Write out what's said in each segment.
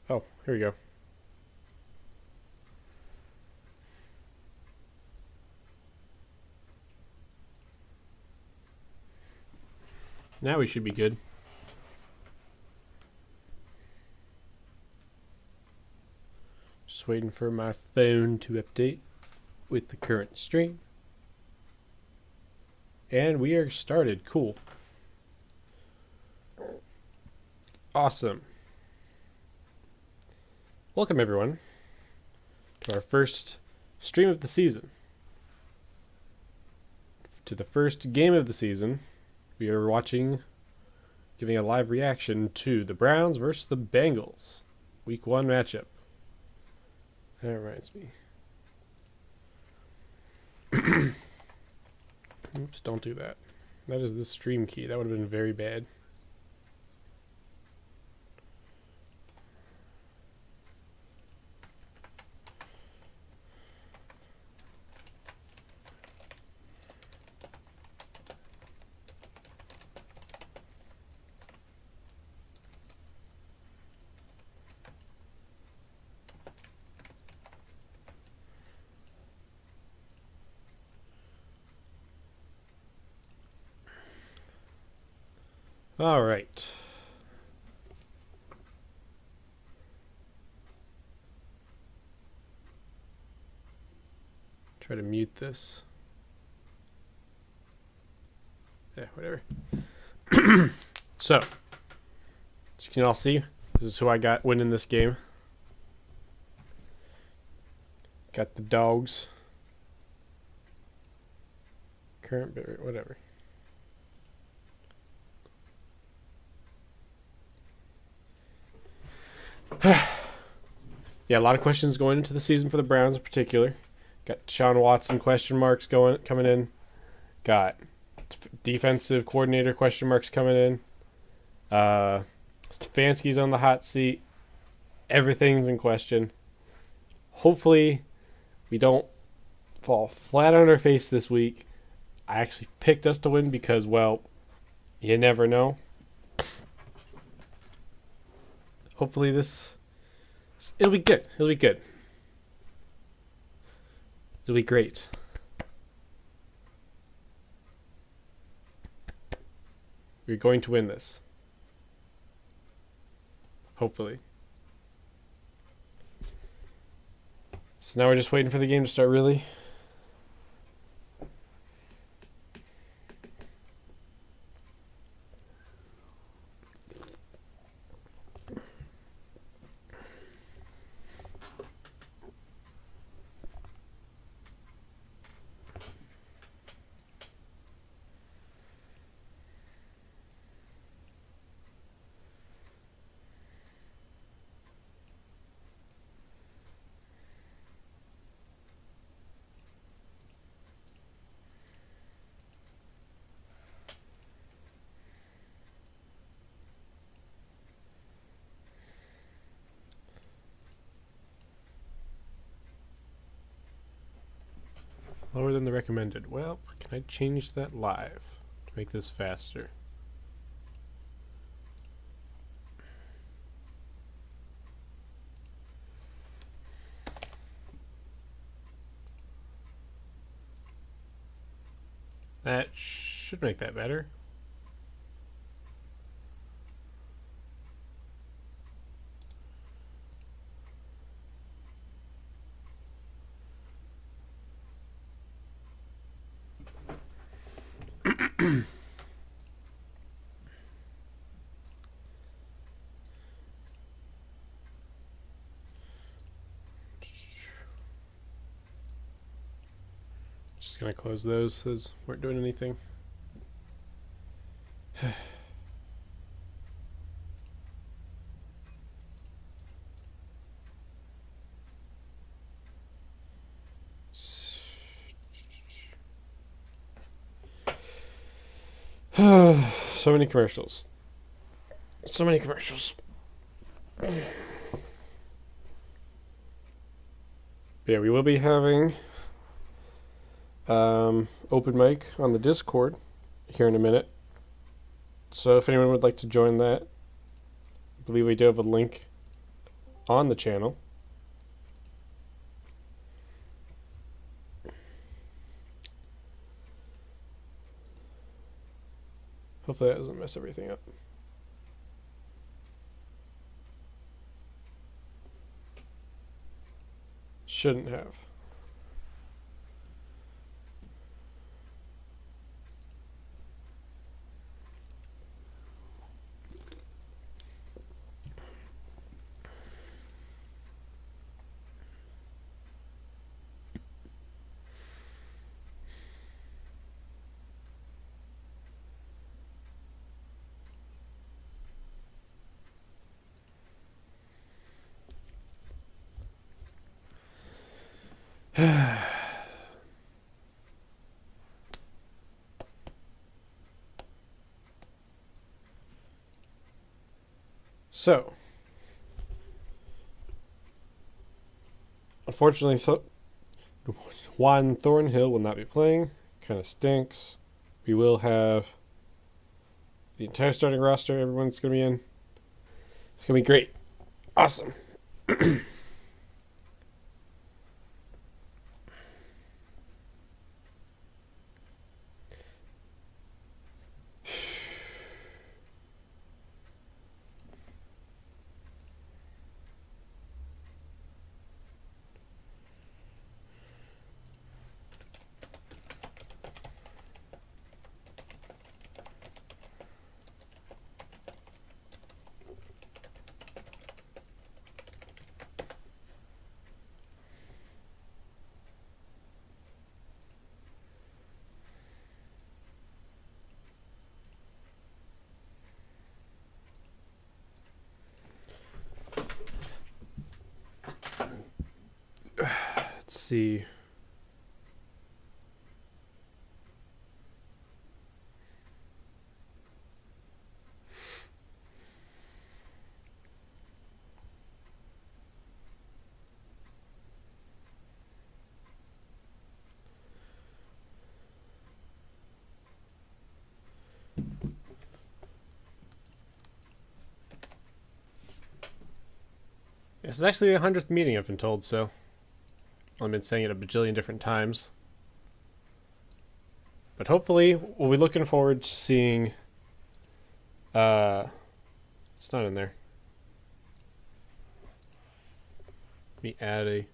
Oh, here we go. Now we should be good. Just waiting for my phone to update with the current stream. And we are started. Cool. Awesome. Welcome, everyone, to our first stream of the season. To the first game of the season, we are giving a live reaction to the Browns versus the Bengals. Week 1 matchup. That reminds me. Oops, don't do that. That is the stream key. That would have been very bad. All right. Try to mute this. Yeah, whatever. So, as you can all see, this is who I got winning this game. Got the dogs. Current bit, whatever. Yeah, a lot of questions going into the season for the Browns in particular. Got Deshaun Watson question marks coming in. Got defensive coordinator question marks coming in. Stefanski's on the hot seat. Everything's in question. Hopefully, we don't fall flat on our face this week. I actually picked us to win because, well, you never know. Hopefully it'll be good. It'll be good. It'll be great. We're going to win this. Hopefully. So now we're just waiting for the game to start, really. Lower than the recommended. Well, can I change that live to make this faster? That should make that better. Just gonna close those. Those weren't doing anything. So many commercials. So many commercials. Yeah, we will be having open mic on the Discord here in a minute. So if anyone would like to join that, I believe we do have a link on the channel. Hopefully that doesn't mess everything up. Shouldn't have. So, unfortunately, Juan Thornhill will not be playing. Kind of stinks. We will have the entire starting roster. Everyone's going to be in. It's going to be great. Awesome. Let's see. This is actually the 100th meeting, I've been told, so I've been saying it a bajillion different times. But hopefully, we'll be looking forward to seeing... it's not in there. Let me add a...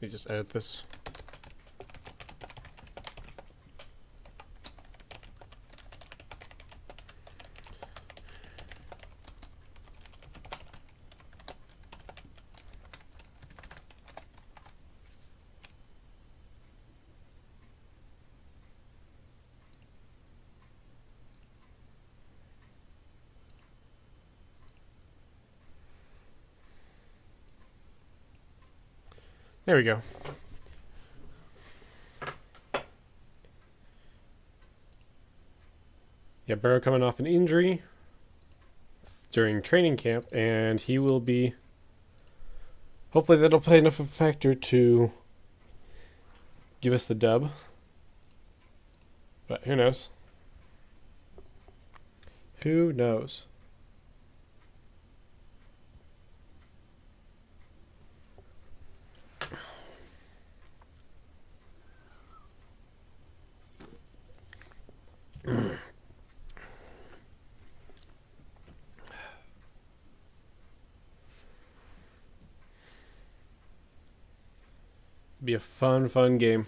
Let me just edit this. There we go. Yeah, Burrow coming off an injury during training camp, and he will be... Hopefully that'll play enough of a factor to give us the dub. But who knows? Who knows? Be a fun game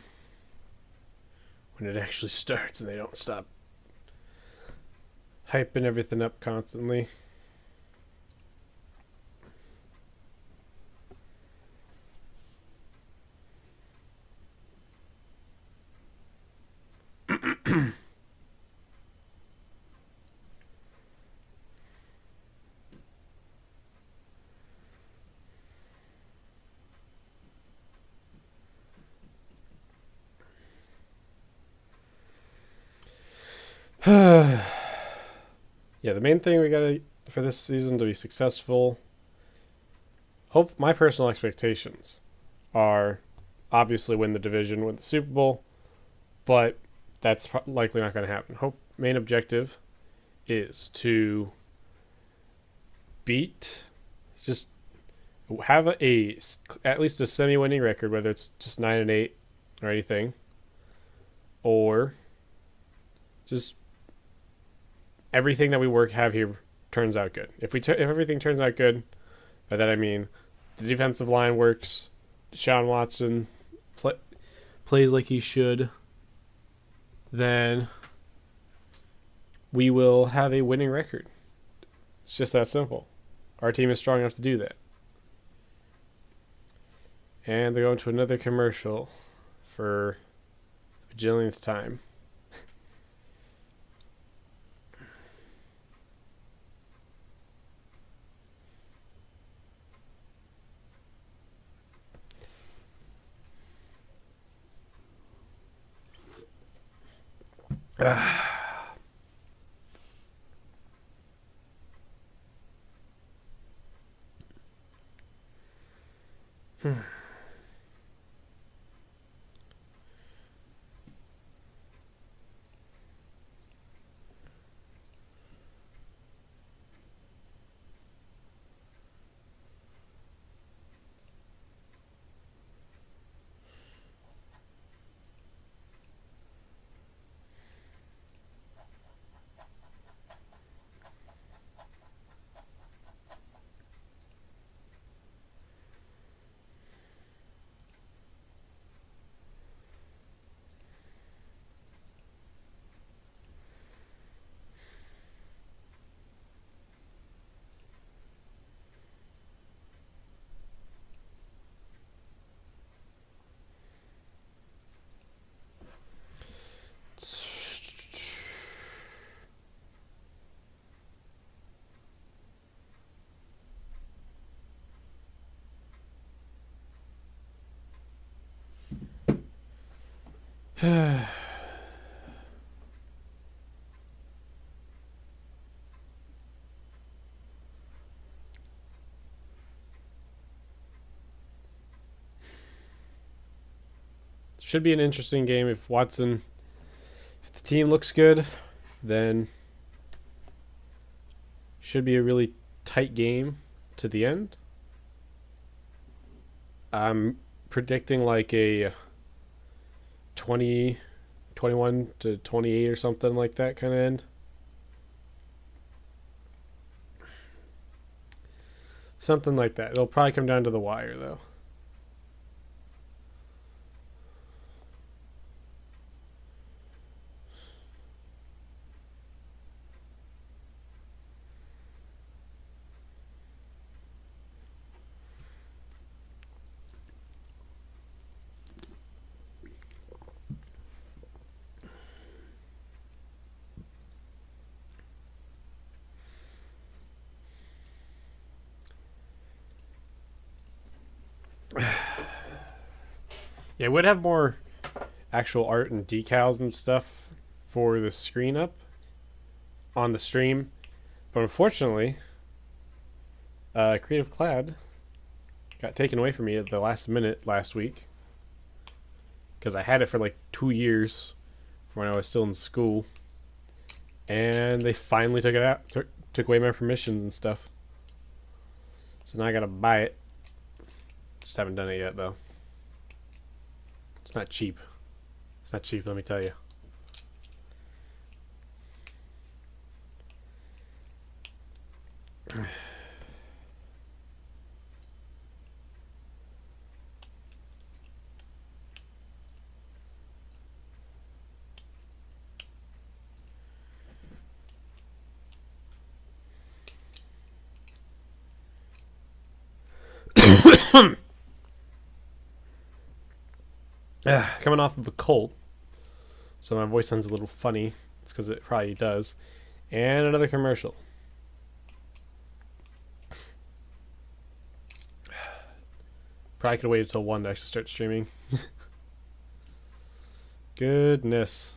when it actually starts and they don't stop hyping everything up constantly. Yeah, the main thing we gotta for this season to be successful. Hope my personal expectations are obviously win the division, win the Super Bowl, but that's likely not going to happen. Hope main objective is to beat, just have at least a semi-winning record, whether it's just 9-8 or anything, or just everything that we have here turns out good. If everything turns out good, by that I mean the defensive line works, Deshaun Watson plays like he should, then we will have a winning record. It's just that simple. Our team is strong enough to do that. And they're going to another commercial for the bajillionth time. Should be an interesting game if the team looks good, then should be a really tight game to the end. I'm predicting like a 21 to 28 or something like that kind of end. Something like that. It'll probably come down to the wire though. Yeah, we'd have more actual art and decals and stuff for the screen up on the stream, but unfortunately, Creative Cloud got taken away from me at the last minute last week because I had it for like 2 years from when I was still in school, and they finally took it out, took away my permissions and stuff. So now I gotta buy it. Just haven't done it yet though. It's not cheap. It's not cheap, let me tell you. Coming off of a cold, so my voice sounds a little funny. It's because it probably does. And another commercial. Probably could have waited till 1 to actually start streaming. Goodness.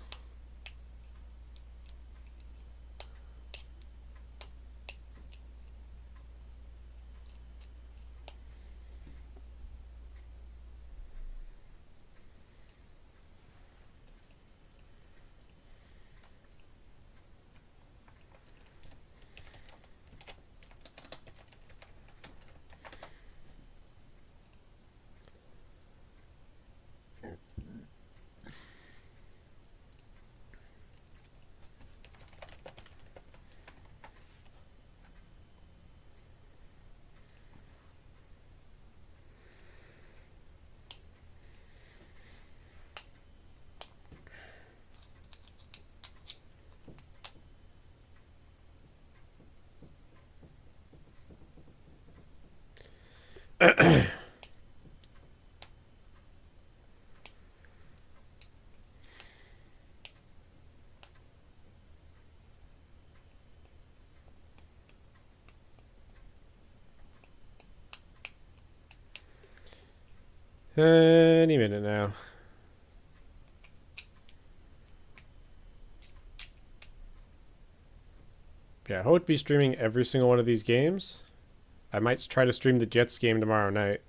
Any minute now. Yeah, I hope to be streaming every single one of these games. I might try to stream the Jets game tomorrow night.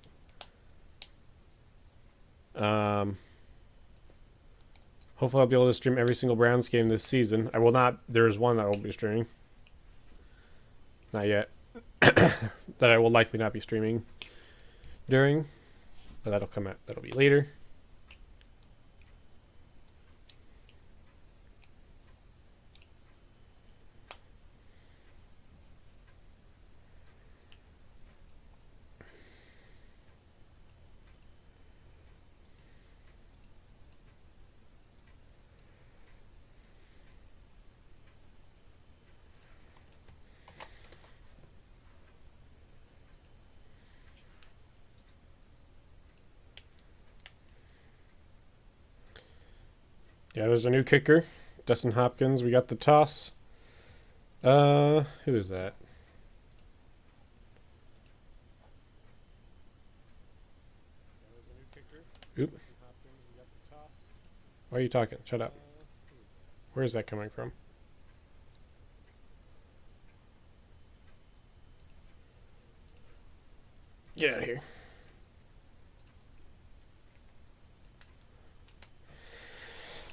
Hopefully I'll be able to stream every single Browns game this season. I will not. There is one that I won't be streaming. Not yet. That I will likely not be streaming during. But that'll come out. That'll be later. Yeah, there's a new kicker. Dustin Hopkins. We got the toss. Who is that? Oop. Why are you talking? Shut up. Where is that coming from? Get out of here.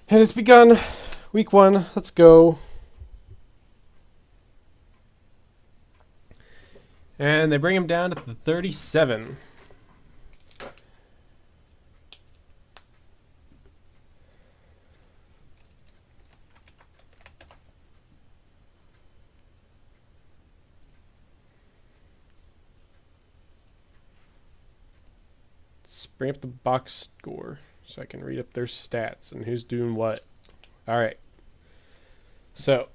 And it's begun. Week 1. Let's go. And they bring him down to the 37. Let's bring up the box score so I can read up their stats and who's doing what. All right. So,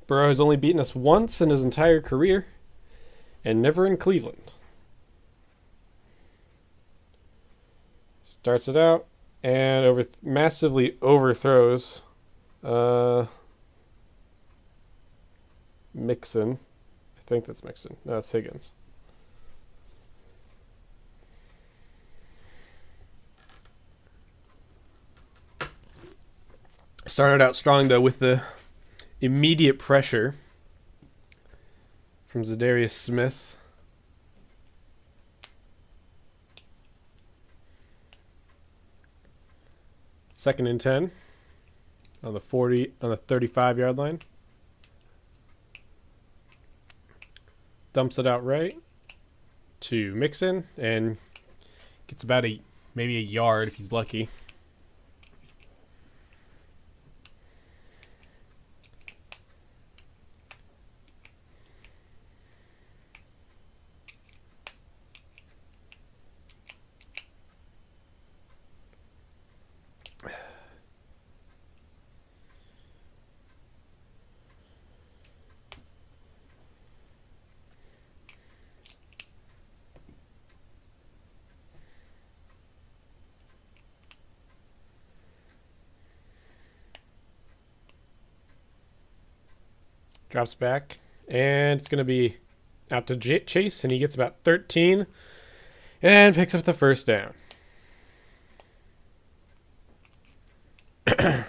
Burrow has only beaten us once in his entire career and never in Cleveland. Starts it out and massively overthrows Mixon. I think that's Mixon. No, that's Higgins. Started out strong, though, with the immediate pressure from Zadarius Smith. Second and 10 on the 35-yard line. Dumps it out right to Mixon and gets about maybe a yard if he's lucky. Drops back, and it's going to be out to Chase, and he gets about 13 and picks up the first down. Yeah,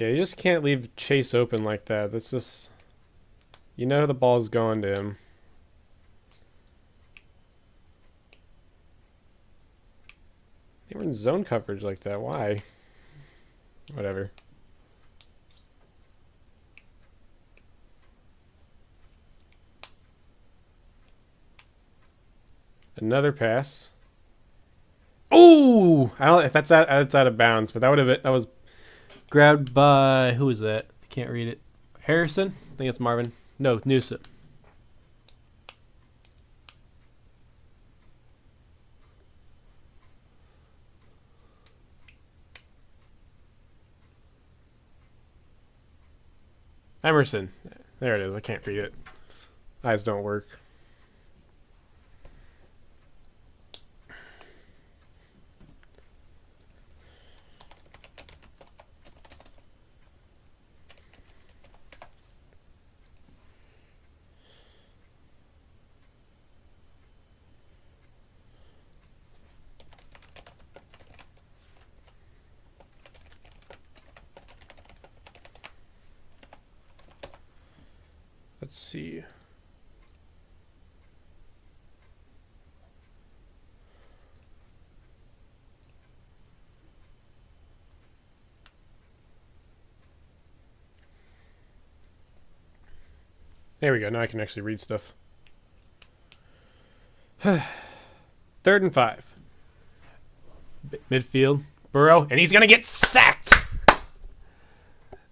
you just can't leave Chase open like that. That's just, you know, the ball's going to him. They were in zone coverage like that. Why? Whatever. Another pass. Oh! I don't know if that's out of bounds, but that was grabbed by, who is that? I can't read it. Harrison? I think it's Marvin. No, Newsom. Emerson. There it is. I can't read it. Eyes don't work. Let's see. There we go. Now I can actually read stuff. 3rd and 5. Midfield. Burrow. And he's going to get sacked.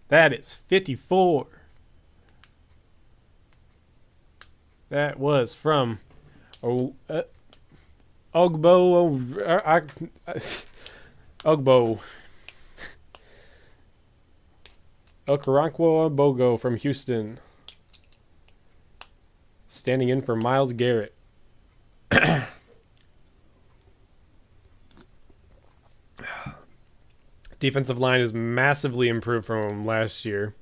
That is 54. That was from Ogbo. Ogbo. Okoronkwo Bogo from Houston. Standing in for Myles Garrett. Defensive line is massively improved from last year.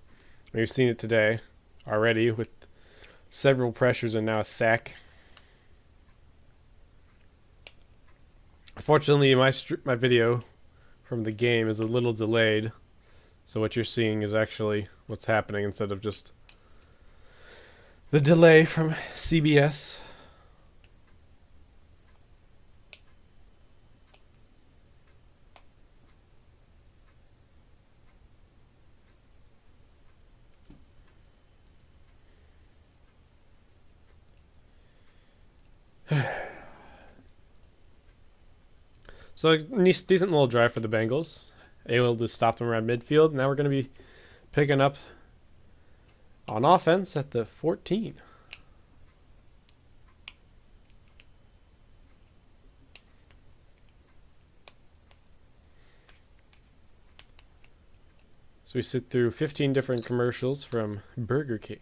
We've seen it today already with several pressures and now a sack. Unfortunately, my video from the game is a little delayed, so what you're seeing is actually what's happening instead of just the delay from CBS. So a decent little drive for the Bengals. Able to stop them around midfield. Now we're going to be picking up on offense at the 14. So we sit through 15 different commercials from Burger King.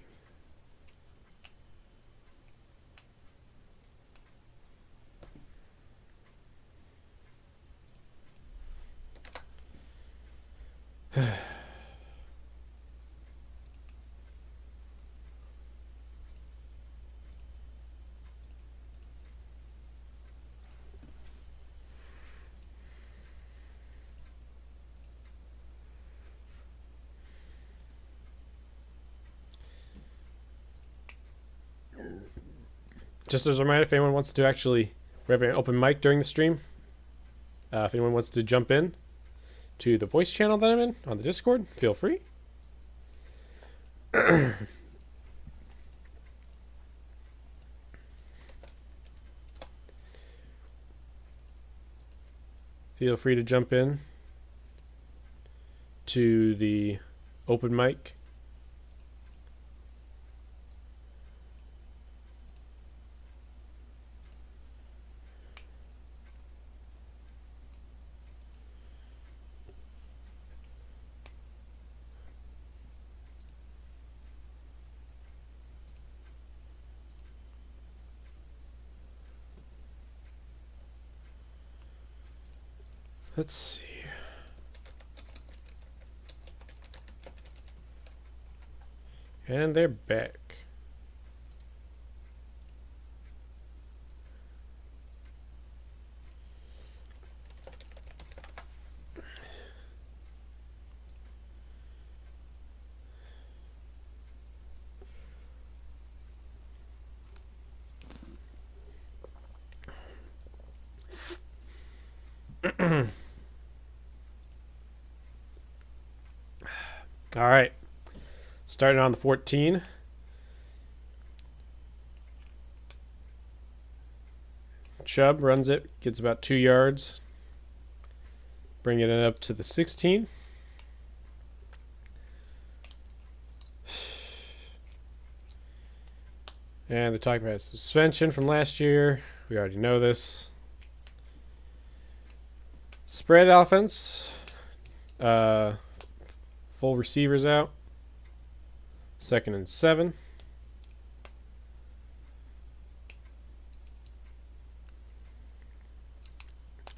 Just as a reminder, if anyone wants to actually, we have an open mic during the stream. If anyone wants to jump in to the voice channel that I'm in on the Discord, feel free. Feel free to jump in to the open mic. Let's see. And they're back. All right. Starting on the 14. Chubb runs it, gets about 2 yards. Bringing it up to the 16. And they're talking about suspension from last year. We already know this. Spread offense. Full receivers out. 2nd and 7.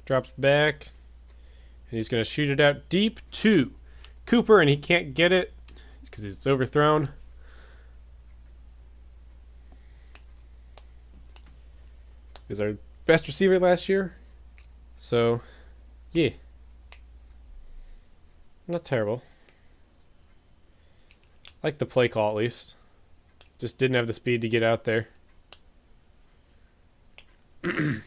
Drops back. And he's going to shoot it out deep to Cooper, and he can't get it because it's overthrown. He was our best receiver last year. So, yeah. Not terrible. Like the play call at least. Just didn't have the speed to get out there. I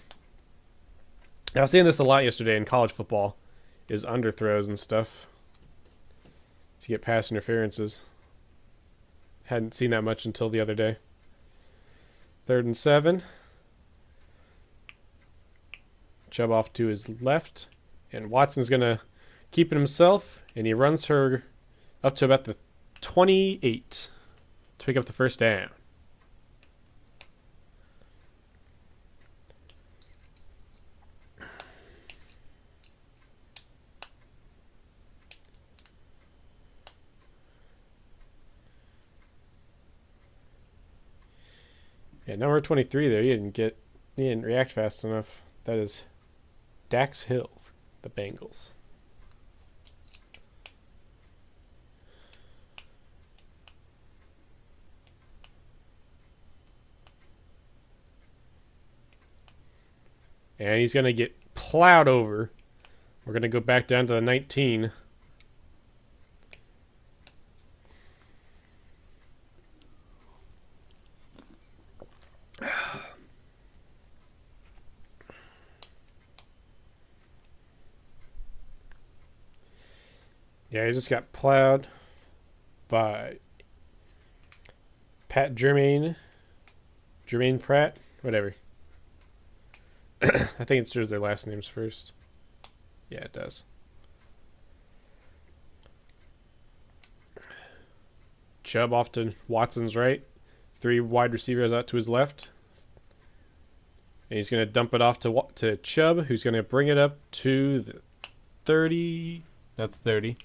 was saying this a lot yesterday in college football, is underthrows and stuff to get pass interferences. Hadn't seen that much until the other day. 3rd and 7. Chubb off to his left, and Watson's gonna keep it himself, and he runs her up to about the 28 to pick up the first down. Yeah, number 23 there, he didn't react fast enough. That is Dax Hill, the Bengals. And he's going to get plowed over. We're going to go back down to the 19. Yeah, he just got plowed by Jermaine Pratt, whatever. I think it shows their last names first. Yeah, it does. Chubb off to Watson's right. 3 wide receivers out to his left. And he's going to dump it off to Chubb, who's going to bring it up to the 30. That's 30.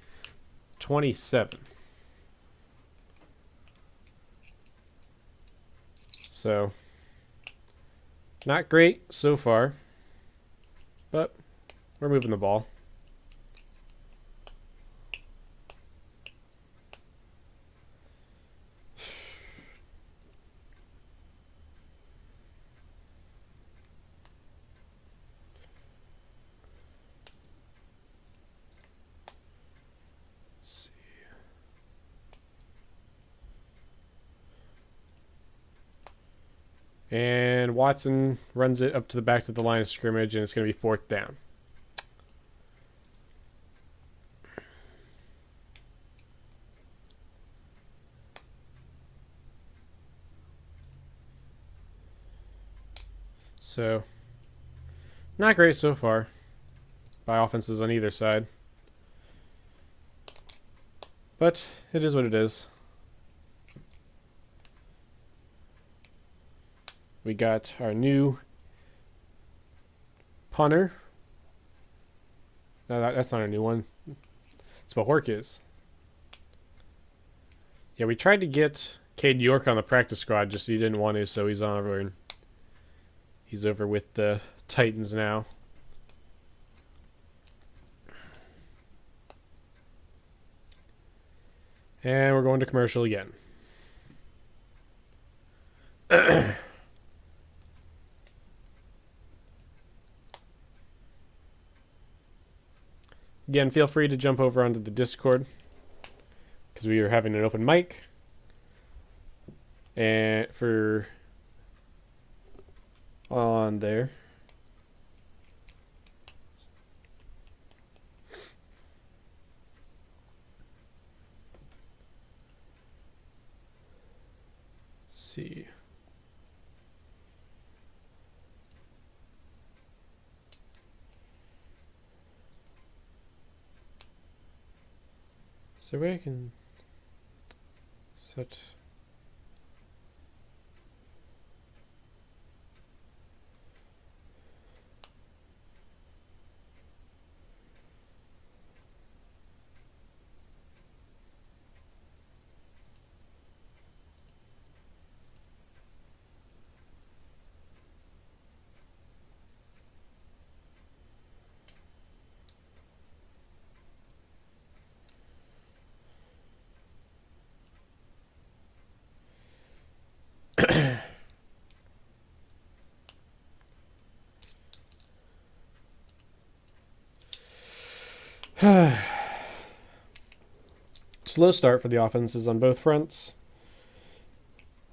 27. So, not great so far, but we're moving the ball. And Watson runs it up to the back of the line of scrimmage, and it's going to be 4th down. So, not great so far by offenses on either side. But it is what it is. We got our new punter. No, that's not a new one. That's what Hork is. Yeah, we tried to get Cade York on the practice squad, just he didn't want to, so he's over. He's over with the Titans now. And we're going to commercial again. Again, feel free to jump over onto the Discord because we are having an open mic. And for on there. Let's see. So we can set Slow start for the offenses on both fronts.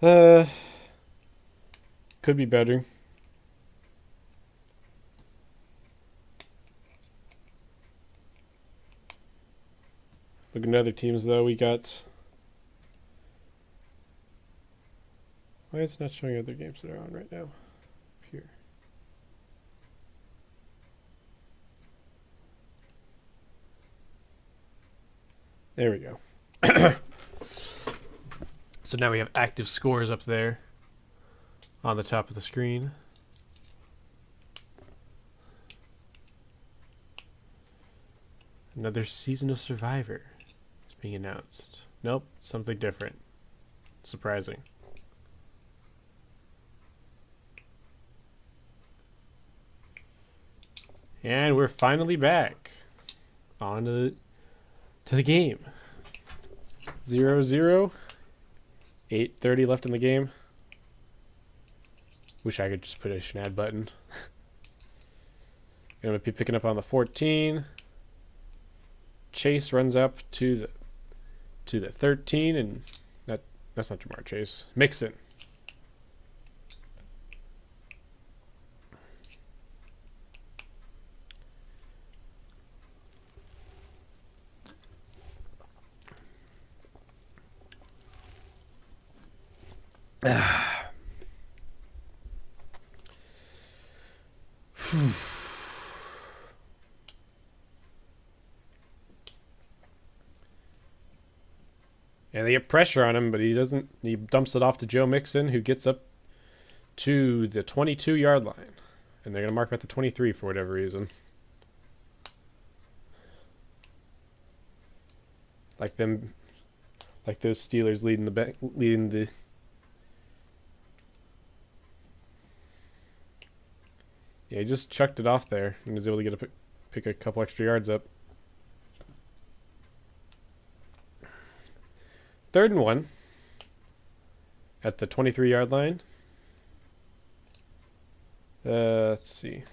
Could be better. Looking at other teams, though, we got... Why is it not showing other games that are on right now? Here. There we go. So now we have active scores up there on the top of the screen. Another season of Survivor is being announced. Nope, something different. Surprising. And we're finally back on to the game. 0-0. 8:30 left in the game. Wish I could just put a Schnad button. Gonna be picking up on the 14. Chase runs up to the 13, and that's not Jamar Chase. Mixon. Yeah, they get pressure on him, but he doesn't. He dumps it off to Joe Mixon, who gets up to the 22-yard line. And they're going to mark him at the 23 for whatever reason. Like those Steelers leading the Yeah, he just chucked it off there and was able to get pick a couple extra yards up. 3rd and 1 at the 23-yard line. Let's see.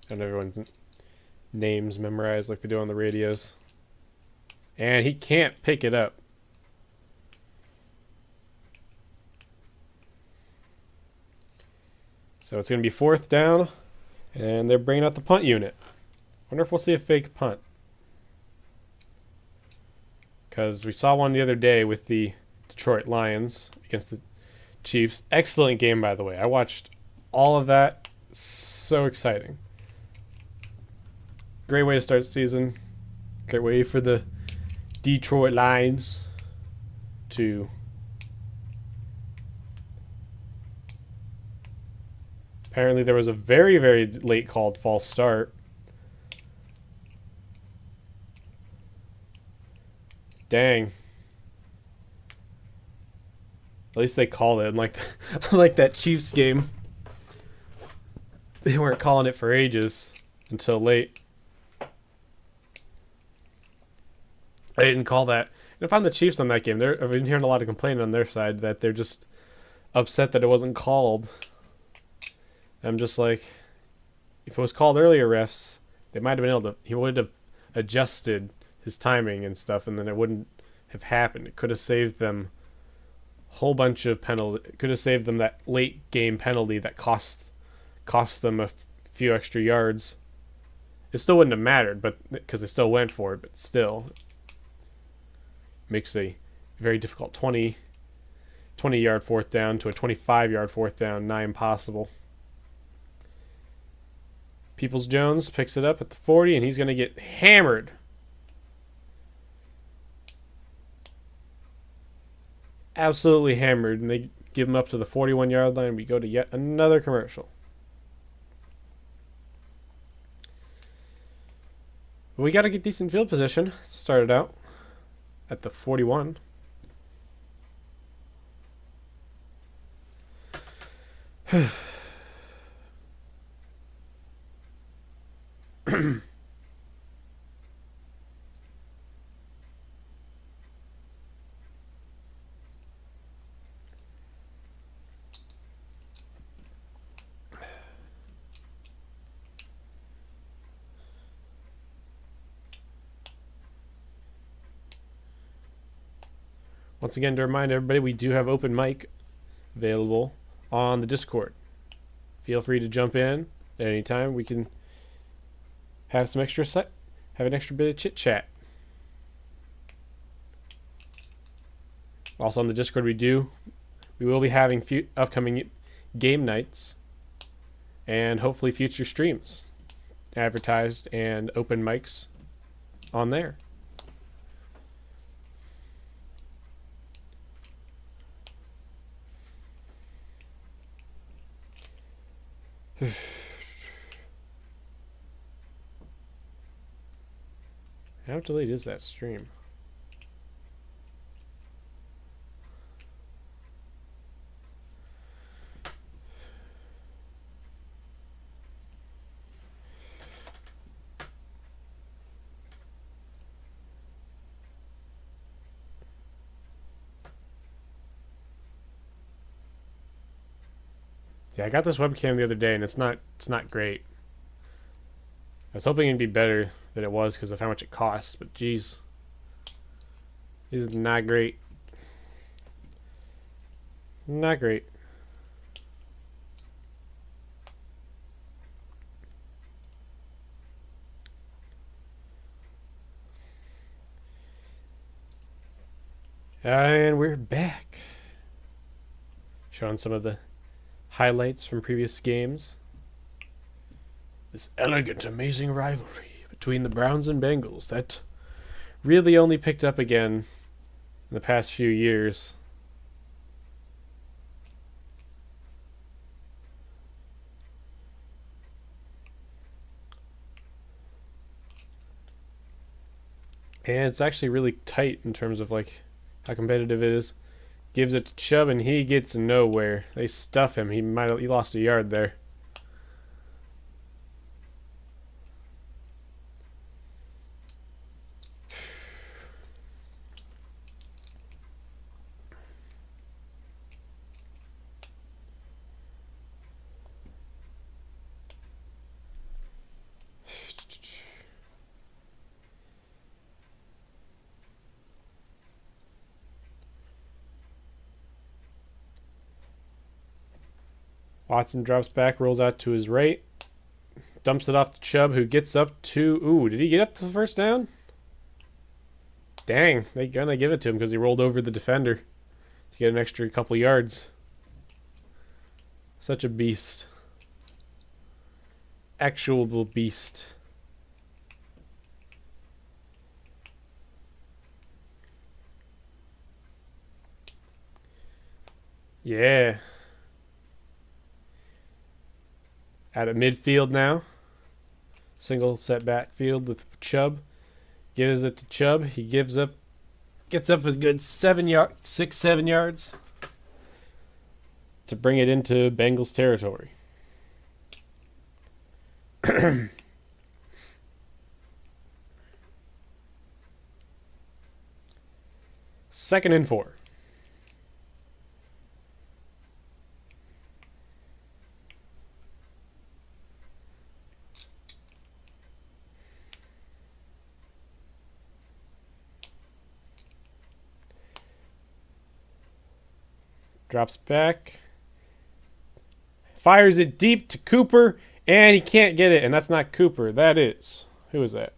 I don't know everyone's names memorized like they do on the radios. And he can't pick it up. So it's going to be 4th down, and they're bringing out the punt unit. Wonder if we'll see a fake punt. Because we saw one the other day with the Detroit Lions against the Chiefs. Excellent game, by the way. I watched all of that. So exciting. Great way to start the season. Great way for the Detroit Lions to apparently there was a very, very late called false start. Dang. At least they called it. Like that Chiefs game. They weren't calling it for ages until late. They didn't call that. And if I'm the Chiefs on that game, I've been hearing a lot of complaining on their side that they're just upset that it wasn't called. I'm just like, if it was called earlier, refs, they might have been able to. He would have adjusted his timing and stuff, and then it wouldn't have happened. It could have saved them a whole bunch of penalty. It could have saved them that late game penalty that cost them a few extra yards. It still wouldn't have mattered, but because they still went for it, but still makes a very difficult 20-yard 4th down to a 25-yard 4th down nigh impossible. Peoples-Jones picks it up at the 40, and he's going to get hammered. Absolutely hammered, and they give him up to the 41-yard line. We go to yet another commercial. We got to get decent field position. Started out at the 41. once again, to remind everybody, we do have open mic available on the Discord. Feel free to jump in at any time. We can have some have an extra bit of chit chat. Also on the Discord, we will be having upcoming game nights and hopefully future streams advertised and open mics on there. How delayed is that stream? Yeah, I got this webcam the other day, and it's not great. I was hoping it'd be better than it was because of how much it costs, but geez, this is not great. Not great. And we're back. Showing some of the highlights from previous games. This elegant, amazing rivalry between the Browns and Bengals that really only picked up again in the past few years. And it's actually really tight in terms of like how competitive it is. Gives it to Chubb and he gets nowhere. They stuff him. He lost a yard there. Watson drops back, rolls out to his right, dumps it off to Chubb, who gets up to... Ooh, did he get up to the first down? Dang, they're going to give it to him because he rolled over the defender to get an extra couple yards. Such a beast. Actual beast. Yeah. Out of midfield now. Single set backfield with Chubb. Gives it to Chubb. He gets up a good 7 yards to bring it into Bengals territory. Second and 4. Drops back. Fires it deep to Cooper, and he can't get it. And that's not Cooper. That is. Who is that?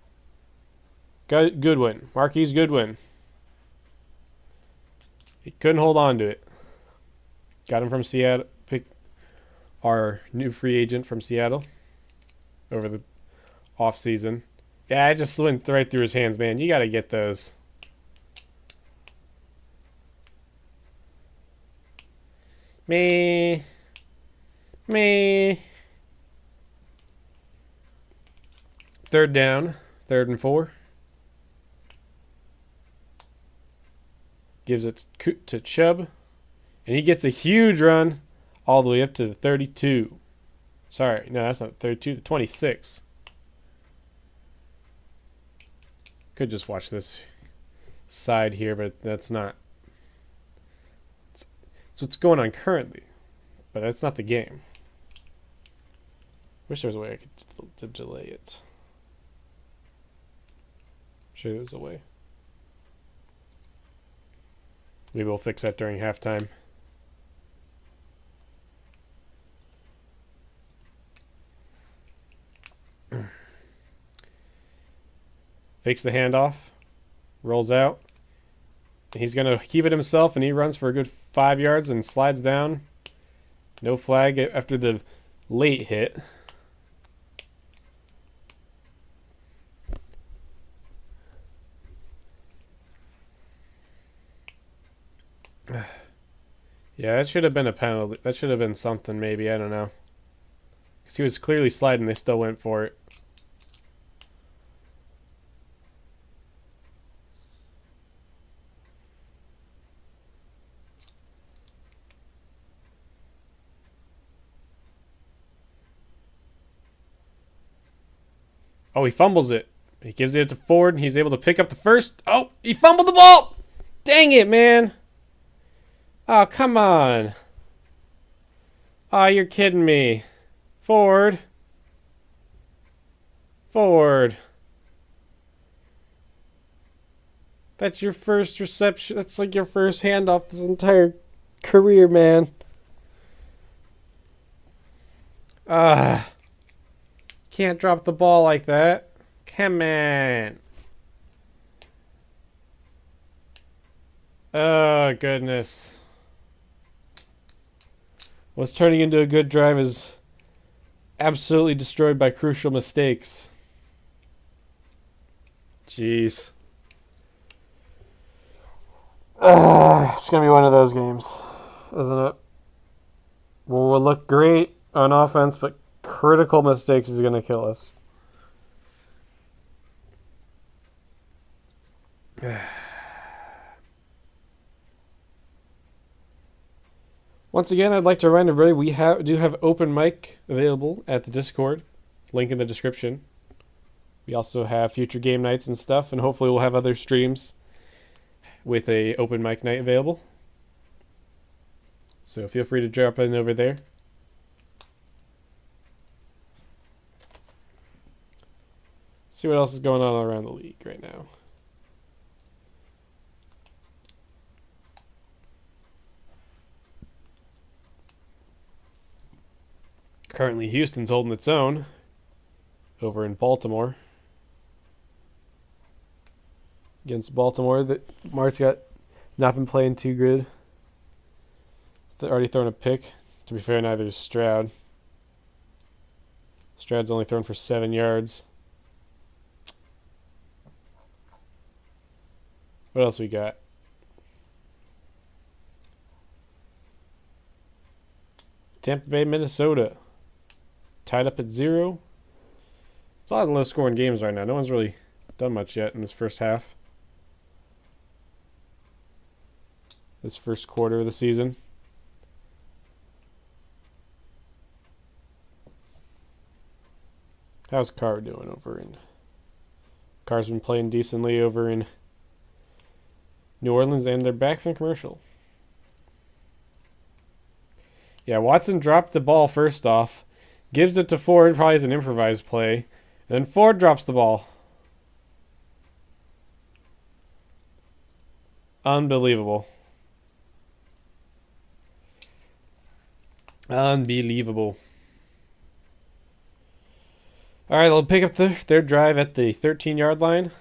Goodwin. Marquise Goodwin. He couldn't hold on to it. Got him from Seattle. Picked our new free agent from Seattle over the offseason. Yeah, it just went right through his hands, man. You got to get those. Me. Third down. 3rd and 4. Gives it to Chubb. And he gets a huge run all the way up to the 32. Sorry, no, that's not the 32. The 26. Could just watch this side here, but that's not. So what's going on currently, but that's not the game. Wish there was a way I could delay it. I'm sure there's a way. We will fix that during halftime. Fakes the handoff. Rolls out. He's going to keep it himself, and he runs for a good 5 yards and slides down. No flag after the late hit. Yeah, that should have been a penalty. That should have been something, maybe. I don't know. Because he was clearly sliding. They still went for it. Oh, he fumbles it. He gives it to Ford, and he's able to pick up the first. Oh, he fumbled the ball! Dang it, man. Oh, come on. Oh, you're kidding me. Ford. Ford. That's your first reception. That's like your first handoff this entire career, man. Can't drop the ball like that. Come on. Oh, goodness. What's turning into a good drive is absolutely destroyed by crucial mistakes. Jeez. It's going to be one of those games, isn't it? We'll look great on offense, but critical mistakes is going to kill us. Once again, I'd like to remind everybody we do have open mic available at the Discord. Link in the description. We also have future game nights and stuff, and hopefully we'll have other streams with a open mic night available. So feel free to drop in over there. See what else is going on around the league right now. Currently, Houston's holding its own over in Baltimore. Against Baltimore, that Mark's not been playing too good. They're already thrown a pick. To be fair, neither is Stroud. Stroud's only thrown for 7 yards. What else we got? Tampa Bay, Minnesota. Tied up at 0. It's a lot of low-scoring games right now. No one's really done much yet in this first half. This first quarter of the season. How's Carr doing over in... Carr's been playing decently over in New Orleans, and they're back from commercial. Yeah, Watson dropped the ball first off. Gives it to Ford, probably as an improvised play. And then Ford drops the ball. Unbelievable. Unbelievable. All right, they'll pick up their drive at the 13-yard line.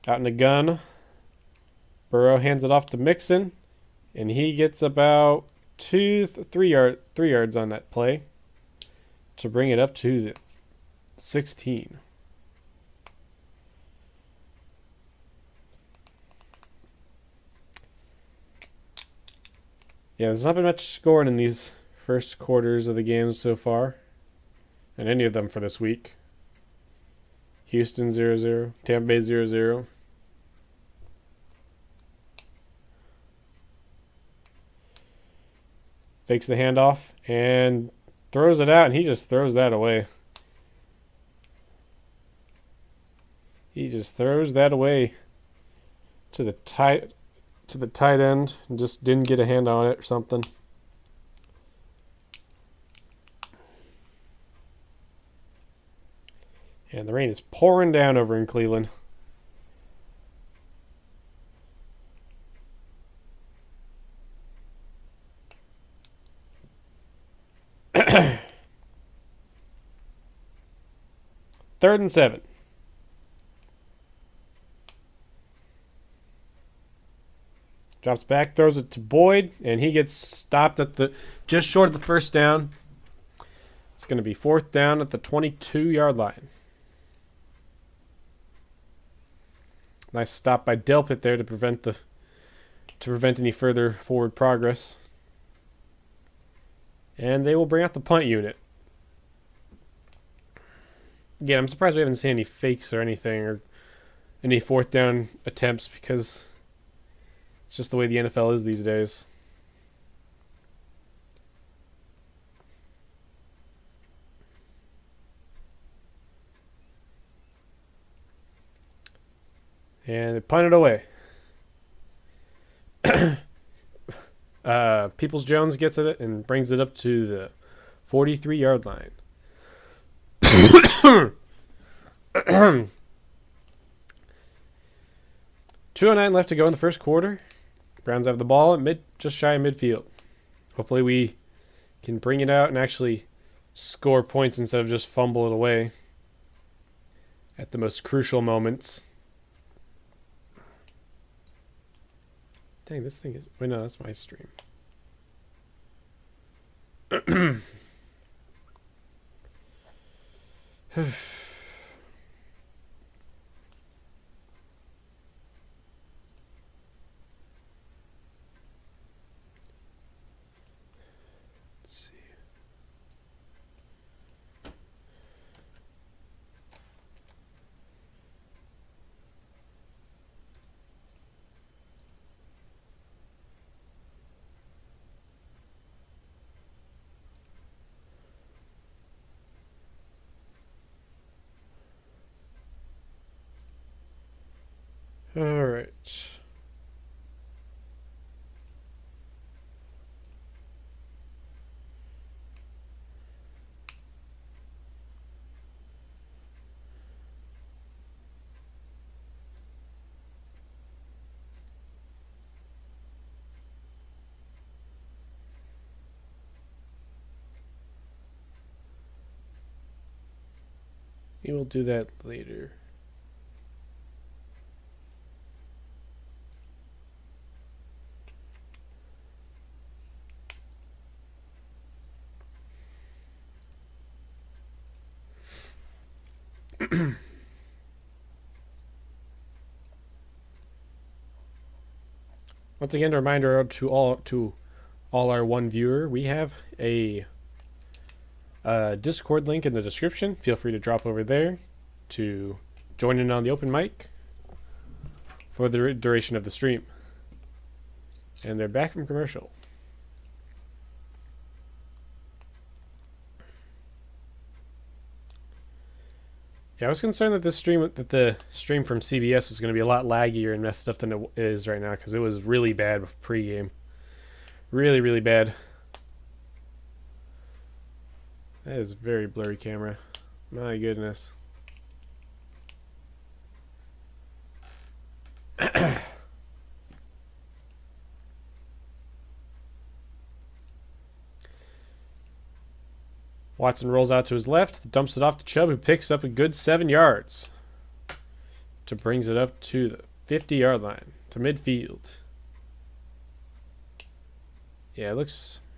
Out in the gun. Burrow hands it off to Mixon. And he gets about 3 yards on that play to bring it up to the 16. Yeah, there's not been much scoring in these first quarters of the games so far, and any of them for this week. Houston 0-0, Tampa Bay 0-0. Fakes the handoff and throws it out, and he just throws that away. He just throws that away to the tight end and just didn't get a hand on it or something. And the rain is pouring down over in Cleveland. 3rd and 7. Drops back, throws it to Boyd, and he gets stopped at the just short of the first down. It's going to be 4th down at the 22-yard line. Nice stop by Delpit there to prevent any further forward progress. And they will bring out the punt unit. Again, I'm surprised we haven't seen any fakes or anything, or any 4th down attempts, because it's just the way the NFL is these days. And they punt it away. Peoples-Jones gets it and brings it up to the 43-yard line. 2:09 left to go in the first quarter. Browns have the ball at just shy of midfield. Hopefully we can bring it out and actually score points instead of just fumble it away at the most crucial moments. Dang, this thing is... Wait, no, that's my stream. All right. We will do that later. Once again, a reminder to all our one viewer, we have a Discord link in the description. Feel free to drop over there to join in on the open mic for the duration of the stream. And they're back from commercial. Yeah, I was concerned that the stream from CBS was going to be a lot laggier and messed up than it is right now, because it was really bad pre-game. Really, really bad. That is a very blurry camera. My goodness. Watson rolls out to his left, dumps it off to Chubb, who picks up a good 7 yards to brings it up to the 50-yard line, to midfield. Yeah,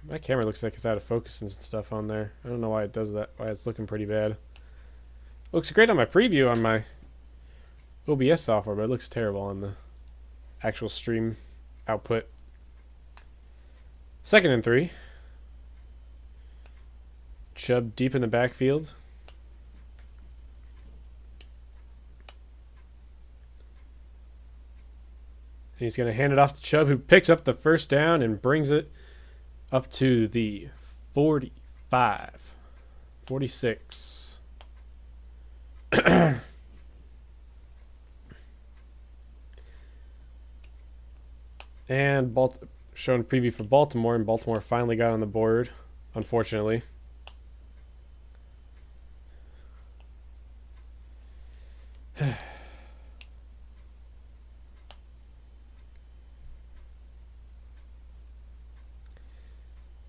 my camera looks like it's out of focus and stuff on there. I don't know why it does that, why it's looking pretty bad. Looks great on my preview on my OBS software, but it looks terrible on the actual stream output. 2nd and 3. Chubb deep in the backfield. He's going to hand it off to Chubb, who picks up the first down and brings it up to the 45, 46. And showing preview for Baltimore, and Baltimore finally got on the board, unfortunately.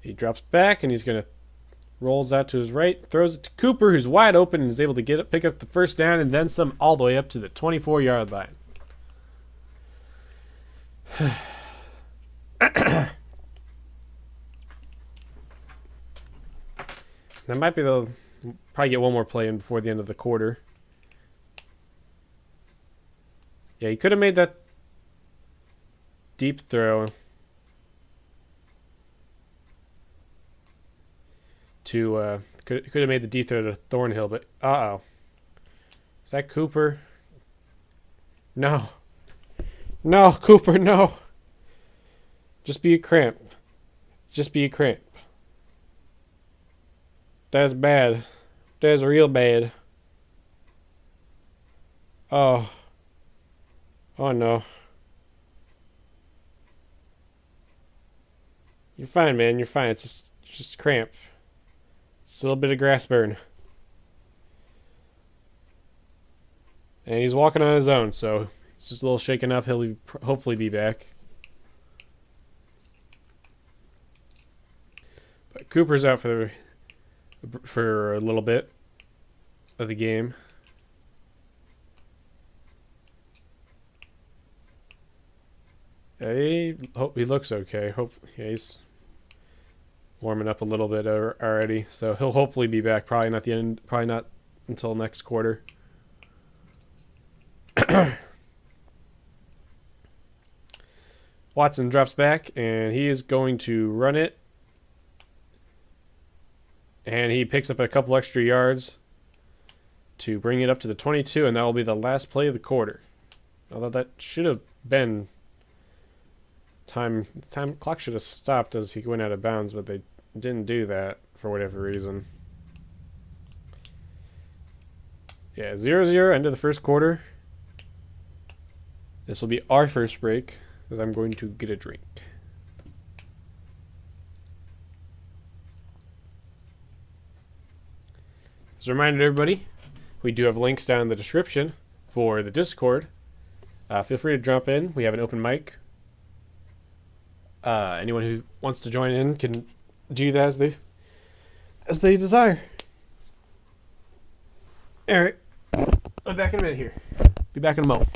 He drops back, and he's going to rolls out to his right, throws it to Cooper, who's wide open and is able to pick up the first down and then some all the way up to the 24-yard line. That might be probably get one more play in before the end of the quarter. Yeah, he could have made that deep throw to could have made the deep throw to Thornhill, but is that Cooper? No, Cooper, no. Just be a cramp. That's bad. That's real bad. Oh no. You're fine, man. You're fine. It's just cramp. It's a little bit of grass burn. And he's walking on his own, so he's just a little shaken up. He'll hopefully be back. But Cooper's out for a little bit of the game. He looks okay. He's warming up a little bit already, so he'll hopefully be back. Probably not until next quarter. Watson drops back, and he is going to run it. And he picks up a couple extra yards to bring it up to the 22, and that will be the last play of the quarter. Although that should have been time clock should have stopped as he went out of bounds, but they didn't do that for whatever reason. Yeah, 0-0, end of the first quarter. This will be our first break, as I'm going to get a drink. As a reminder to everybody, we do have links down in the description for the Discord. Feel free to jump in. We have an open mic. Anyone who wants to join in can do that as they desire. Alright. I'll be back in a minute here. Be back in a moment.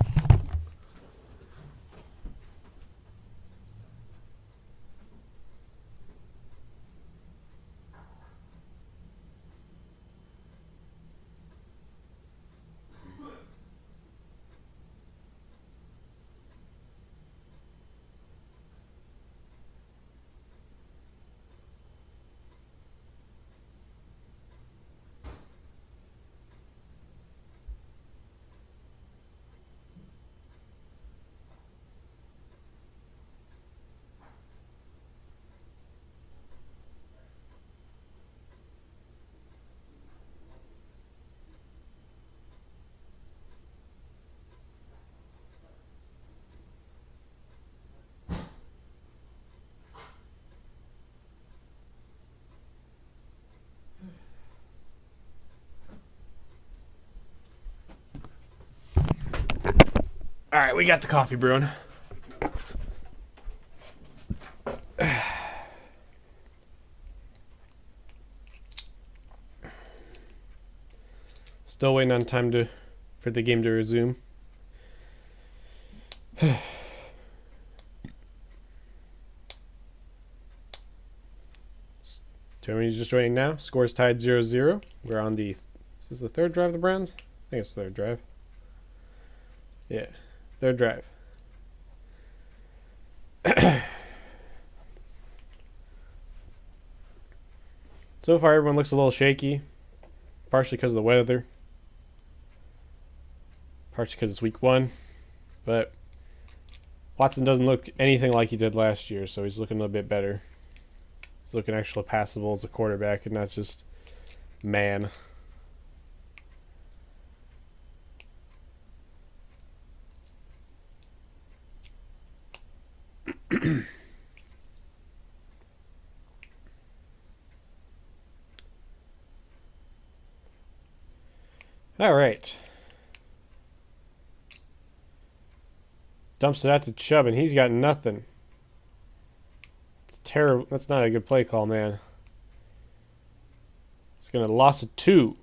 Alright, we got the coffee brewing. Still waiting on time for the game to resume. Germany's just joining now. Score's tied 0-0. We're on is this the third drive of the Browns? I think it's the third drive. Yeah, third drive. So far, everyone looks a little shaky. Partially because of the weather. Partially because it's week 1. But Watson doesn't look anything like he did last year, so he's looking a little bit better. He's looking actually passable as a quarterback and not just man. All right. Dumps it out to Chubb, and he's got nothing. It's terrible. That's not a good play call, man. It's going to loss of 2.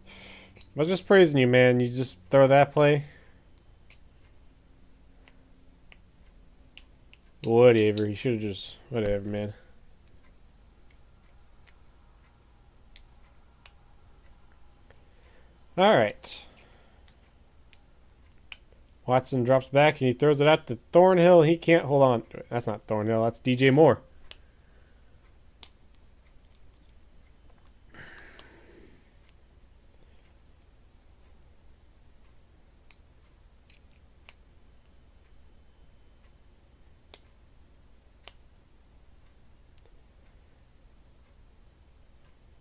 I was just praising you, man. You just throw that play. Whatever. You should have just... Whatever, man. Alright. Watson drops back and he throws it out to Thornhill. He can't hold on. That's not Thornhill. That's DJ Moore.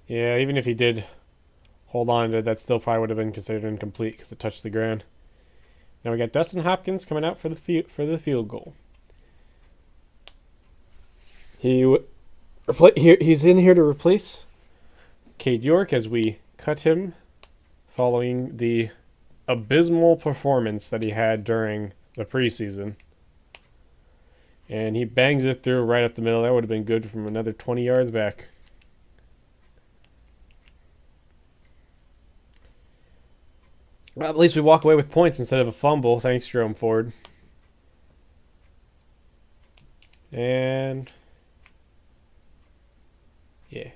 Yeah, even if he did hold on to it, that still probably would have been considered incomplete because it touched the ground. Now we got Dustin Hopkins coming out for the field goal. He's in here to replace Cade York as we cut him following the abysmal performance that he had during the preseason. And he bangs it through right up the middle. That would have been good from another 20 yards back. Well, at least we walk away with points instead of a fumble. Thanks, Jerome Ford. And... yeah.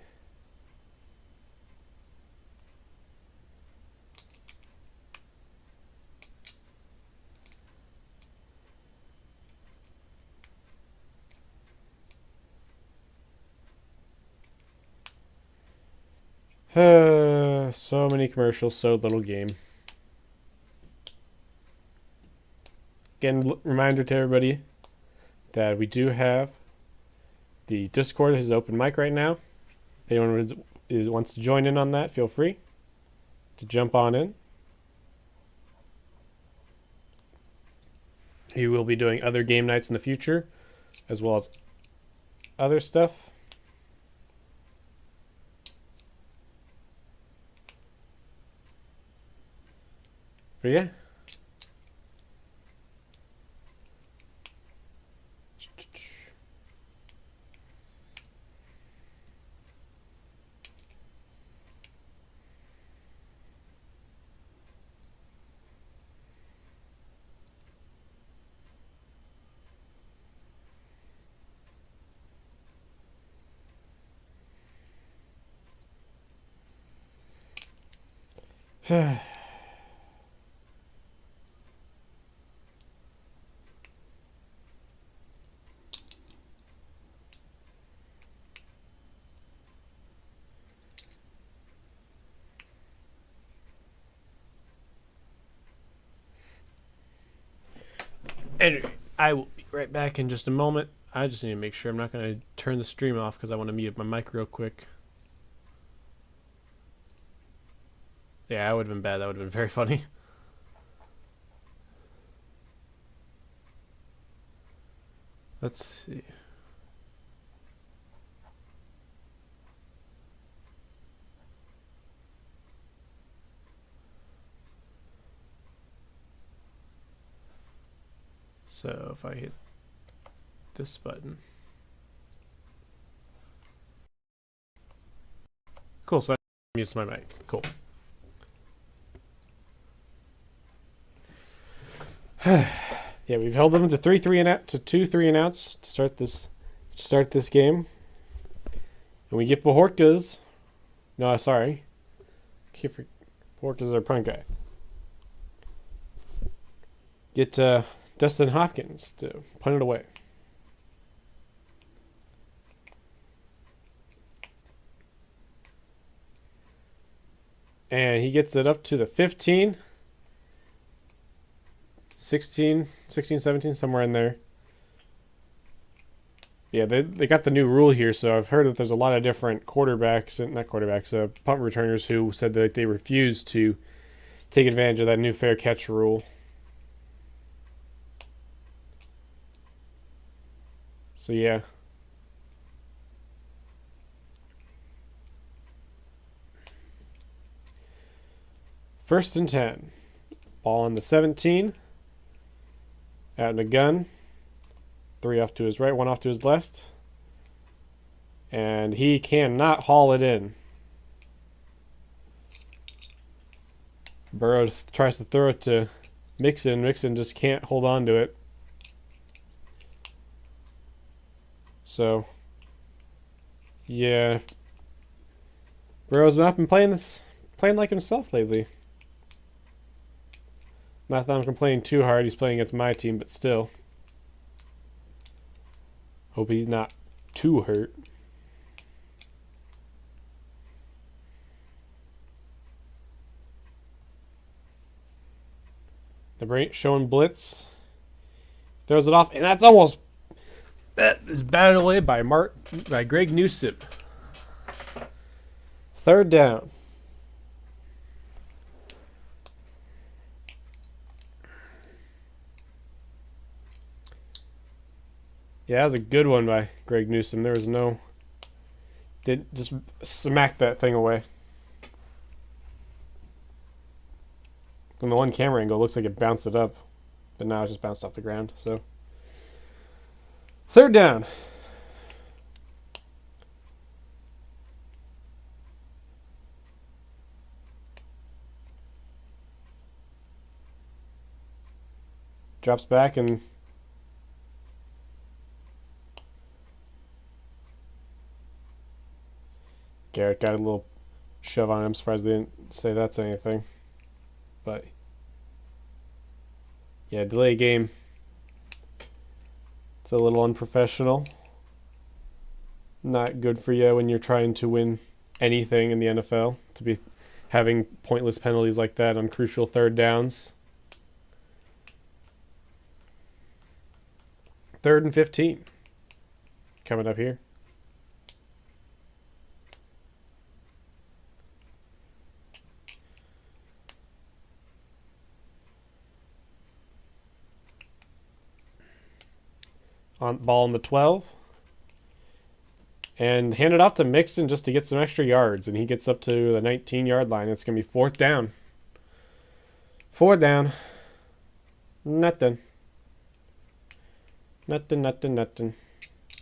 So many commercials, so little game. Again, reminder to everybody that we do have the Discord is open mic right now. If anyone wants to join in on that, feel free to jump on in. We will be doing other game nights in the future, as well as other stuff. But yeah. Anyway, I will be right back in just a moment. I just need to make sure I'm not going to turn the stream off because I want to mute my mic real quick. Yeah, that would have been bad. That would have been very funny. Let's see. So if I hit this button. Cool, so that mutes my mic. Cool. Yeah, we've held them to 2 3 and outs to start this game. And we get Bojorquez. No, sorry. Bojorquez is our punt guy. Get Dustin Hopkins to punt it away. And he gets it up to the 15. 16, 17, somewhere in there. Yeah, they got the new rule here, so I've heard that there's a lot of different punt returners who said that they refuse to take advantage of that new fair catch rule. So yeah. First and 10. Ball on the 17. Out in a gun. 3 off to his right, 1 off to his left. And he cannot haul it in. Burrow tries to throw it to Mixon. Mixon just can't hold on to it. So, yeah. Burrow's not been playing like himself lately. Not that I'm complaining too hard. He's playing against my team, but still. Hope he's not too hurt. The brain showing blitz. Throws it off, and that is batted away by Greg Newsome. 3rd down. Yeah, that was a good one by Greg Newsome. There was no... Did just smack that thing away. From the one camera angle, it looks like it bounced it up. But now it just bounced off the ground. So, 3rd down. Drops back and... Garrett got a little shove on him. I'm surprised they didn't say that's anything. But, yeah, delay game. It's a little unprofessional. Not good for you when you're trying to win anything in the NFL, to be having pointless penalties like that on crucial 3rd downs. 3rd and 15. Coming up here. On ball on the 12. And hand it off to Mixon just to get some extra yards. And he gets up to the 19-yard line. It's going to be 4th down. 4th down. Nothing. Nothing.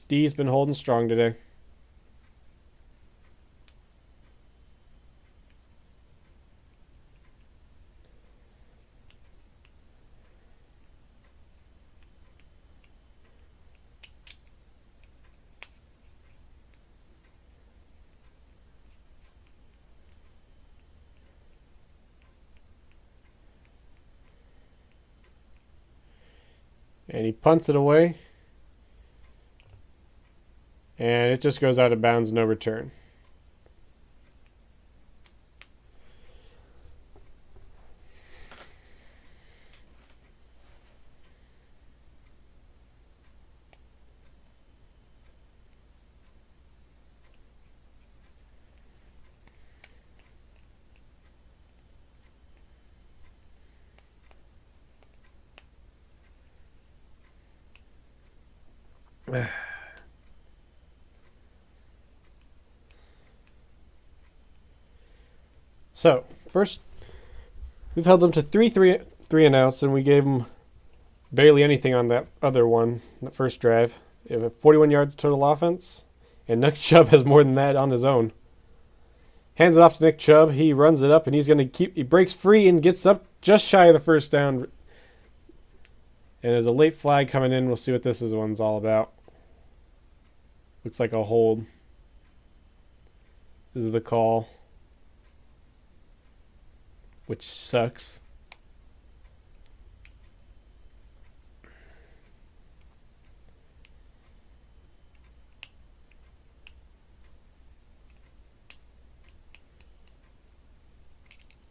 D's been holding strong today. And he punts it away. And it just goes out of bounds, no return. So, first, we've held them to three and outs, and we gave them barely anything on that other one, that first drive. They have 41 yards total offense, and Nick Chubb has more than that on his own. Hands it off to Nick Chubb. He runs it up, and he breaks free and gets up just shy of the 1st down. And there's a late flag coming in. We'll see what this one's all about. Looks like a hold. This is the call, which sucks.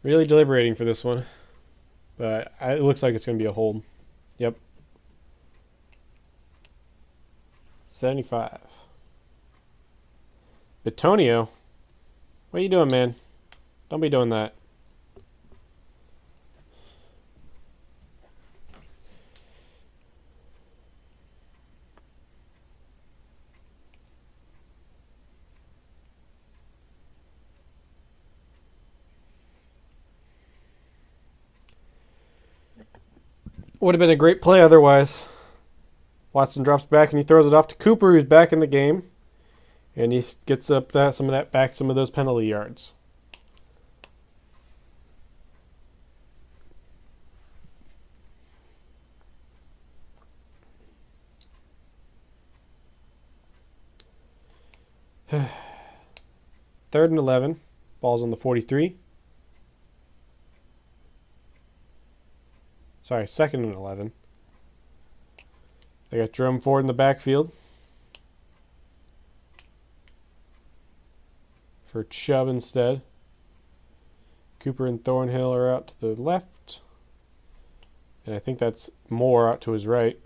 Really deliberating for this one, but it looks like it's going to be a hold. Yep. 75. Bitonio, what are you doing, man? Don't be doing that. Would have been a great play otherwise. Watson drops back and he throws it off to Cooper, who's back in the game. And he gets up some of those penalty yards. Third and 11. Ball's on the 43. Sorry, second and 11. They got Jerome Ford in the backfield for Chubb instead. Cooper and Thornhill are out to the left. And I think that's Moore out to his right.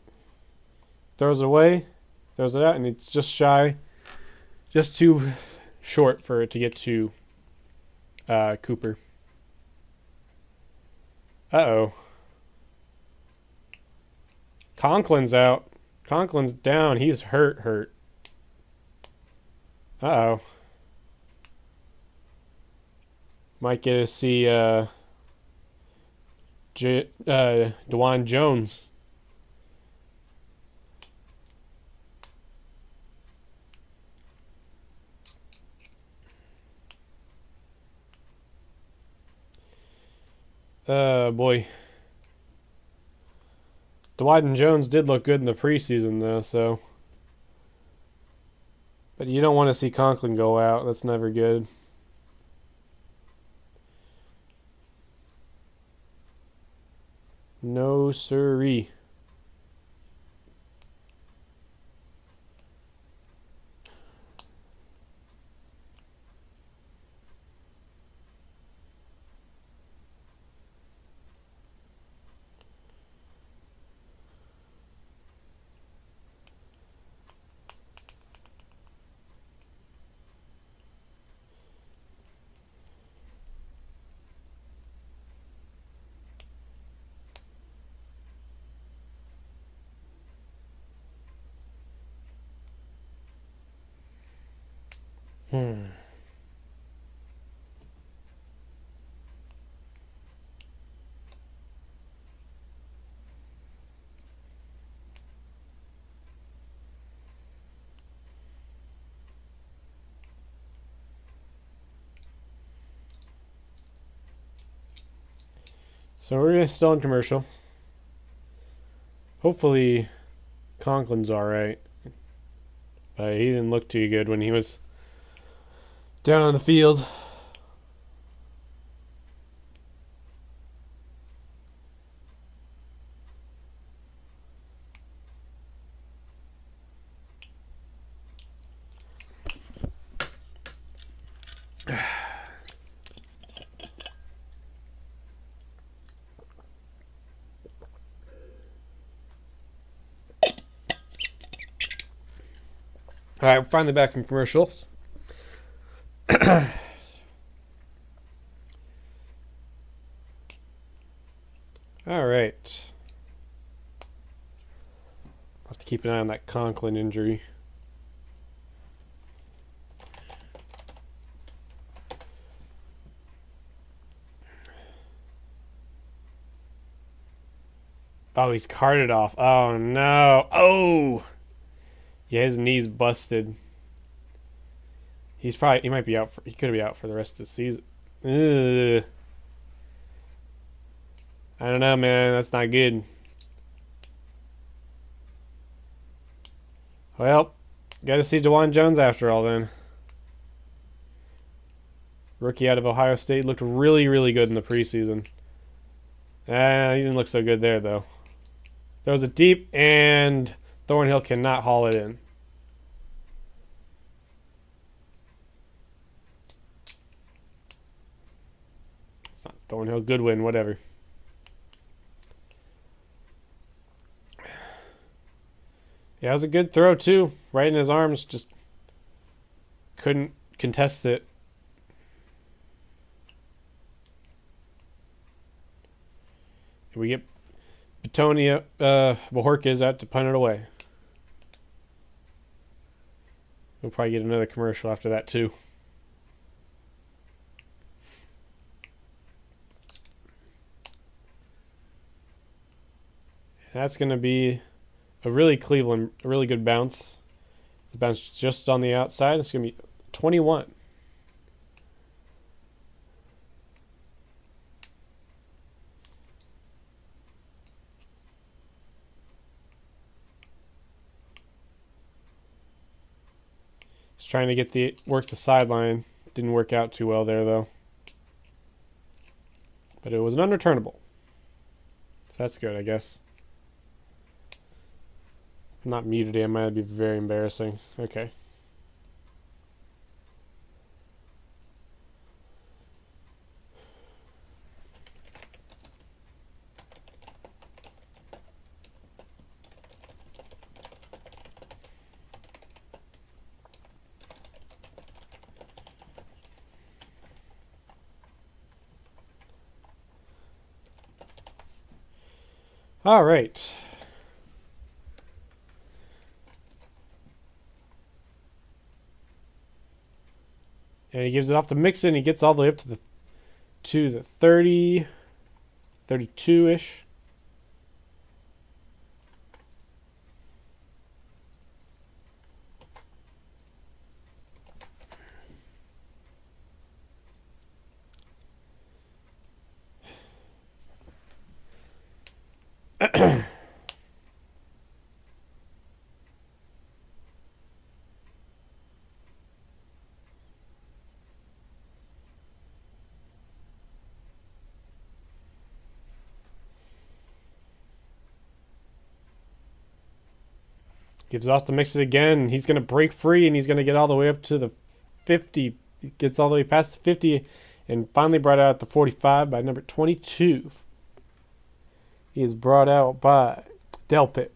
Throws it away. Throws it out, and it's just shy. Just too short for it to get to Cooper. Uh-oh. Conklin's out. Conklin's down. He's hurt. Uh-oh. Might get to see DeJuan Jones. Boy. DeJuan Jones did look good in the preseason, though, so. But you don't want to see Conklin go out. That's never good. No siree. So we're still in commercial. Hopefully Conklin's alright. He didn't look too good when he was down on the field. All right, we're finally back from commercials. All right. I'll have to keep an eye on that Conklin injury. Oh, he's carted off. Oh, no. Oh! Yeah, his knee's busted. He might be out he could be out for the rest of the season. Ugh. I don't know, man. That's not good. Well, got to see DeJuan Jones after all then. Rookie out of Ohio State looked really, really good in the preseason. He didn't look so good there, though. Throws it deep, and Thornhill cannot haul it in. It's not Thornhill. Goodwin, whatever. Yeah, it was a good throw, too. Right in his arms, just couldn't contest it. We get Betonia Bojorquez out to punt it away. We'll probably get another commercial after that, too. That's going to be a really good bounce. The bounce just on the outside. It's going to be 21. He's trying to work the sideline. Didn't work out too well there though. But it was an unreturnable. So that's good, I guess. I'm not muted, it might be very embarrassing. Okay. All right. And he gives it off to Mixon. He gets all the way up to the 30, 32-ish. Gives off to Mixon again. He's going to break free, and he's going to get all the way up to the 50. He gets all the way past the 50 and finally brought out the 45 by number 22. He is brought out by Delpit.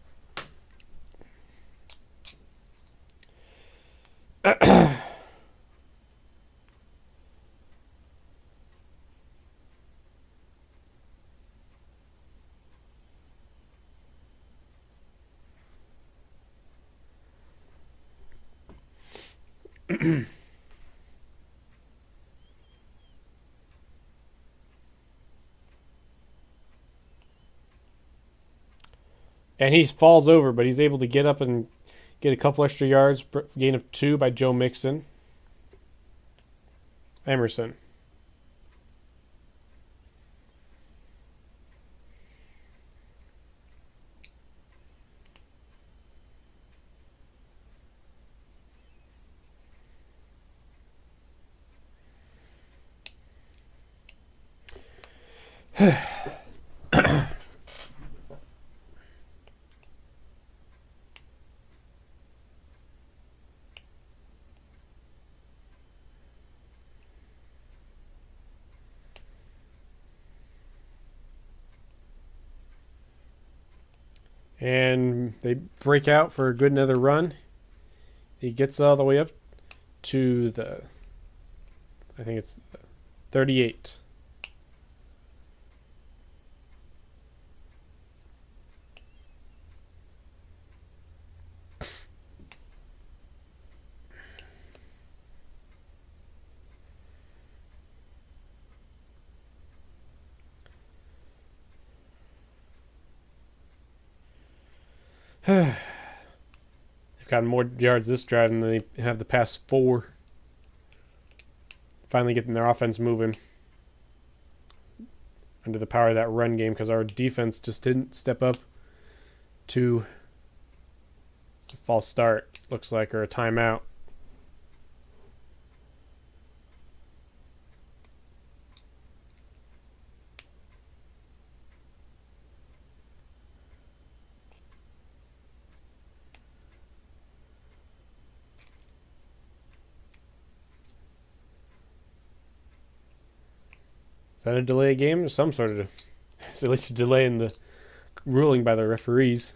And he falls over, but he's able to get up and get a couple extra yards. Gain of 2 by Joe Mixon. Emerson. And they break out for a good another run. He gets all the way up to I think it's 38. They've gotten more yards this drive than they have the past 4. Finally getting their offense moving under the power of that run game because our defense just didn't step up to a false start, looks like, or a timeout. Is that a delay game? Some sort of, it's at least a delay in the ruling by the referees.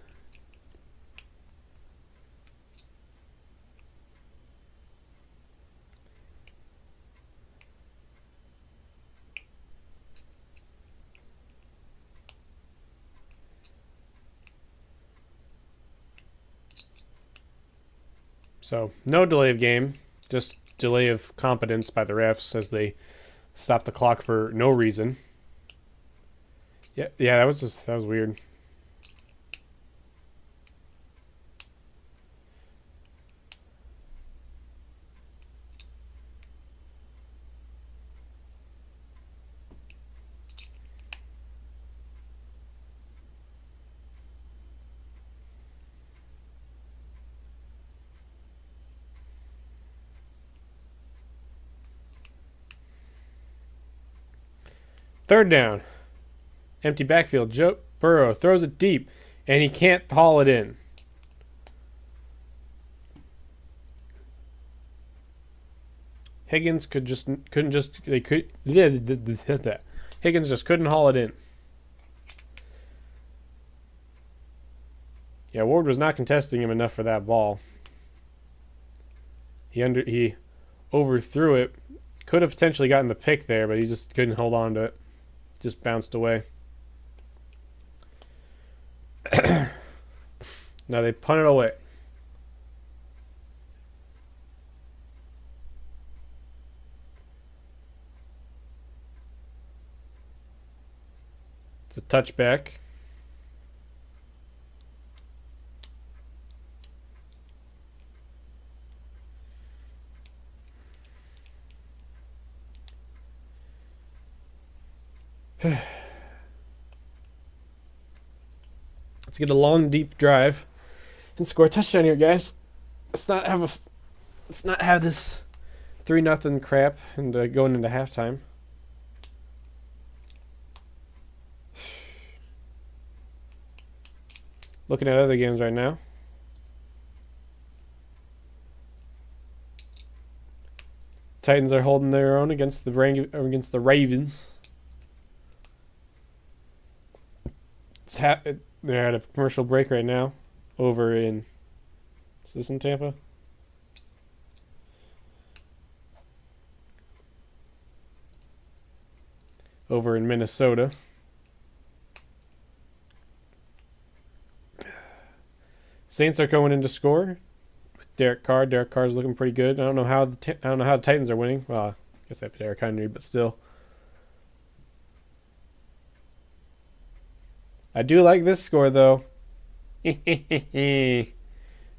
So no delay of game, just delay of competence by the refs as they stop the clock for no reason. Yeah, that was weird. Third down. Empty backfield. Joe Burrow throws it deep, and he can't haul it in. Higgins couldn't just Higgins just couldn't haul it in. Yeah, Ward was not contesting him enough for that ball. He overthrew it. Could have potentially gotten the pick there, but he just couldn't hold on to it. Just bounced away. Now they punt it away. It's a touchback. Let's get a long, deep drive and score a touchdown here, guys. Let's not have this 3-0 crap and going into halftime. Looking at other games right now. Titans are holding their own against the Ravens. They're at a commercial break right now. Over in, is this in Tampa? Over in Minnesota. Saints are going in to score with Derek Carr. Derek Carr's looking pretty good. I don't know how the Titans are winning. Well, I guess they have Derek Henry, but still. I do like this score though.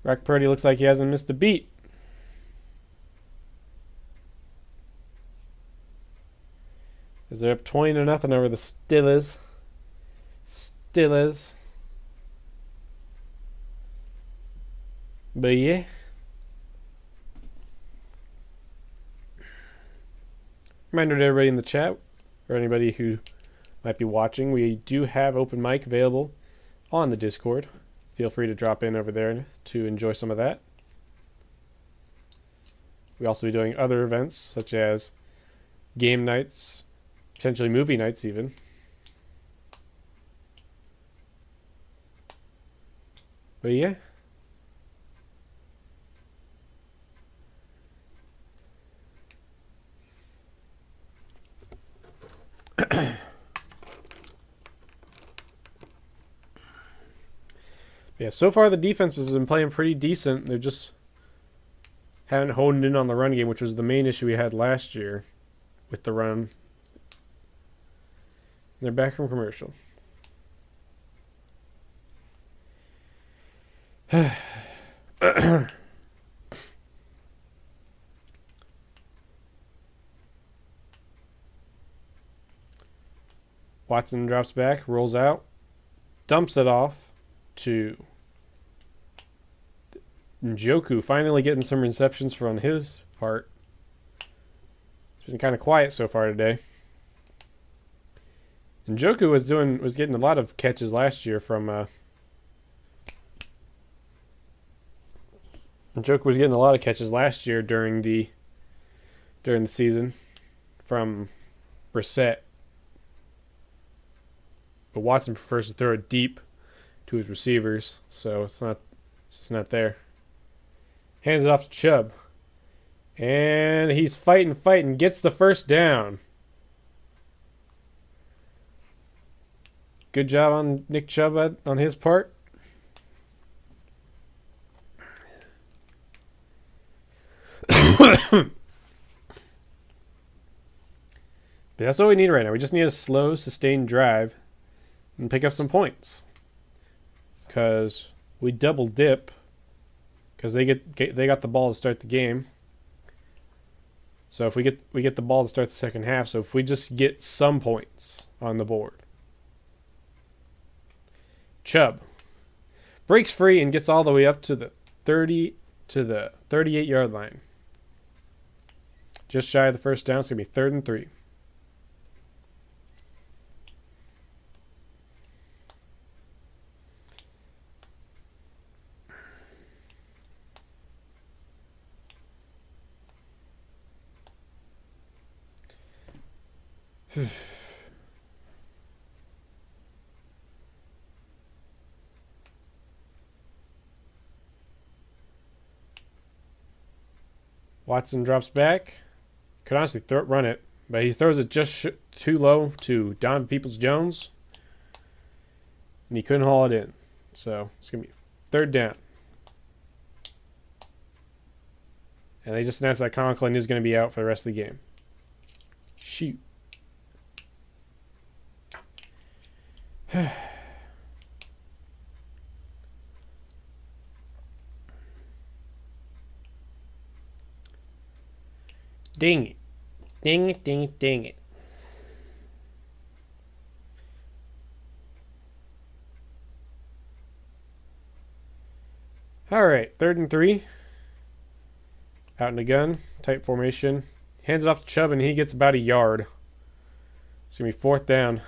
Brock Purdy looks like he hasn't missed a beat. Is they're up 20-0 over the Steelers. But yeah. Reminder to everybody in the chat, or anybody who might be watching, we do have open mic available on the Discord. Feel free to drop in over there to enjoy some of that. We'll also be doing other events such as game nights, potentially movie nights even. But yeah. Yeah, so far the defense has been playing pretty decent. They just haven't honed in on the run game, which was the main issue we had last year with the run. They're back from commercial. Watson drops back, rolls out, dumps it off to Njoku, finally getting some receptions from his part. It's been kind of quiet so far today. Njoku was getting a lot of catches last year from Njoku was getting a lot of catches last year during the season from Brissett. But Watson prefers to throw it deep to his receivers, so it's just not there. Hands it off to Chubb. And he's fighting, gets the first down. Good job on Nick Chubb on his part. But that's what we need right now. We just need a slow, sustained drive and pick up some points. Because we double dip. Because they got the ball to start the game. So if we get the ball to start the second half, so if we just get some points on the board. Chubb breaks free and gets all the way up to the 38-yard line. Just shy of the first down. It's going to be 3rd and 3. Watson drops back. Could honestly run it, but he throws it just too low to Donovan Peoples-Jones, and he couldn't haul it in. So it's going to be third down. And they just announced that Conklin is going to be out for the rest of the game. Shoot. Dang it. Dang it, dang it, dang it. All right, 3rd and 3. Out in the gun, tight formation. Hands it off to Chubb, and he gets about a yard. It's going to be 4th down.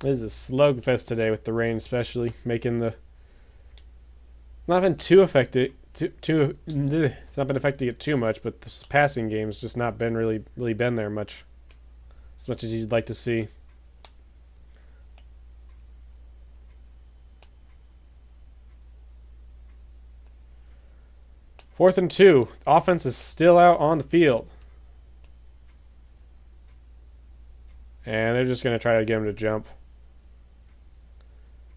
This is a slugfest today with the rain, especially making the. Not been too affected. It's not been affecting it too much, but this passing game's just not been really been there much as you'd like to see. Fourth and 2. Offense is still out on the field. And they're just going to try to get him to jump.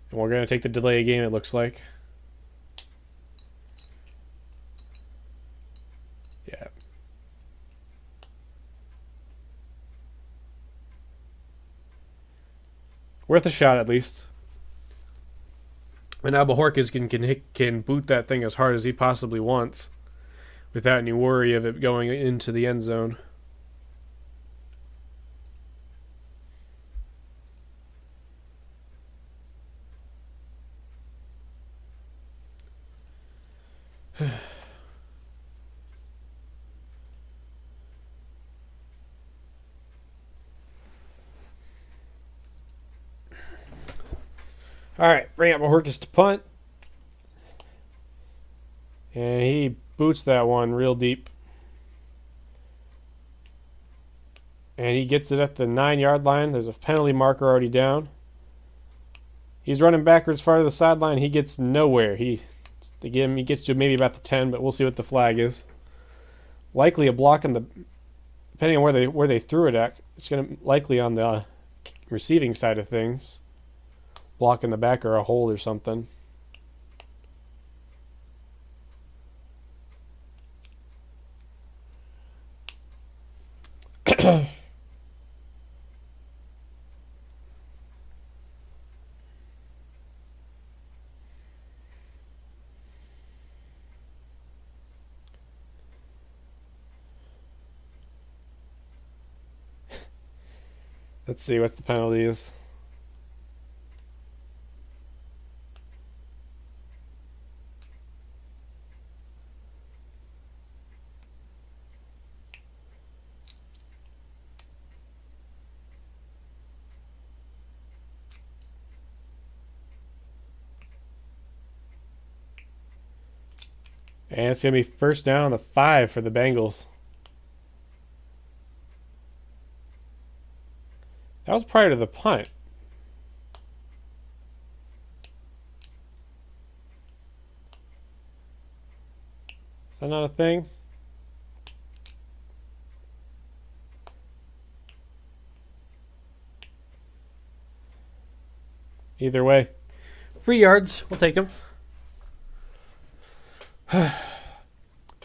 And we're going to take the delay game, it looks like. Yeah. Worth a shot, at least. And now Bojorquez can boot that thing as hard as he possibly wants without any worry of it going into the end zone. All right, bring up Bojorquez to punt. And he boots that one real deep. And he gets it at the 9-yard line. There's a penalty marker already down. He's running backwards far to the sideline. He gets nowhere. He gets to maybe about the 10, but we'll see what the flag is. Likely a block on the, depending on where they threw it at. It's going to likely on the receiving side of things. Block in the back or a hold or something. Let's see what the penalty is. And it's going to be first down on the 5 for the Bengals. That was prior to the punt. Is that not a thing? Either way. Free yards. We'll take them.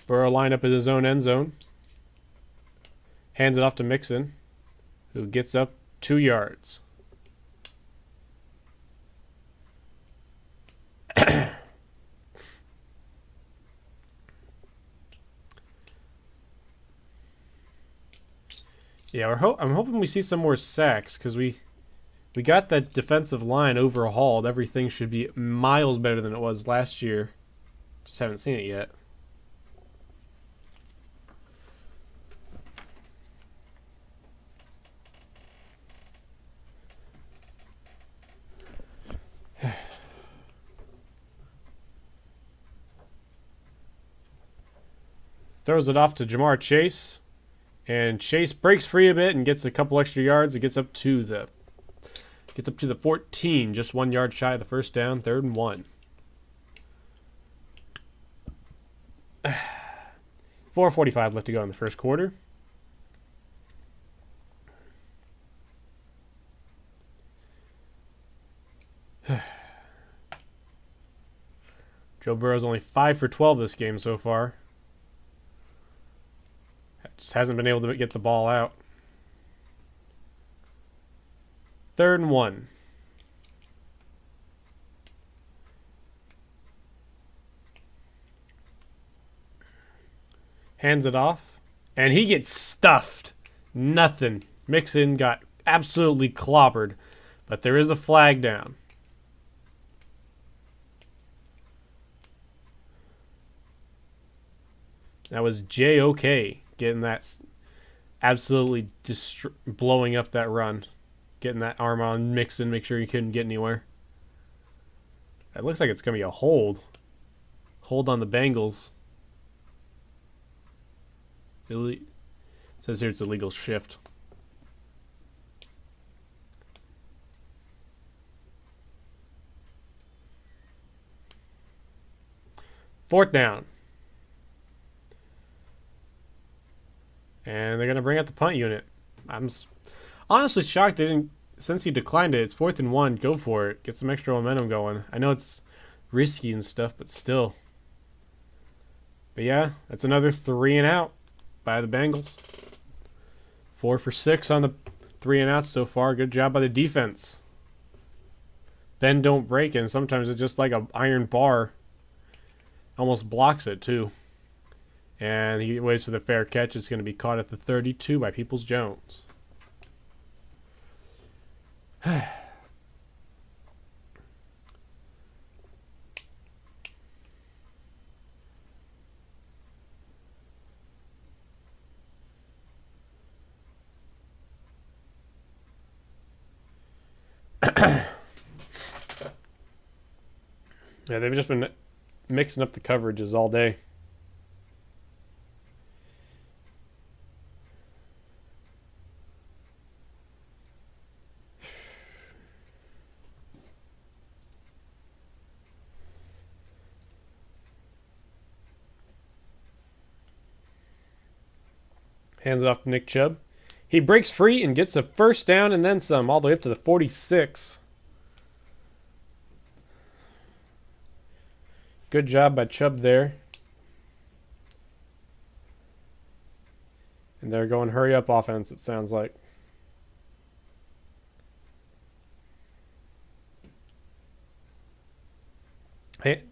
Burrow lined up in his own end zone. Hands it off to Mixon, who gets up 2 yards. Yeah, I'm hoping we see some more sacks because we got that defensive line overhauled. Everything should be miles better than it was last year. Just haven't seen it yet. throws it off to Jamar Chase. And Chase breaks free a bit and gets a couple extra yards. It gets up to the 14, just 1 yard shy of the first down, 3rd and 1. 4:45 left to go in the first quarter. Joe Burrow's only 5 for 12 this game so far. Just hasn't been able to get the ball out. 3rd and 1. Hands it off. And he gets stuffed. Nothing. Mixon got absolutely clobbered. But there is a flag down. That was J.O.K. getting that, absolutely blowing up that run. Getting that arm on Mixon, make sure he couldn't get anywhere. It looks like it's going to be a hold. Hold on the Bengals. It says here it's a legal shift. Fourth down. And they're going to bring out the punt unit. I'm honestly shocked they didn't, since he declined it. It's 4th and 1. Go for it. Get some extra momentum going. I know it's risky and stuff, but still. But yeah, that's another 3 and out by the Bengals. 4 for 6 on the 3 and outs so far. Good job by the defense. Bend don't break, and sometimes it's just like an iron bar. Almost blocks it too. And he waits for the fair catch. It's going to be caught at the 32 by Peoples-Jones. Yeah, they've just been mixing up the coverages all day. Hands it off to Nick Chubb. He breaks free and gets a first down and then some, all the way up to the 46. Good job by Chubb there. And they're going hurry up offense, it sounds like. Hey,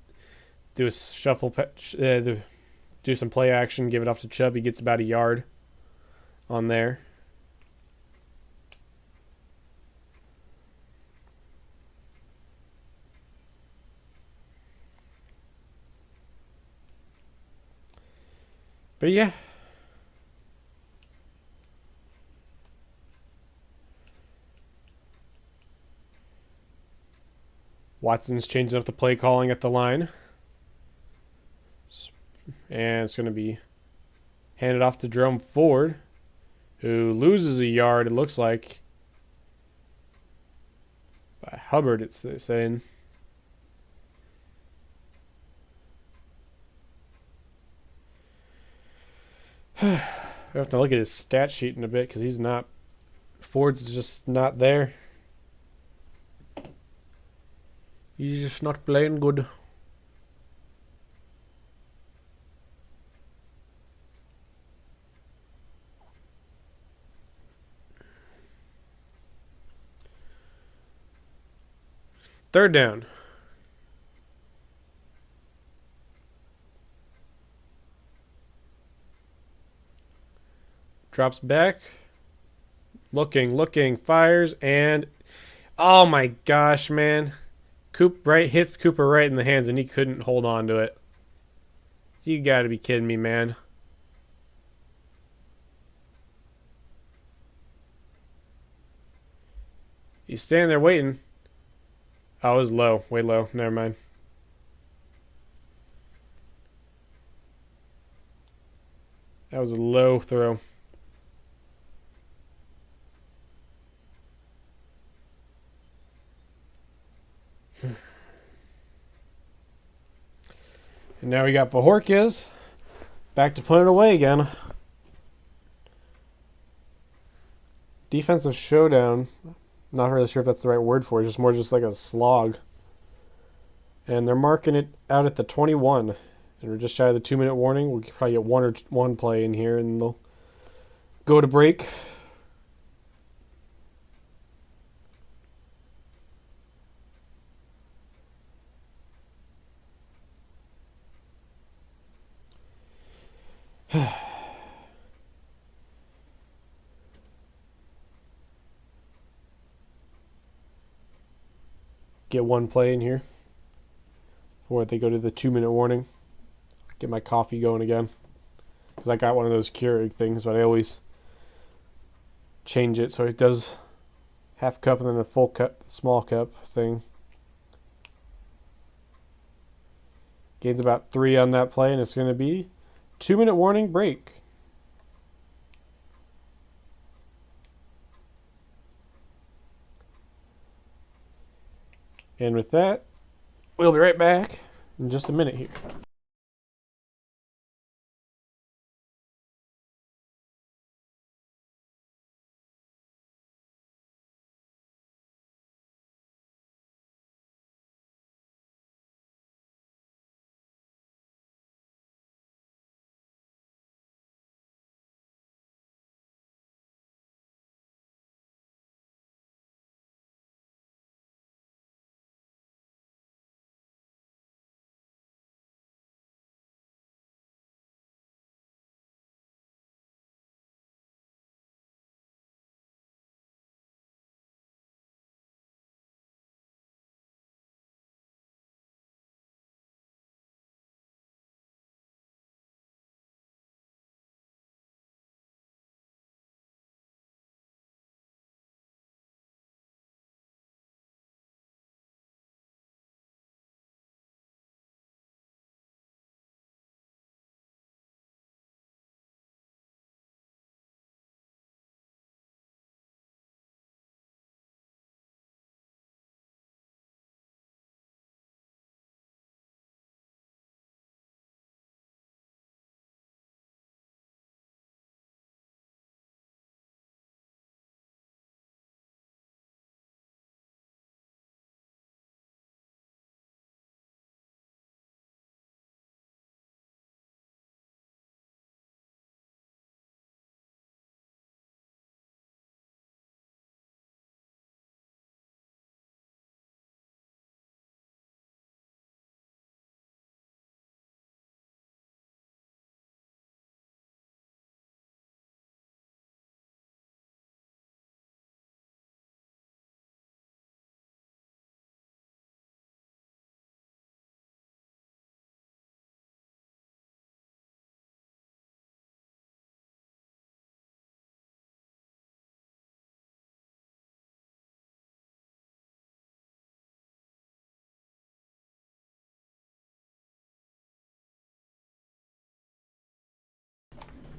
do a shuffle, do some play action, give it off to Chubb. He gets about a yard on there. But yeah. Watson's changing up the play calling at the line. And it's going to be handed off to Jerome Ford, who loses a yard, it looks like. By Hubbard, it's saying. I have to look at his stat sheet in a bit because he's not. Ford's just not there. He's just not playing good. Third down. Drops back. Looking, fires, and oh my gosh, man. Hits Cooper right in the hands, and he couldn't hold on to it. You gotta be kidding me, man. He's standing there waiting. Oh, it was low. Way low. Never mind. That was a low throw. And now we got Bajorquez back to putting it away again. Defensive showdown. Not really sure if that's the right word for it. It's just more just like a slog. And they're marking it out at the 21. And we're just shy of the 2-minute warning. We'll probably get one play in here and they'll go to break. Get one play in here before they go to the 2-minute warning. Get my coffee going again. Because I got one of those Keurig things, but I always change it so it does half cup and then a full cup, small cup thing. Gains about 3 on that play, and it's going to be 2-minute warning break. And with that, we'll be right back in just a minute here.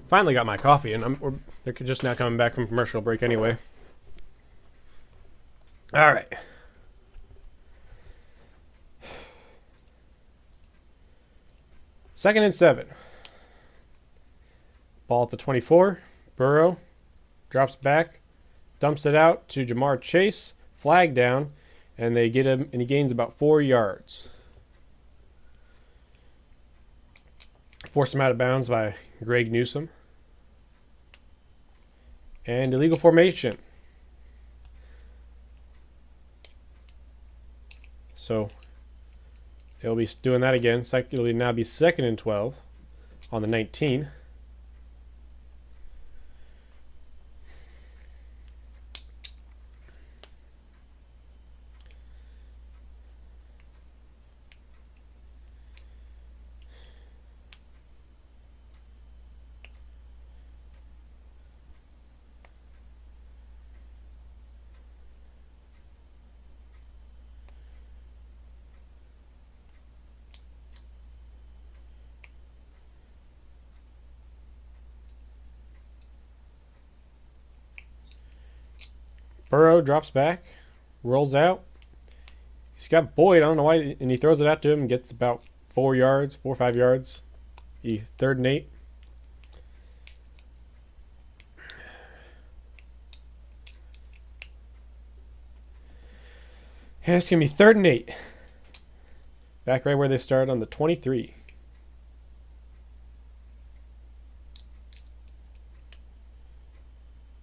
Finally got my coffee, and they're just now coming back from commercial break anyway. All right. Second and 7. Ball at the 24. Burrow drops back, dumps it out to Jamar Chase. Flag down, and they get him, and he gains about 4 yards. Forced him out of bounds by Greg Newsome. And illegal formation. So he'll be doing that again. It'll now be 2nd and 12 on the 19. Burrow drops back, rolls out. He's got Boyd. I don't know why, and he throws it out to him and gets about 4 yards, 4 or 5 yards. He 3rd and 8. And it's going to be 3rd and 8. Back right where they started on the 23.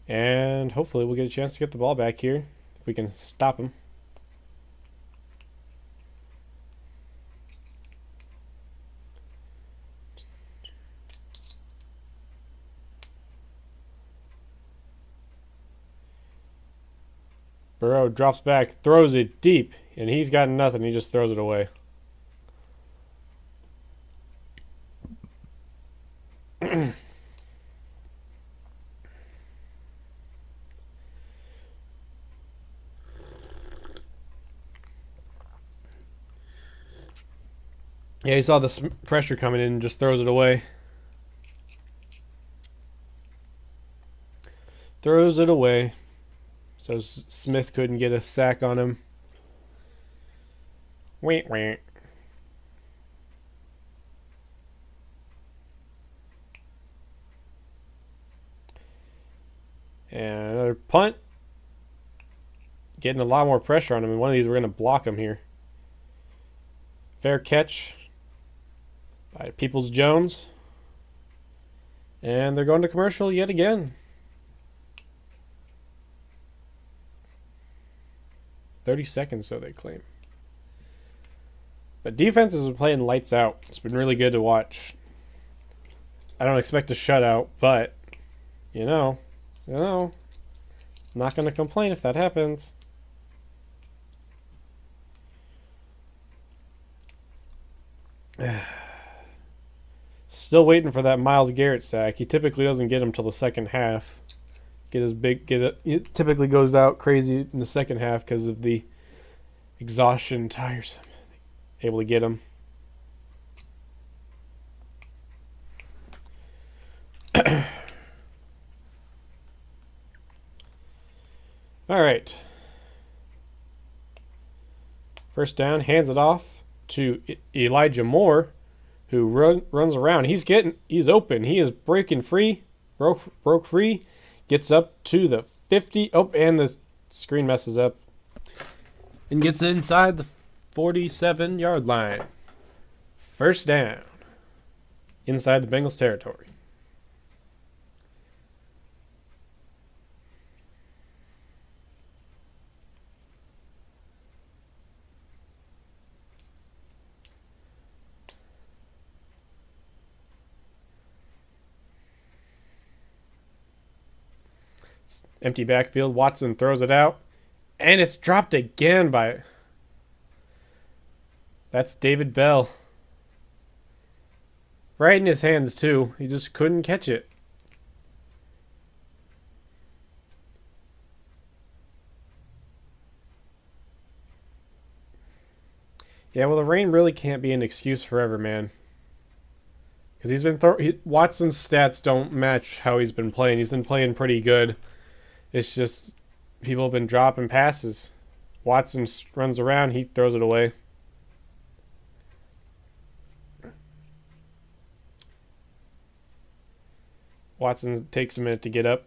And hopefully we'll get a chance to get the ball back here if we can stop him. Burrow drops back, throws it deep, and he's got nothing. He just throws it away. Yeah, he saw the pressure coming in and just throws it away. Throws it away. So Smith couldn't get a sack on him. Wait. And another punt. Getting a lot more pressure on him. And one of these, we're going to block him here. Fair catch by Peoples-Jones. And they're going to commercial yet again. 30 seconds, so they claim. But defense has been playing lights out. It's been really good to watch. I don't expect a shutout, but, I'm not going to complain if that happens. Still waiting for that Myles Garrett sack. He typically doesn't get him till the second half. It typically goes out crazy in the second half because of the exhaustion, tiresome. Able to get him. All right. First down, hands it off to Elijah Moore, who runs around. He's open. He is breaking free. Broke free. Gets up to the 50. Oh, and the screen messes up. And gets inside the 47-yard line. First down. Inside the Bengals territory. Empty backfield. Watson throws it out. And it's dropped again by... That's David Bell. Right in his hands, too. He just couldn't catch it. Yeah, well, the rain really can't be an excuse forever, man. Because he's been... Watson's stats don't match how he's been playing. He's been playing pretty good. It's just people have been dropping passes. Watson runs around, he throws it away. Watson takes a minute to get up.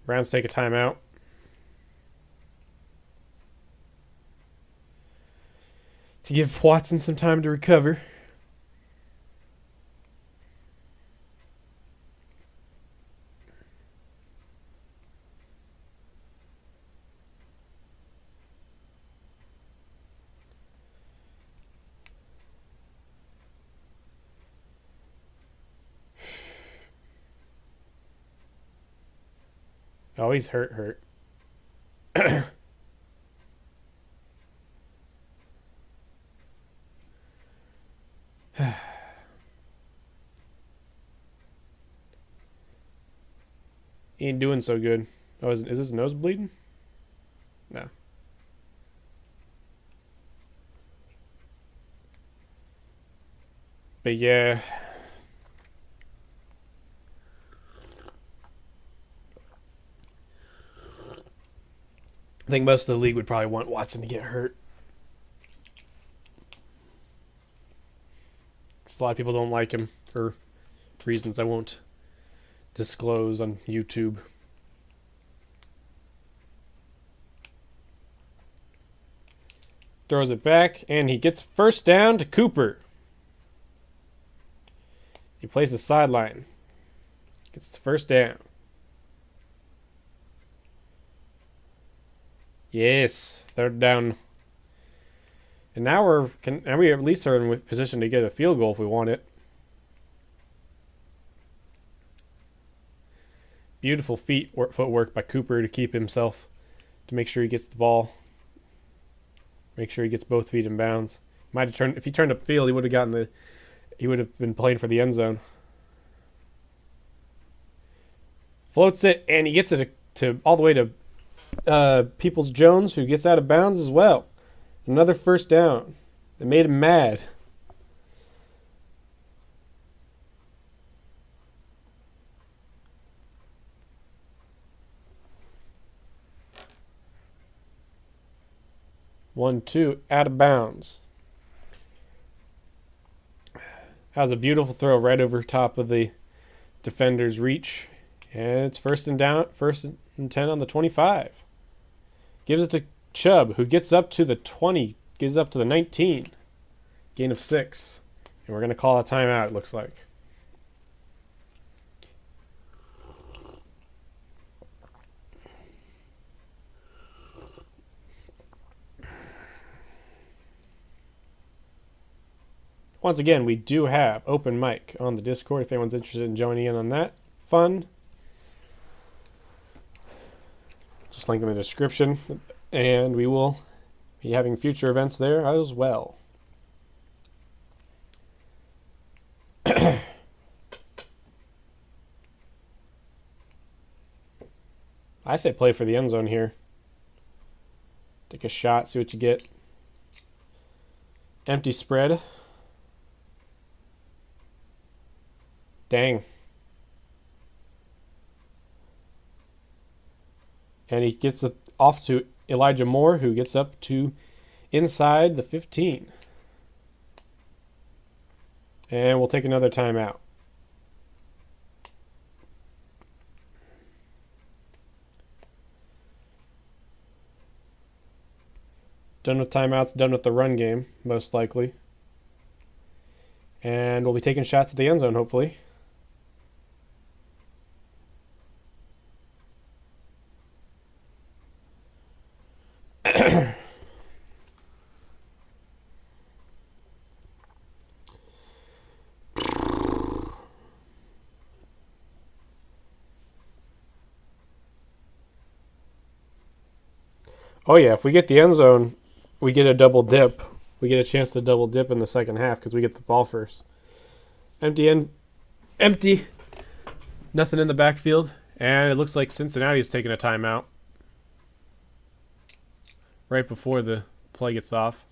Browns take a timeout. To give Watson some time to recover. Oh, he's hurt. He ain't doing so good. Oh, is his nose bleeding? No. But yeah. I think most of the league would probably want Watson to get hurt. Because a lot of people don't like him for reasons I won't disclose on YouTube. Throws it back, and he gets first down to Cooper. He plays the sideline. Gets the first down. Yes, third down. And now we at least are in position to get a field goal if we want it. Beautiful footwork by Cooper to keep himself, to make sure he gets the ball. Make sure he gets both feet in bounds. Might have turned, if he turned upfield, he would have been playing for the end zone. Floats it, and he gets it to all the way to Peoples-Jones, who gets out of bounds as well. Another first down. It made him mad. One, two, out of bounds. That was a beautiful throw right over top of the defender's reach. And it's first and 10 on the 25. Gives it to Chubb, who gets up to the 20, gives up to the 19. Gain of 6. And we're going to call a timeout, it looks like. Once again, we do have open mic on the Discord if anyone's interested in joining in on that. Fun. Just link in the description. And we will be having future events there as well. I say play for the end zone here. Take a shot, see what you get. Empty spread. Dang. And he gets it off to Elijah Moore, who gets up to inside the 15. And we'll take another timeout. Done with timeouts, done with the run game, most likely. And we'll be taking shots at the end zone, hopefully. Oh yeah, if we get the end zone, we get a double dip. We get a chance to double dip in the second half because we get the ball first. Empty. Nothing in the backfield. And it looks like Cincinnati's taking a timeout right before the play gets off.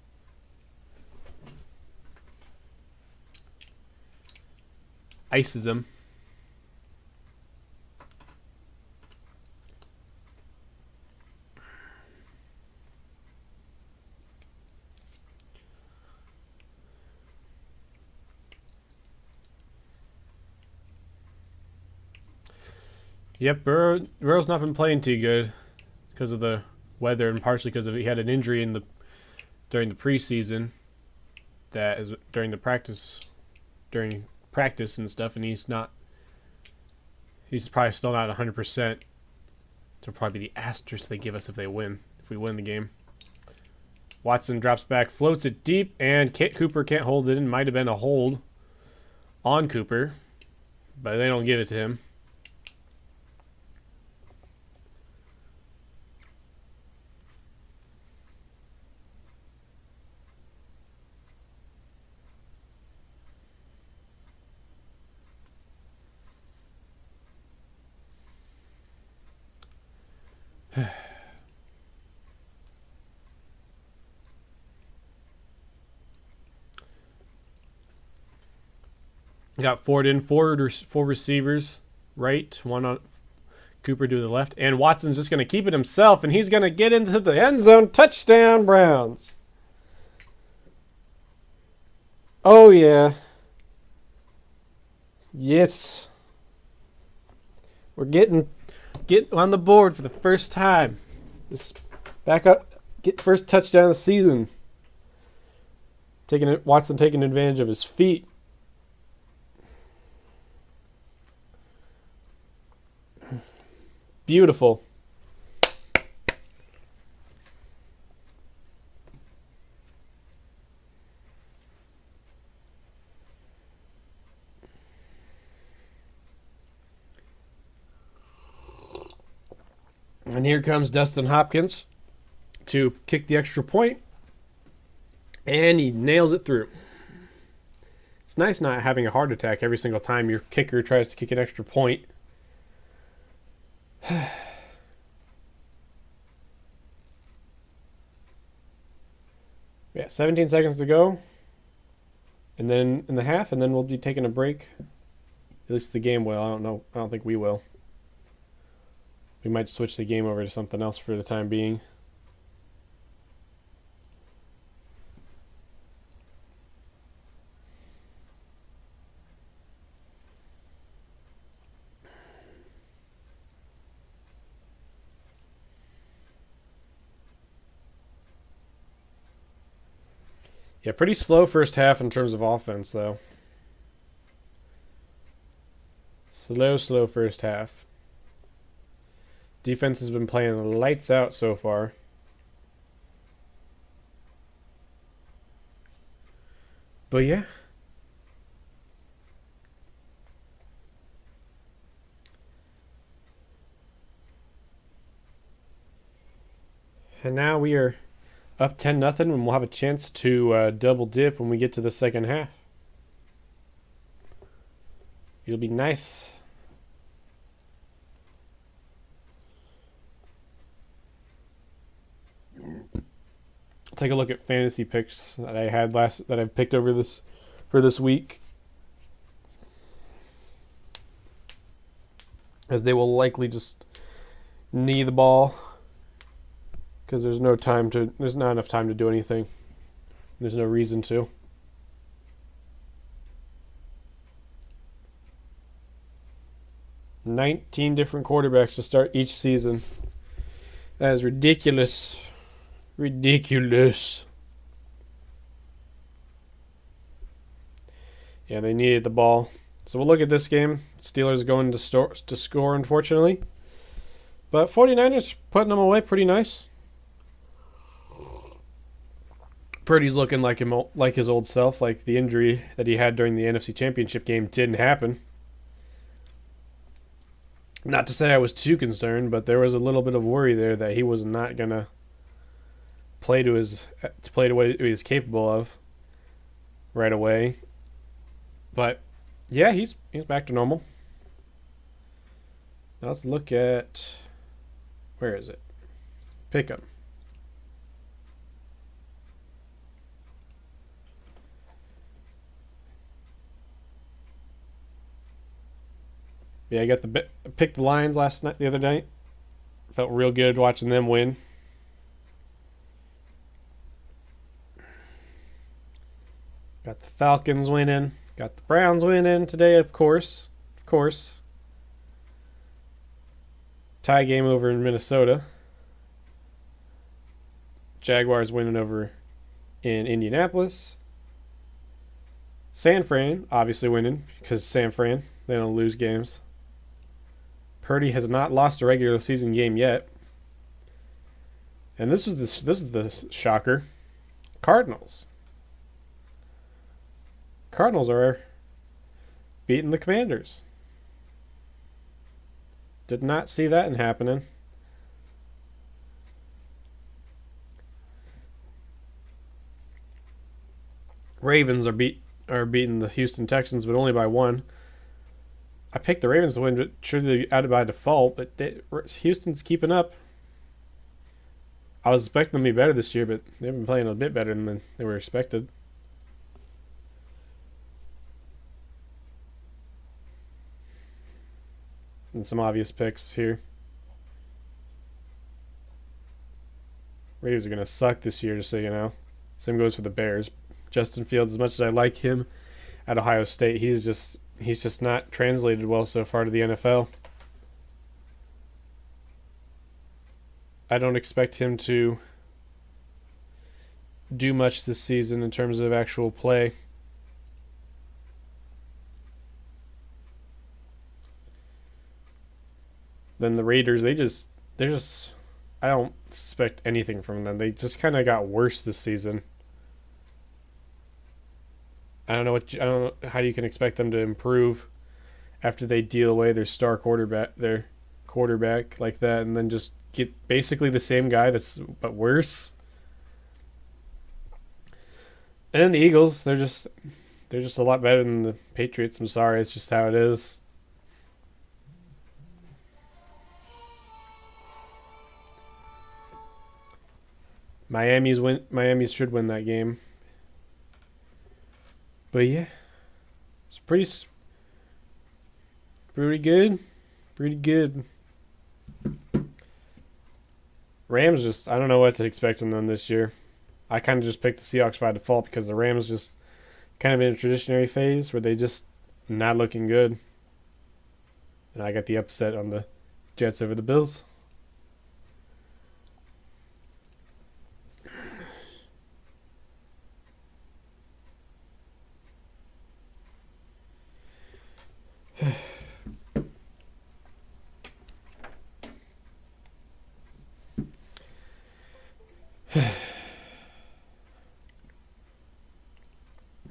Ices him. Yep, Burrow's not been playing too good because of the weather and partially because he had an injury during the preseason, that is during practice and stuff, and he's probably still not 100%. It'll probably be the asterisk they give us if we win the game. Watson drops back, floats it deep, and Cooper can't hold it in. Might have been a hold on Cooper, but they don't give it to him. Got Ford in, four receivers, right? One on Cooper to the left, and Watson's just going to keep it himself, and he's going to get into the end zone. Touchdown, Browns. Oh, yeah. Yes. We're getting on the board for the first time. This back up, get first touchdown of the season. Watson taking advantage of his feet. Beautiful. And here comes Dustin Hopkins to kick the extra point. And he nails it through. It's nice not having a heart attack every single time your kicker tries to kick an extra point. Yeah, 17 seconds to go. And then in the half, and then we'll be taking a break. At least the game will. I don't know. I don't think we will. We might switch the game over to something else for the time being. Yeah, pretty slow first half in terms of offense, though. Slow first half. Defense has been playing lights out so far. But yeah. And now we are up 10-0, and we'll have a chance to double dip when we get to the second half. It'll be nice. Take a look at fantasy picks that I had that I've picked over for this week, as they will likely just knee the ball because there's not enough time to do anything. There's no reason to. $19 different quarterbacks to start each season. That is ridiculous. Ridiculous. Yeah, they needed the ball. So we'll look at this game. Steelers going to score, unfortunately. But 49ers putting them away pretty nice. Purdy's looking like his old self, like the injury that he had during the NFC Championship game didn't happen. Not to say I was too concerned, but there was a little bit of worry there that he was not going to play to what he was capable of right away. But yeah, he's back to normal. Now let's look at, where is it? Pick 'em. Yeah, I picked the Lions the other night. Felt real good watching them win. Got the Falcons winning. Got the Browns winning today, of course. Of course. Tie game over in Minnesota. Jaguars winning over in Indianapolis. San Fran obviously winning because San Fran, they don't lose games. Purdy has not lost a regular season game yet. And this is the shocker. Cardinals are beating the Commanders. Did not see that happening. Ravens are beating the Houston Texans, but only by 1. I picked the Ravens to win, but surely out by default. But Houston's keeping up. I was expecting them to be better this year, but they've been playing a bit better than they were expected. And some obvious picks here. Raiders are gonna suck this year, just so you know. Same goes for the Bears. Justin Fields, as much as I like him at Ohio State, he's just not translated well so far to the NFL. I don't expect him to do much this season in terms of actual play. Then the Raiders, they're just I don't expect anything from them. They just kind of got worse this season. I don't know how you can expect them to improve after they deal away their quarterback like that, and then just get basically the same guy but worse. And then the Eagles, they're just a lot better than the Patriots. I'm sorry, it's just how it is. Miami should win that game. But yeah, it's pretty good, pretty good. Rams I don't know what to expect from them this year. I kind of just picked the Seahawks by default because the Rams just kind of in a traditionary phase where they just not looking good. And I got the upset on the Jets over the Bills.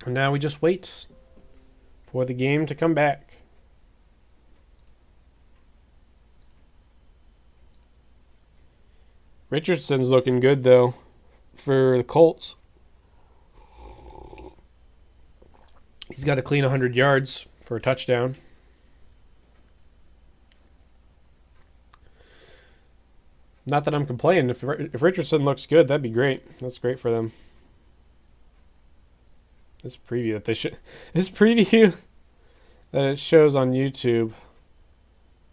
And now we just wait for the game to come back. Richardson's looking good, though, for the Colts. He's got to clean 100 yards for a touchdown. Not that I'm complaining. If Richardson looks good, that'd be great. That's great for them. This preview that it shows on YouTube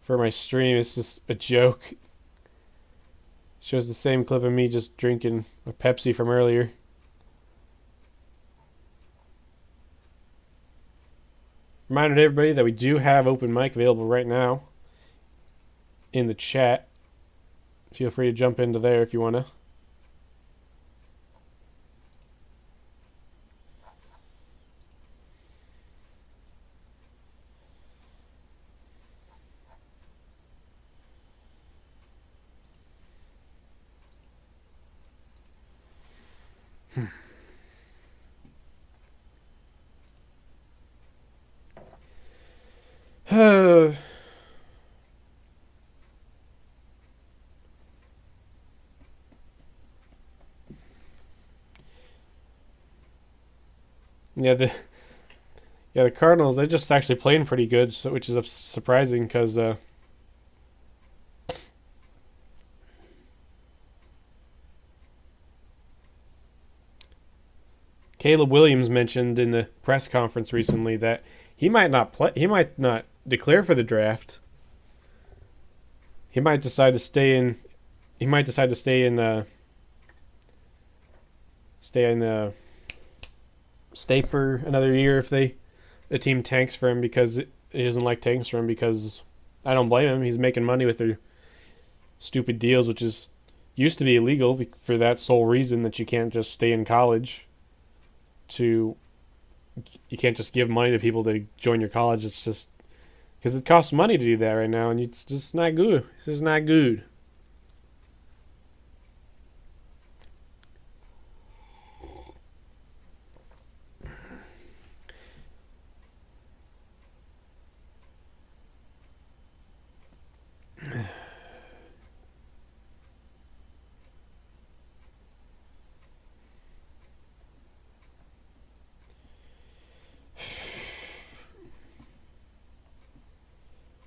for my stream is just a joke. It shows the same clip of me just drinking a Pepsi from earlier. Reminder to everybody that we do have open mic available right now in the chat. Feel free to jump into there if you want to. Yeah, the Cardinals, they're just actually playing pretty good, which is surprising because Caleb Williams mentioned in the press conference recently that he might not play. He might not declare for the draft. He might decide to stay in. He might decide to stay in. Stay for another year if the team tanks for him because he doesn't like tanks for him because I don't blame him. He's making money with their stupid deals, which is used to be illegal for that sole reason that you can't just stay in college. You can't just give money to people to join your college. It's just because it costs money to do that right now, and it's just not good. It's just not good.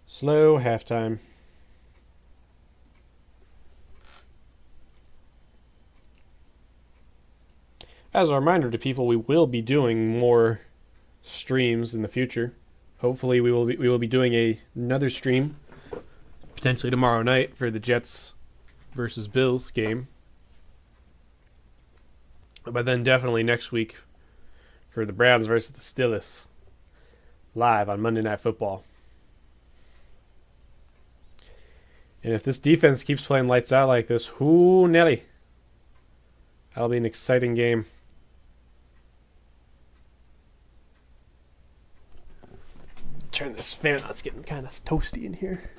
Slow halftime. As a reminder to people, we will be doing more streams in the future. Hopefully, we will be doing another stream potentially tomorrow night for the Jets versus Bills game. But then definitely next week for the Browns versus the Steelers, live on Monday Night Football. And if this defense keeps playing lights out like this, whoo, Nelly. That'll be an exciting game. Turn this fan on. It's getting kind of toasty in here.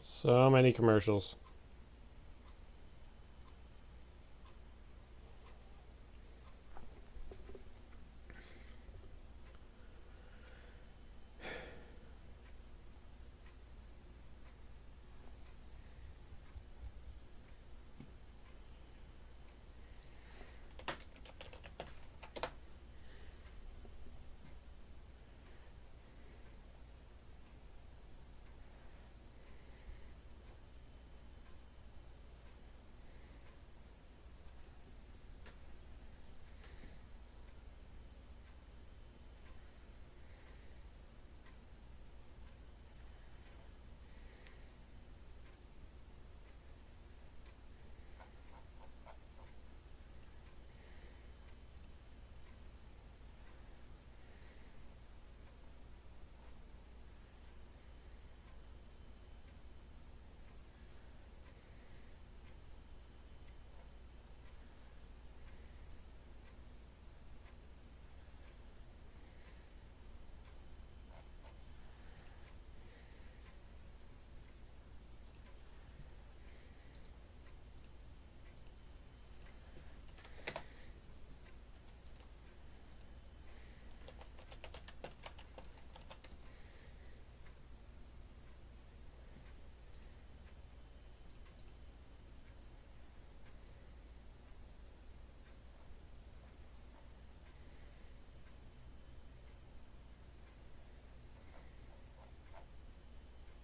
So many commercials.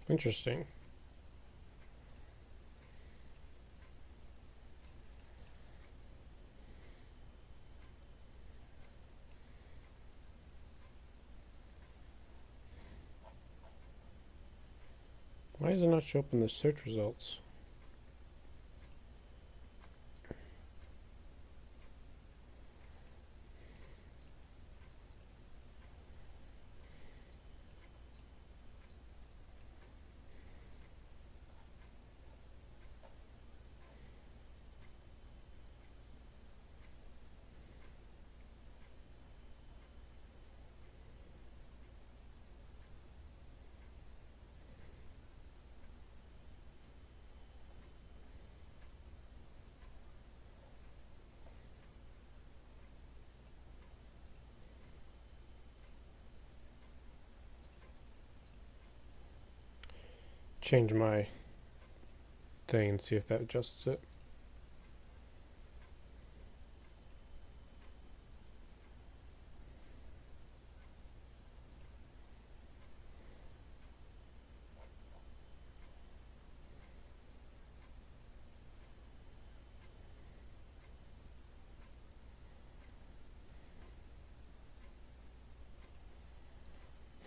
Interesting. Why does it not show up in the search results? Change my thing and see if that adjusts it.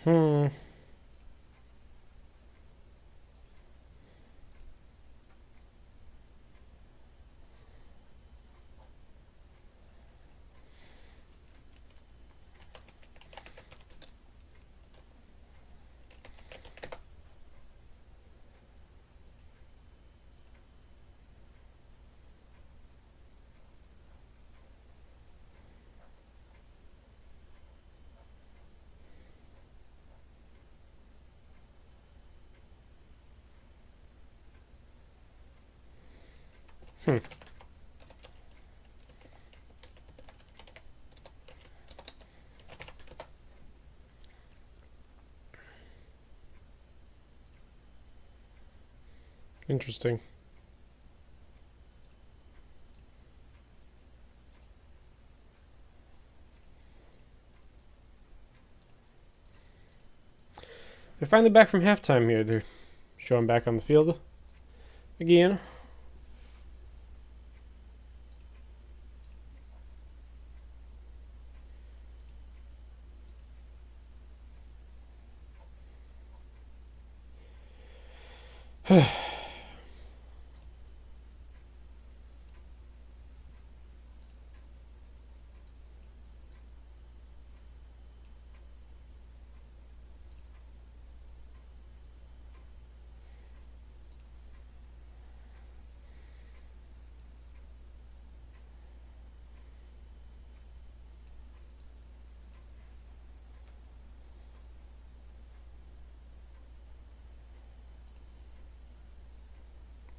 Hmm. Interesting. They're finally back from halftime here. They're showing back on the field again.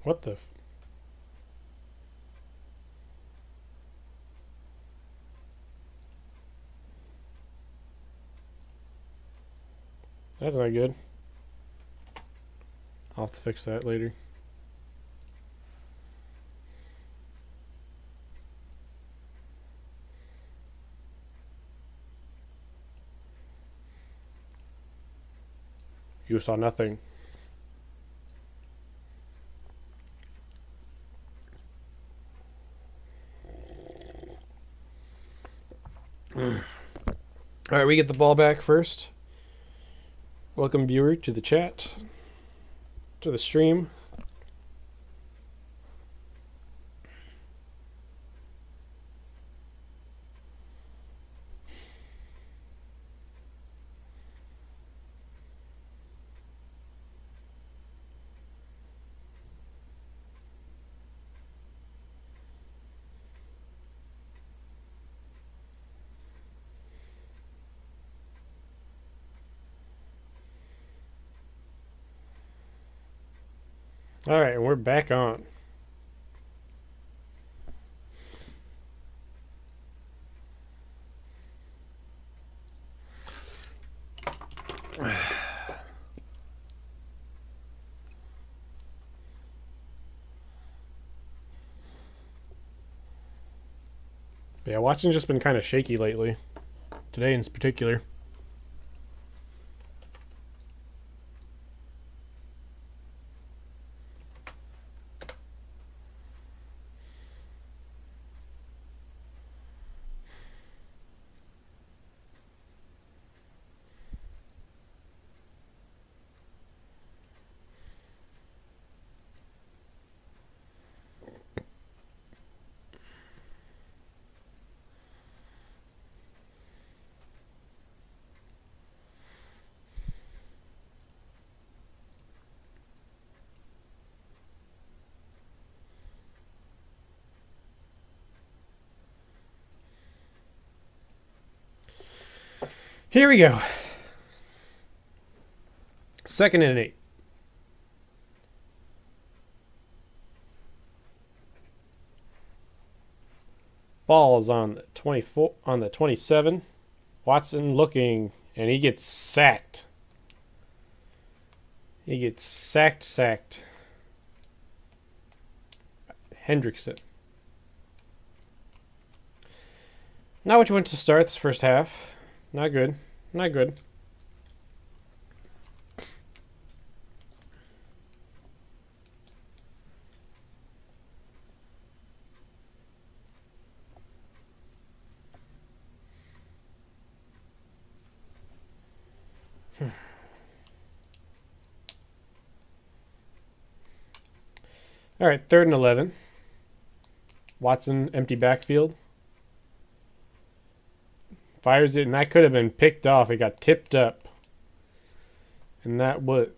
What the? That's not good. I'll have to fix that later. You saw nothing. All right, we get the ball back first. Welcome, viewer, to the chat, to the stream. All right, and we're back on. Yeah, watching's just been kind of shaky lately. Today in particular. Here we go. 2nd and 8. Ball is on the 24, on the 27. Watson looking, and he gets sacked. He gets sacked. Hendrickson. Not what you want to start this first half. Not good. Not good. All right, 3rd and 11. Watson, empty backfield. Fires it, and that could have been picked off. It got tipped up. And that would...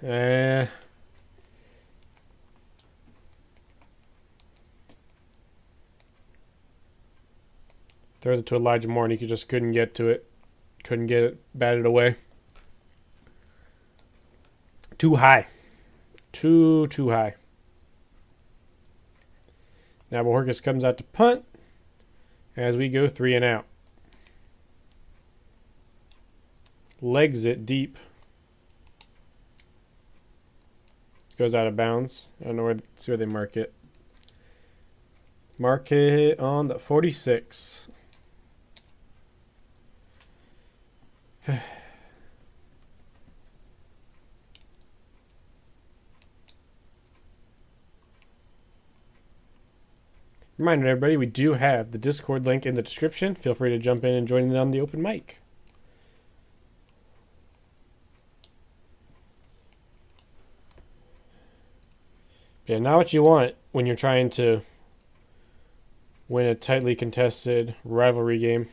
Throws it to Elijah Moore, and he just couldn't get to it. Couldn't get it batted away. Too high. Too high. Now Bojorquez comes out to punt as we go 3 and out. Legs it deep. Goes out of bounds. I don't know where. See where they mark it. Mark it on the 46. Reminder, everybody, we do have the Discord link in the description. Feel free to jump in and join in on the open mic. Yeah, not what you want when you're trying to win a tightly contested rivalry game.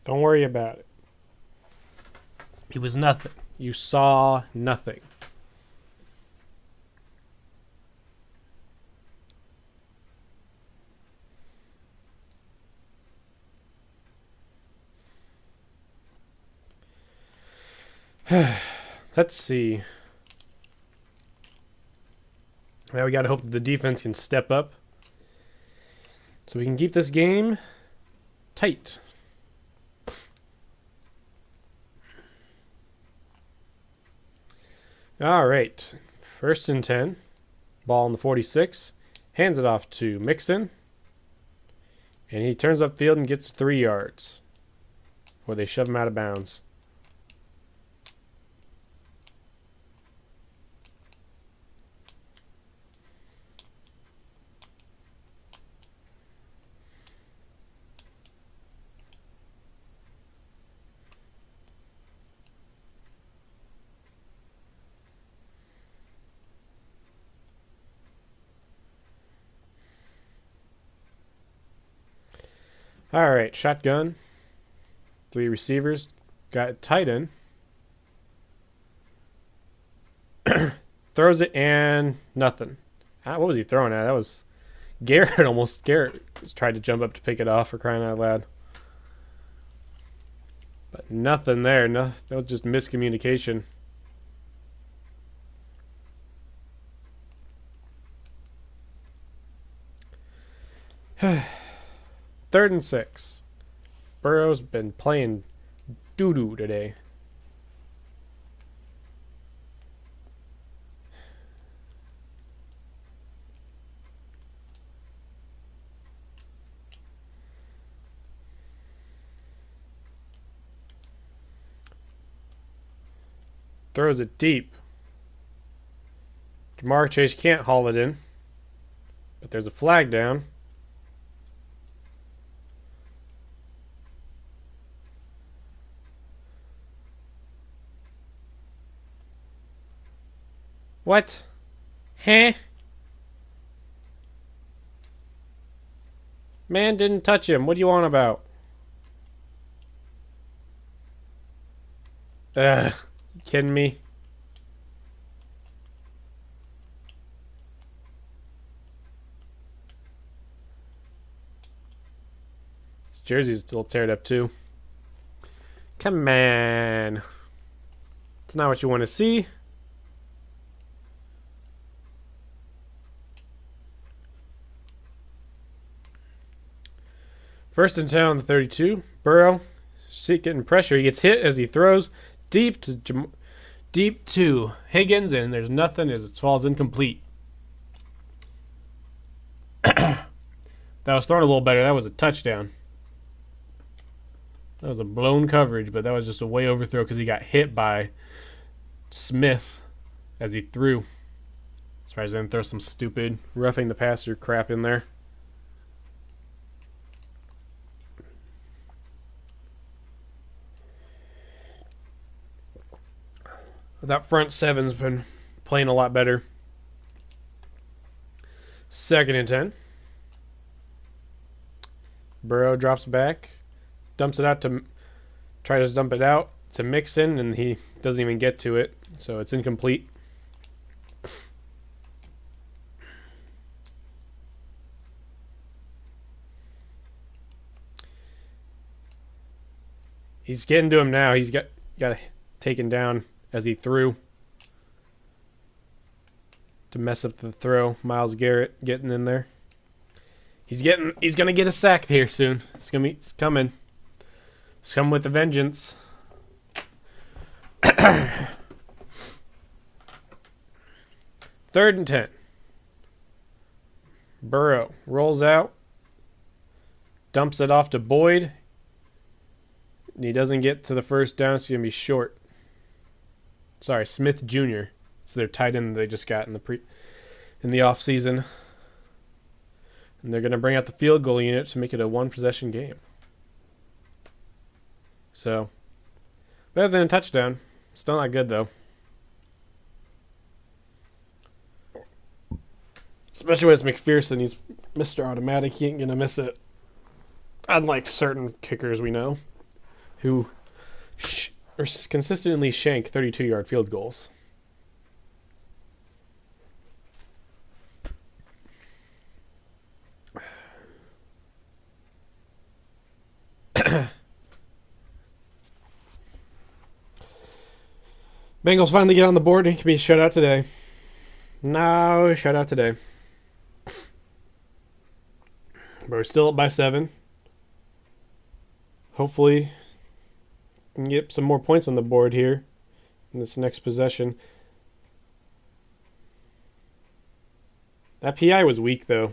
Don't worry about it. It was nothing. You saw nothing. Let's see. Well, we got to hope that the defense can step up so we can keep this game tight. All right. 1st and 10. Ball on the 46. Hands it off to Mixon. And he turns upfield and gets 3 yards before they shove him out of bounds. All right, shotgun. 3 receivers. Got tight end. Throws it and nothing. What was he throwing at? That was Garrett almost. Garrett tried to jump up to pick it off, for crying out loud. But nothing there. No, that was just miscommunication. Third and 6. Burrow's been playing doo-doo today. Throws it deep. Jamar Chase can't haul it in. But there's a flag down. What? Huh? Man didn't touch him. What do you want about? You kidding me? His jersey's still teared up too. Come on. It's not what you want to see. First and 10 on the 32. Burrow, getting pressure. He gets hit as he throws deep to Higgins, and there's nothing as it falls incomplete. That was thrown a little better. That was a touchdown. That was a blown coverage, but that was just a way overthrow because he got hit by Smith as he threw. Surprised they didn't throw some stupid roughing the passer crap in there. That front seven's been playing a lot better. Second and 10. Burrow drops back, dumps it out to try to dump it out to Mixon, and he doesn't even get to it, so it's incomplete. He's getting to him now. He's got taken down as he threw to mess up the throw. Myles Garrett getting in there. He's gonna get a sack here soon. It's coming. It's coming with a vengeance. Third and 10. Burrow rolls out, dumps it off to Boyd. And he doesn't get to the first down. It's gonna be short. Sorry, Smith Jr. It's their tight end they just got in the off season. And they're going to bring out the field goal unit to make it a one-possession game. So, better than a touchdown. Still not good, though. Especially when it's McPherson. He's Mr. Automatic. He ain't going to miss it. Unlike certain kickers we know who consistently shank 32-yard field goals. Bengals finally get on the board. It can be shut out today. No, shut out today. But we're still up by 7. Hopefully, we can get some more points on the board here in this next possession. That PI was weak, though.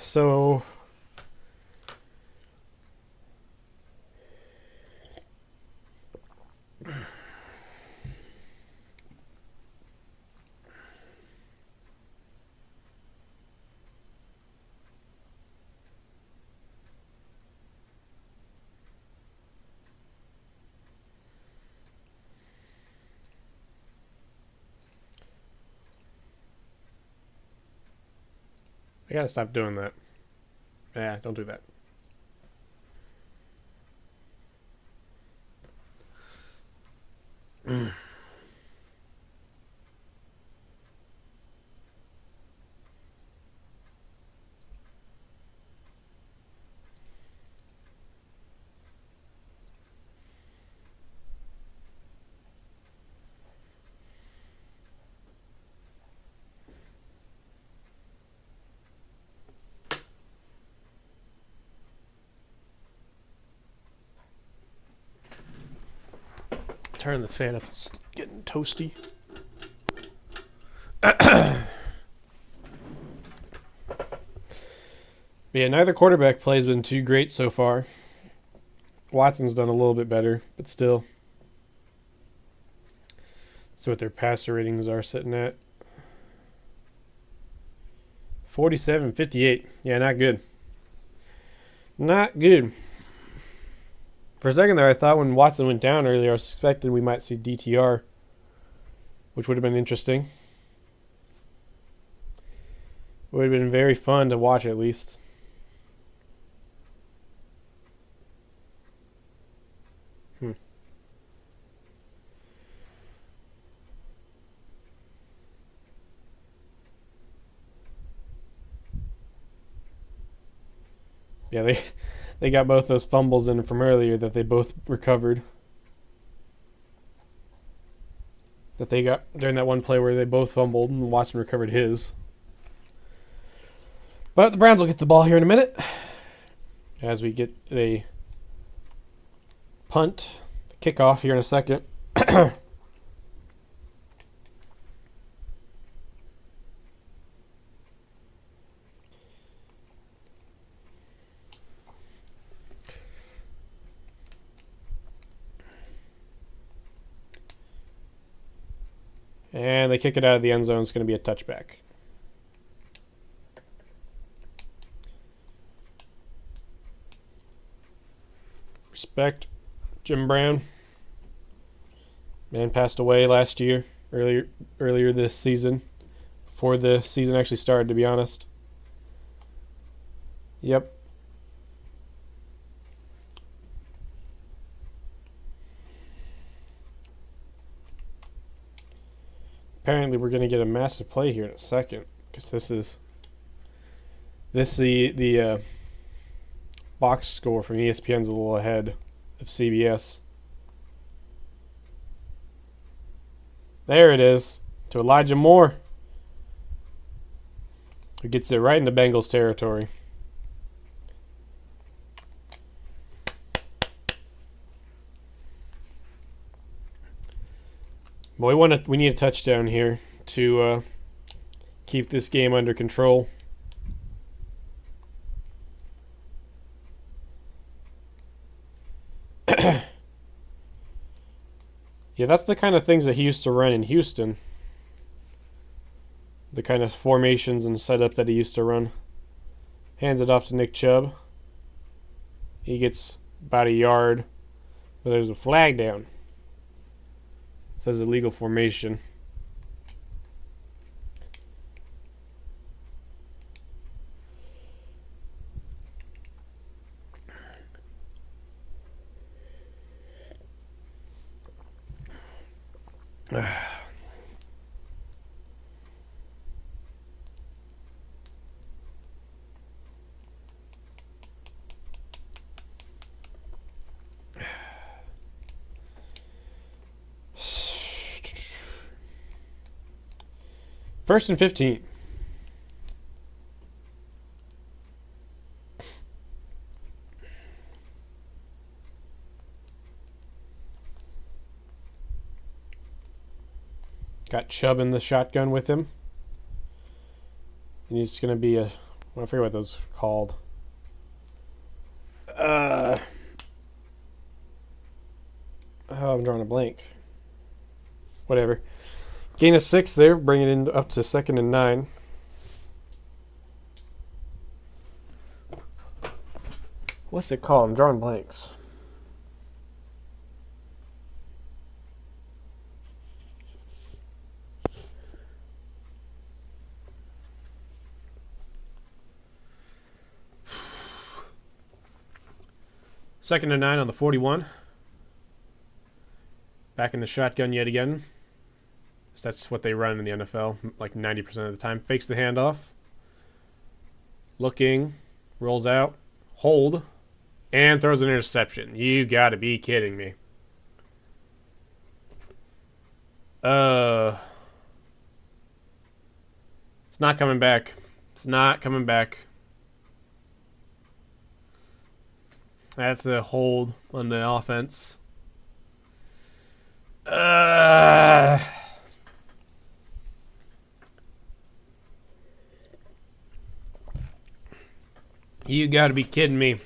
So I gotta stop doing that. Yeah, don't do that. Turn the fan up. It's getting toasty. Yeah, neither quarterback play has been too great so far. Watson's done a little bit better, but still. So what their passer ratings are sitting at. 47-58. Yeah, not good. Not good. For a second there, I thought when Watson went down earlier, I was expecting we might see DTR, which would have been interesting. Would have been very fun to watch, at least. Yeah, they got both those fumbles in from earlier that they both recovered. That they got during that one play where they both fumbled and Watson recovered his. But the Browns will get the ball here in a minute as we get a punt, kickoff here in a second. And they kick it out of the end zone. It's going to be a touchback. Respect Jim Brown. Man passed away last year, earlier this season, before the season actually started, to be honest. Yep. Apparently we're going to get a massive play here in a second, because the box score from ESPN's a little ahead of CBS. There it is, to Elijah Moore, who gets it right into Bengals territory. But we need a touchdown here to keep this game under control. Yeah, that's the kind of things that he used to run in Houston. The kind of formations and setup that he used to run. Hands it off to Nick Chubb. He gets about a yard, but there's a flag down. It says illegal formation. First and 15. Got Chubb in the shotgun with him. And he's going to be I forget what those are called. I'm drawing a blank. Whatever. Gain of 6 there, bring it in up to 2nd and 9. What's it called? I'm drawing blanks. Second and 9 on the 41. Back in the shotgun yet again. So that's what they run in the NFL, like 90% of the time. Fakes the handoff. Looking. Rolls out. Hold. And throws an interception. You gotta be kidding me. It's not coming back. It's not coming back. That's a hold on the offense. You gotta be kidding me.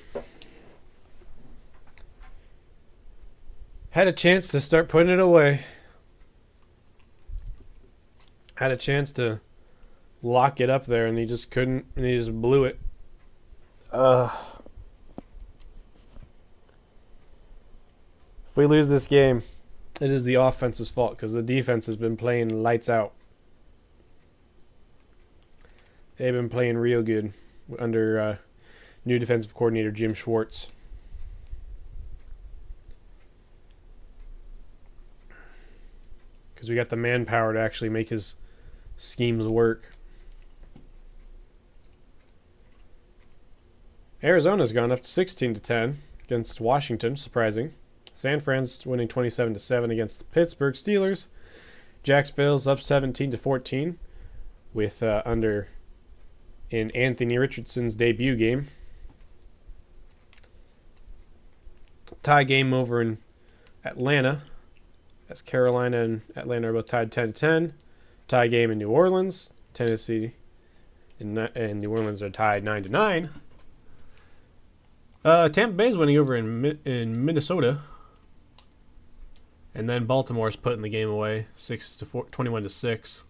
Had a chance to start putting it away. Had a chance to lock it up there, and he just couldn't, and he just blew it. If we lose this game, it is the offense's fault because the defense has been playing lights out. They've been playing real good under new defensive coordinator Jim Schwartz. Because we got the manpower to actually make his schemes work. Arizona's gone up to 16-10 against Washington, surprising. San Fran's winning 27-7 against the Pittsburgh Steelers. Jacksonville's up 17-14 with under in Anthony Richardson's debut game. Tie game over in Atlanta, as Carolina and Atlanta are both tied 10-10. Tie game in New Orleans. Tennessee and New Orleans are tied 9-9. Tampa Bay's winning over in Minnesota. And then Baltimore's putting the game away 21-6.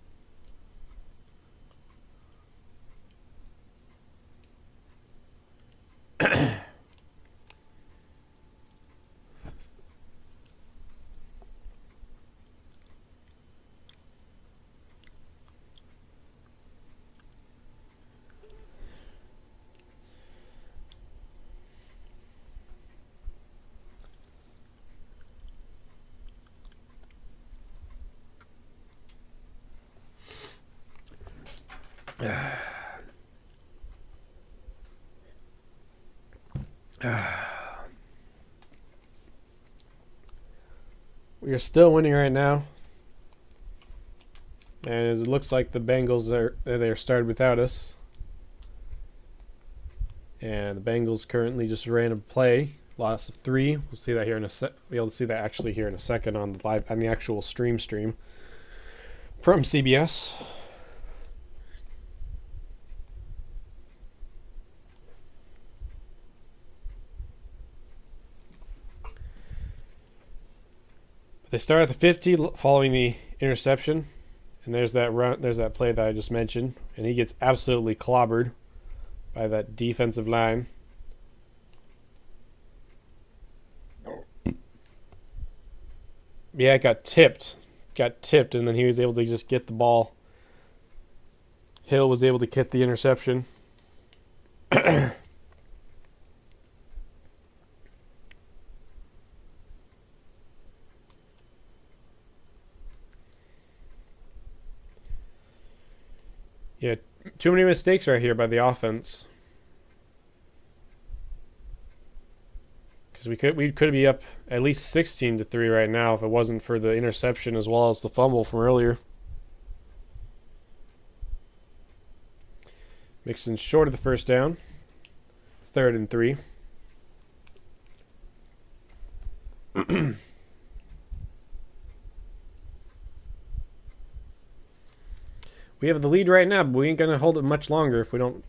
We are still winning right now, and it looks like the Bengals they're started without us. And the Bengals currently just ran a play, loss of 3. We'll see that here in a be able to see that actually here in a second on the actual stream from CBS. They start at the 50 following the interception, and there's that play that I just mentioned, and he gets absolutely clobbered by that defensive line. Yeah, it got tipped, and then he was able to just get the ball. Hill was able to get the interception. Yeah, too many mistakes right here by the offense. Because we could be up at least 16-3 right now if it wasn't for the interception as well as the fumble from earlier. Mixon short of the first down. 3rd and 3. We have the lead right now, but we ain't going to hold it much longer if we don't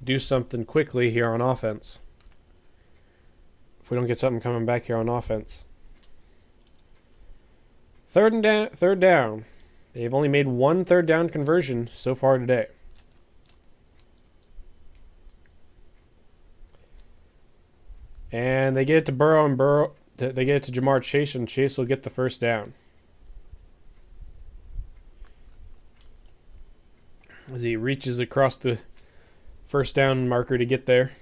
do something quickly here on offense. If we don't get something coming back here on offense. 3rd down. They've only made 1 3rd down conversion so far today. And they get it to Burrow, and they get it to Jamar Chase, and Chase will get the first down. As he reaches across the first down marker to get there.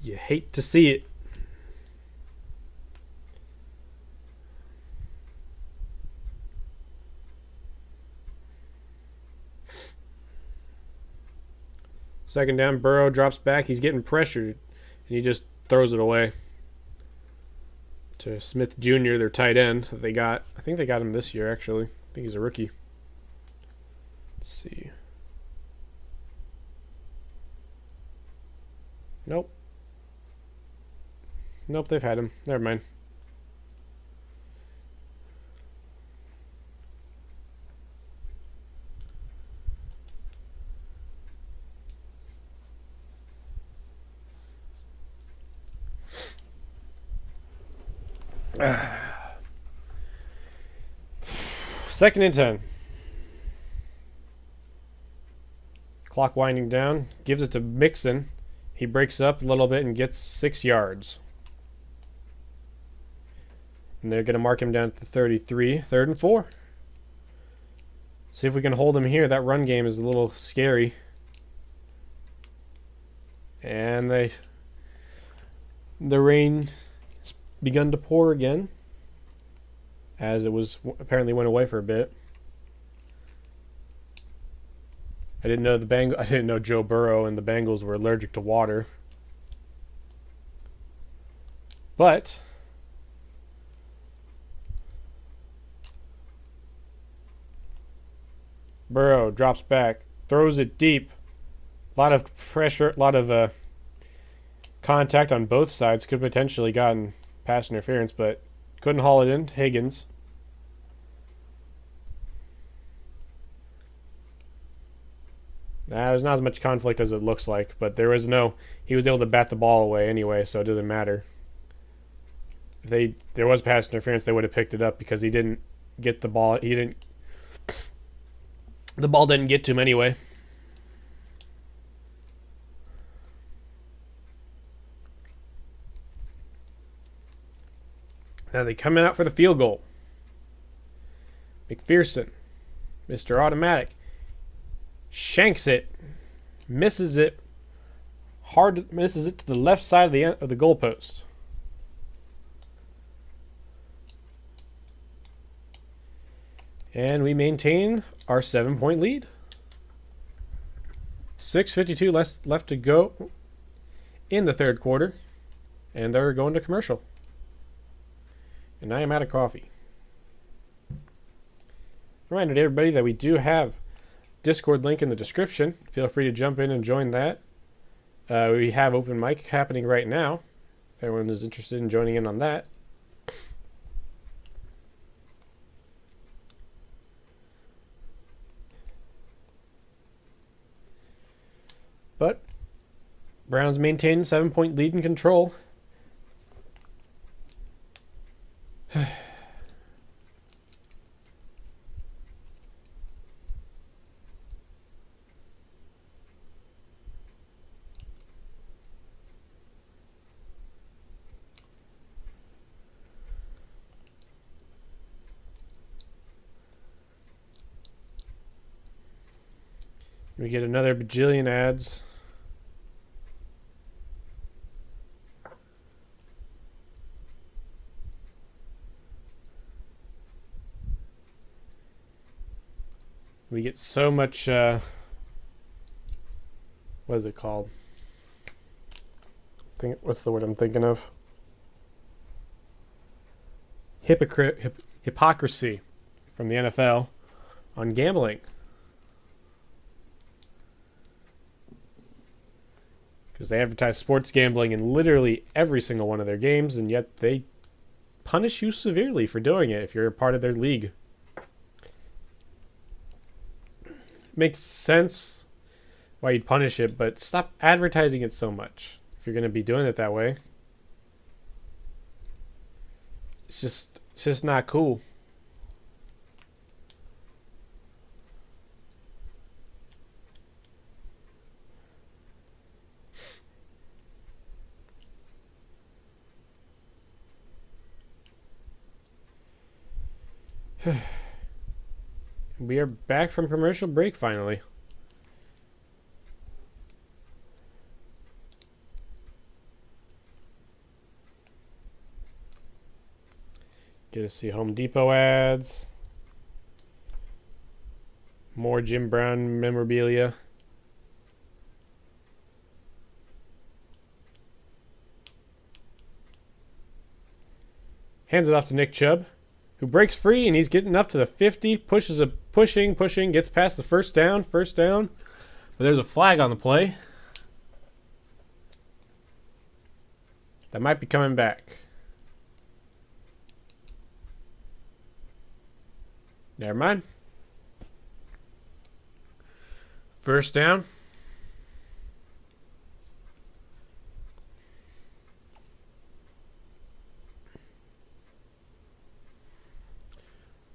You hate to see it. Second down, Burrow drops back. He's getting pressured, and he just throws it away to Smith Jr., their tight end that they got. I think they got him this year, actually. I think he's a rookie. Let's see. Nope. Nope, they've had him. Never mind. Second and 10. Clock winding down. Gives it to Mixon. He breaks up a little bit and gets 6 yards. And they're going to mark him down to 33. Third and 4. See if we can hold him here. That run game is a little scary. And the rain has begun to pour again, as it was apparently went away for a bit. I didn't know Joe Burrow and the Bengals were allergic to water. But Burrow drops back, throws it deep. A lot of pressure, a lot of contact on both sides. Could potentially gotten pass interference, but couldn't haul it in. Higgins. There's not as much conflict as it looks like, but he was able to bat the ball away anyway, so it doesn't matter. If there was pass interference, they would have picked it up because he didn't get the ball. The ball didn't get to him anyway. Now they come out for the field goal. McPherson, Mr. Automatic, shanks it, misses it to the left side of the goalpost. And we maintain our 7-point lead. 6:52 left to go in the third quarter, and they're going to commercial. And I am out of coffee. Reminder to everybody that we do have Discord link in the description. Feel free to jump in and join that. We have open mic happening right now, if everyone is interested in joining in on that. But Browns maintain 7-point lead and control. We get another bajillion ads. We get so much, what is it called? What's the word I'm thinking of? Hypocrisy from the NFL on gambling. Because they advertise sports gambling in literally every single one of their games, and yet they punish you severely for doing it if you're a part of their league. Makes sense why you'd punish it, but stop advertising it so much if you're going to be doing it that way. It's just not cool. We are back from commercial break finally. Get to see Home Depot ads. More Jim Brown memorabilia. Hands it off to Nick Chubb, who breaks free, and he's getting up to the 50, pushing, gets past the first down, but there's a flag on the play. That might be coming back. Never mind. First down.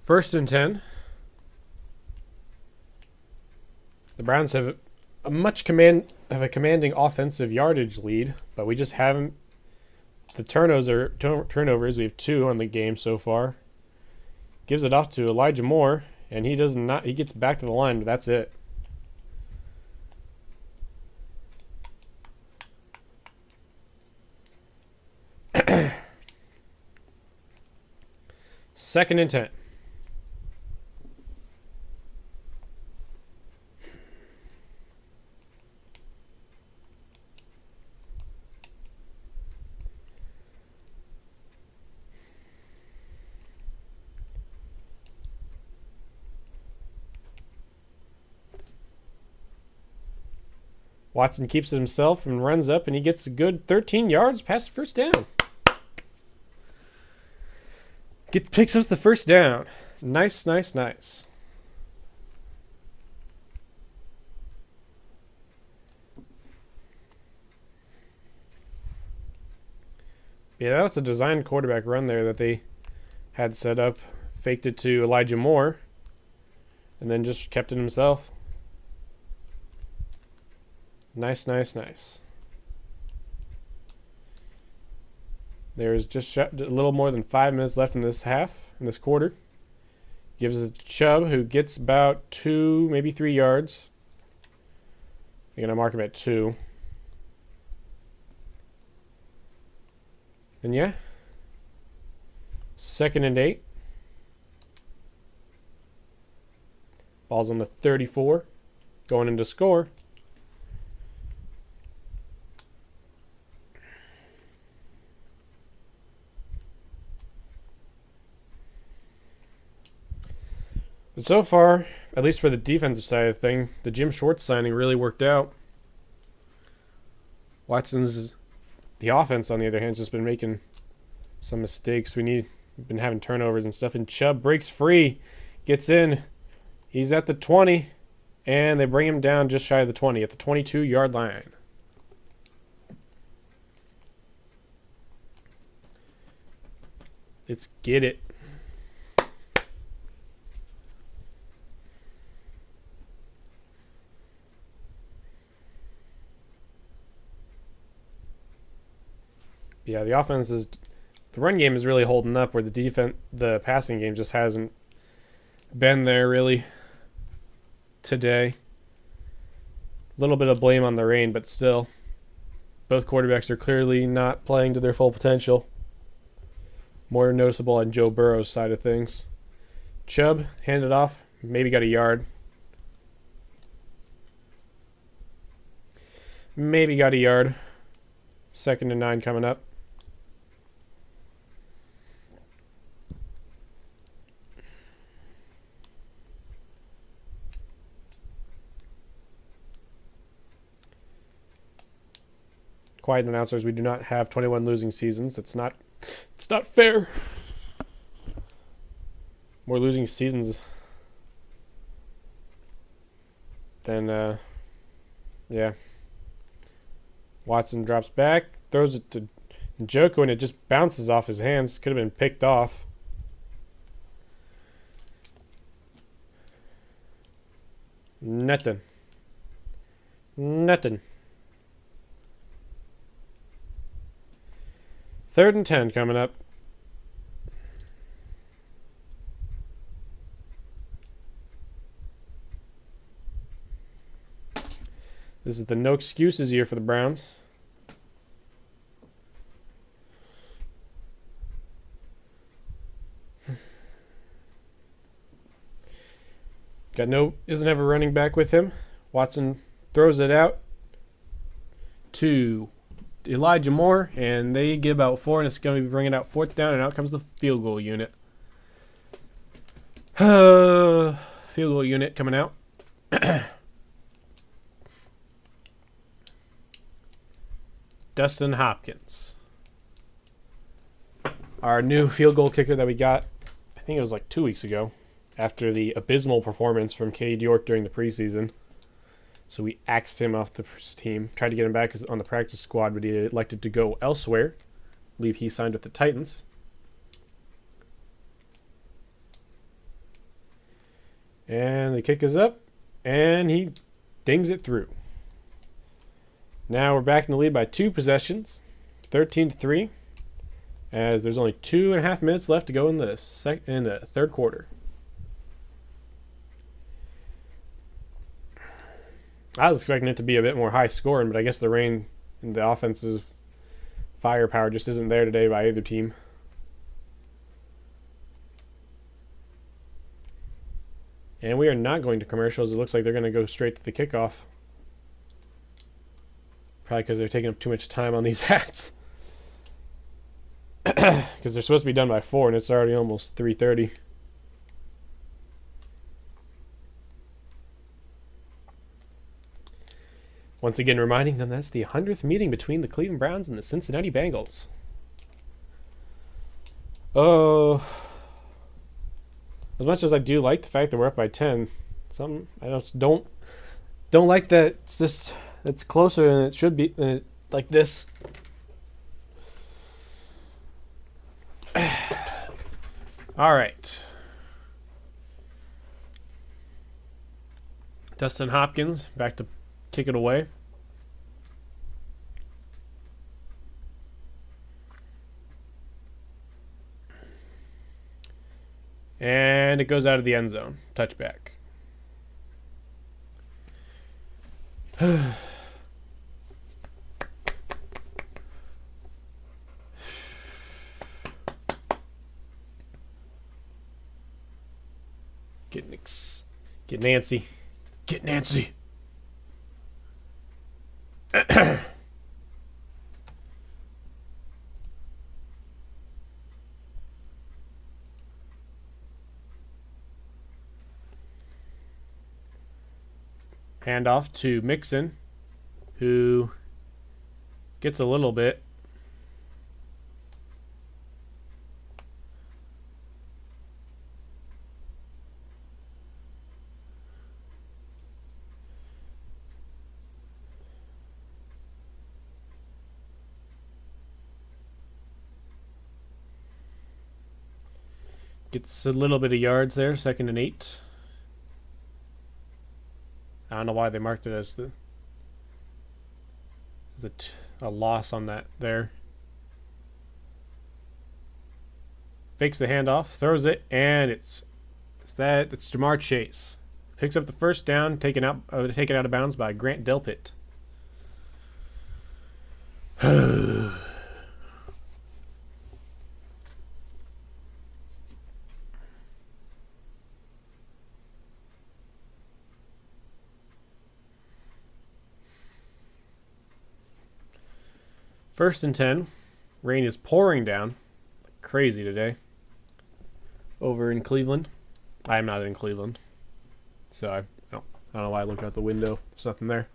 First and 10. The Browns have a commanding offensive yardage lead, but we just haven't. The turnovers. We have 2 on the game so far. Gives it off to Elijah Moore, and he does not. He gets back to the line, but that's it. Second and 10. Watson keeps it himself and runs up, and he gets a good 13 yards past the first down. Picks up the first down. Nice. Yeah, that was a designed quarterback run there that they had set up. Faked it to Elijah Moore, and then just kept it himself. Nice. There's just a little more than 5 minutes left in this quarter. Gives it to Chubb, who gets about 2, maybe 3 yards. I'm going to mark him at 2. And yeah. Second and 8. Ball's on the 34. Going into score. But so far, at least for the defensive side of the thing, the Jim Schwartz signing really worked out. The offense, on the other hand, has just been making some mistakes. We've been having turnovers and stuff, and Chubb breaks free, gets in. He's at the 20, and they bring him down just shy of the 20 at the 22-yard line. Let's get it. Yeah, the run game is really holding up, where the passing game just hasn't been there really today. A little bit of blame on the rain, but still, both quarterbacks are clearly not playing to their full potential. More noticeable on Joe Burrow's side of things. Chubb handed off, maybe got a yard. Second and 9 coming up. Quiet announcers, we do not have 21 losing seasons. It's not fair. More losing seasons than yeah. Watson drops back, throws it to Njoku, and it just bounces off his hands. Could have been picked off. Nothing. Third and 10 coming up. This is the no excuses year for the Browns. Doesn't have a running back with him. Watson throws it out to Elijah Moore, and they get about 4, and it's going to be bringing out 4th down, and out comes the field goal unit. Field goal unit coming out. Dustin Hopkins, our new field goal kicker that we got, I think it was like 2 weeks ago, after the abysmal performance from Cade York during the preseason. So we axed him off the team. Tried to get him back on the practice squad, but he elected to go elsewhere. I believe he signed with the Titans. And the kick is up, and he dings it through. Now we're back in the lead by 2 possessions, 13-3, as there's only 2.5 minutes left to go in the third quarter. I was expecting it to be a bit more high scoring, but I guess the rain and the offensive firepower just isn't there today by either team. And we are not going to commercials. It looks like they're going to go straight to the kickoff. Probably because they're taking up too much time on these hats. Because they're supposed to be done by 4, and it's already almost 3:30. Once again, reminding them that's the 100th meeting between the Cleveland Browns and the Cincinnati Bengals. Oh, as much as I do like the fact that we're up by 10, I just don't like that it's closer than it should be, like this. All right. Dustin Hopkins back to kick it away. And it goes out of the end zone. Touchback. Get Nancy. Get Nancy. Handoff to Mixon, who gets a little bit. Gets a little bit of yards there, 2nd and 8. I don't know why they marked it as a loss on that there. Fakes the handoff, throws it, and it's Jamar Chase. Picks up the first down, taken out of bounds by Grant Delpit. First and 10. Rain is pouring down like crazy today over in Cleveland. I am not in Cleveland, so I don't know why I looked out the window. There's nothing there.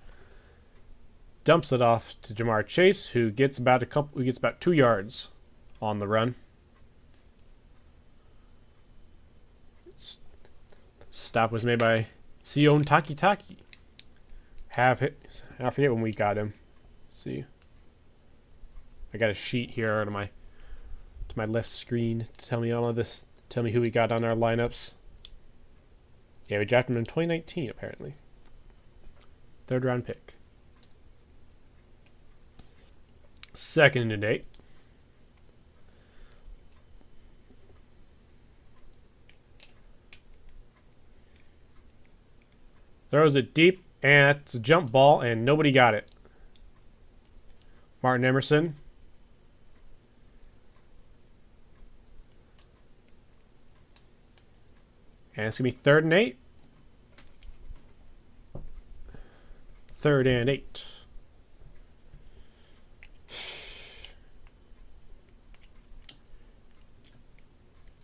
Dumps it off to Jamar Chase, who gets about 2 yards on the run. Stop was made by Sion Takitaki. I forget when we got him. Let's see. I got a sheet here to my left screen to tell me all of this. Tell me who we got on our lineups. Yeah, we drafted him in 2019 apparently. 3rd round pick. 2nd and 8. Throws it deep, and it's a jump ball, and nobody got it. Martin Emerson. And it's going to be 3rd and 8. 3rd and 8.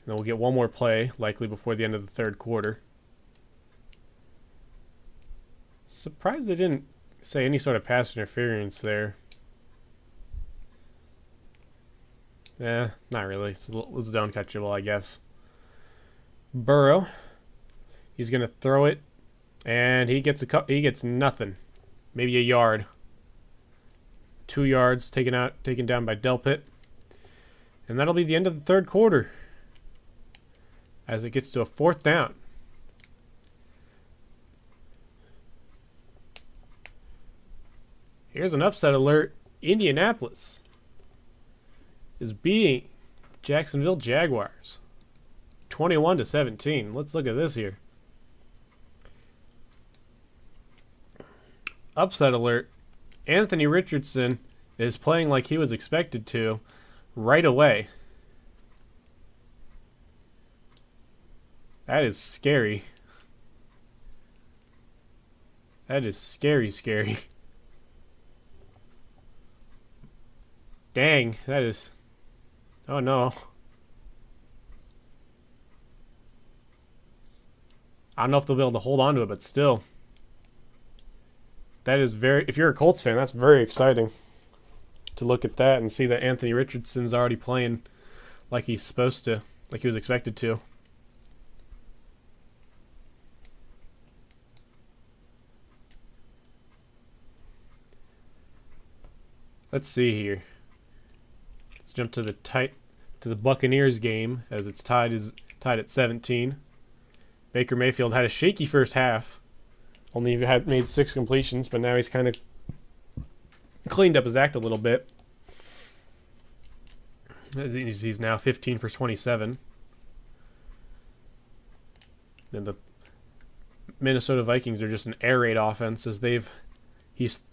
And then we'll get one more play, likely before the end of the 3rd quarter. Surprised they didn't say any sort of pass interference there. Yeah, not really. It was uncatchable, I guess. Burrow, he's gonna throw it, and he gets nothing, maybe a yard. 2 yards taken down by Delpit, and that'll be the end of the 3rd quarter. As it gets to a 4th down. Here's an upset alert. Indianapolis is beating Jacksonville Jaguars 21-17. Let's look at this here. Upset alert. Anthony Richardson is playing like he was expected to right away. That is scary. That is scary, scary. Dang, that is... Oh no. I don't know if they'll be able to hold on to it, but still. That is very... If you're a Colts fan, that's very exciting to look at that and see that Anthony Richardson's already playing like he's supposed to, like he was expected to. Let's see here. Let's jump to the Buccaneers game as it's tied at 17. Baker Mayfield had a shaky first half. Only had made 6 completions, but now he's kind of cleaned up his act a little bit. He's now 15 for 27. And the Minnesota Vikings are just an air raid offense as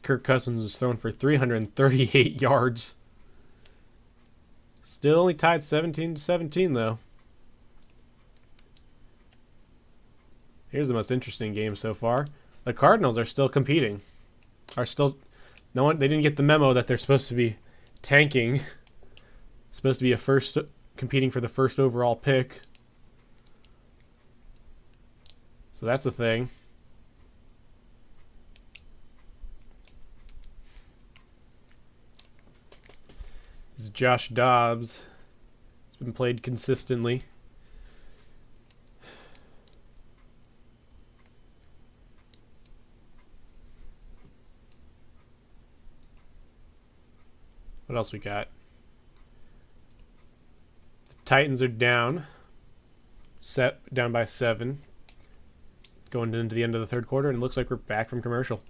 Kirk Cousins has thrown for 338 yards. Still only tied 17-17 though. Here's the most interesting game so far. The Cardinals are still competing. They didn't get the memo that they're supposed to be tanking. Supposed to be competing for the first overall pick. So that's a thing. This is Josh Dobbs. He's been played consistently. What else we got? The Titans are down by 7. Going into the end of the third quarter, and it looks like we're back from commercial.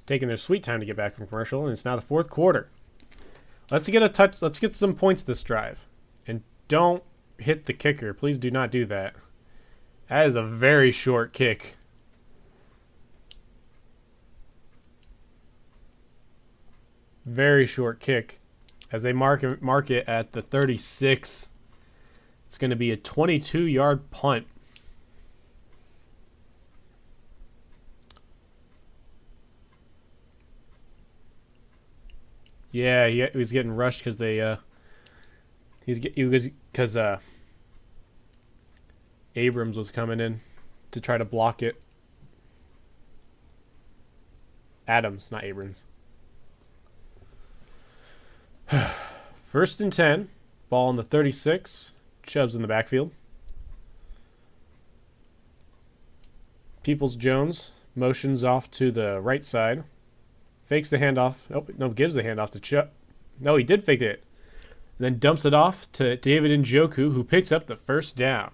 Taking their sweet time to get back from commercial, and it's now the fourth quarter. Let's get some points this drive. And don't hit the kicker. Please do not do that. That is a very short kick. Very short kick. As they mark it at the 36. It's going to be a 22-yard punt. Yeah, he was getting rushed because Abrams was coming in to try to block it. Adams, not Abrams. First and 10. Ball on the 36. Chubb's in the backfield. Peoples-Jones motions off to the right side. Fakes the handoff. Gives the handoff to Chubb. No, he did fake it. And then dumps it off to David Njoku, who picks up the first down.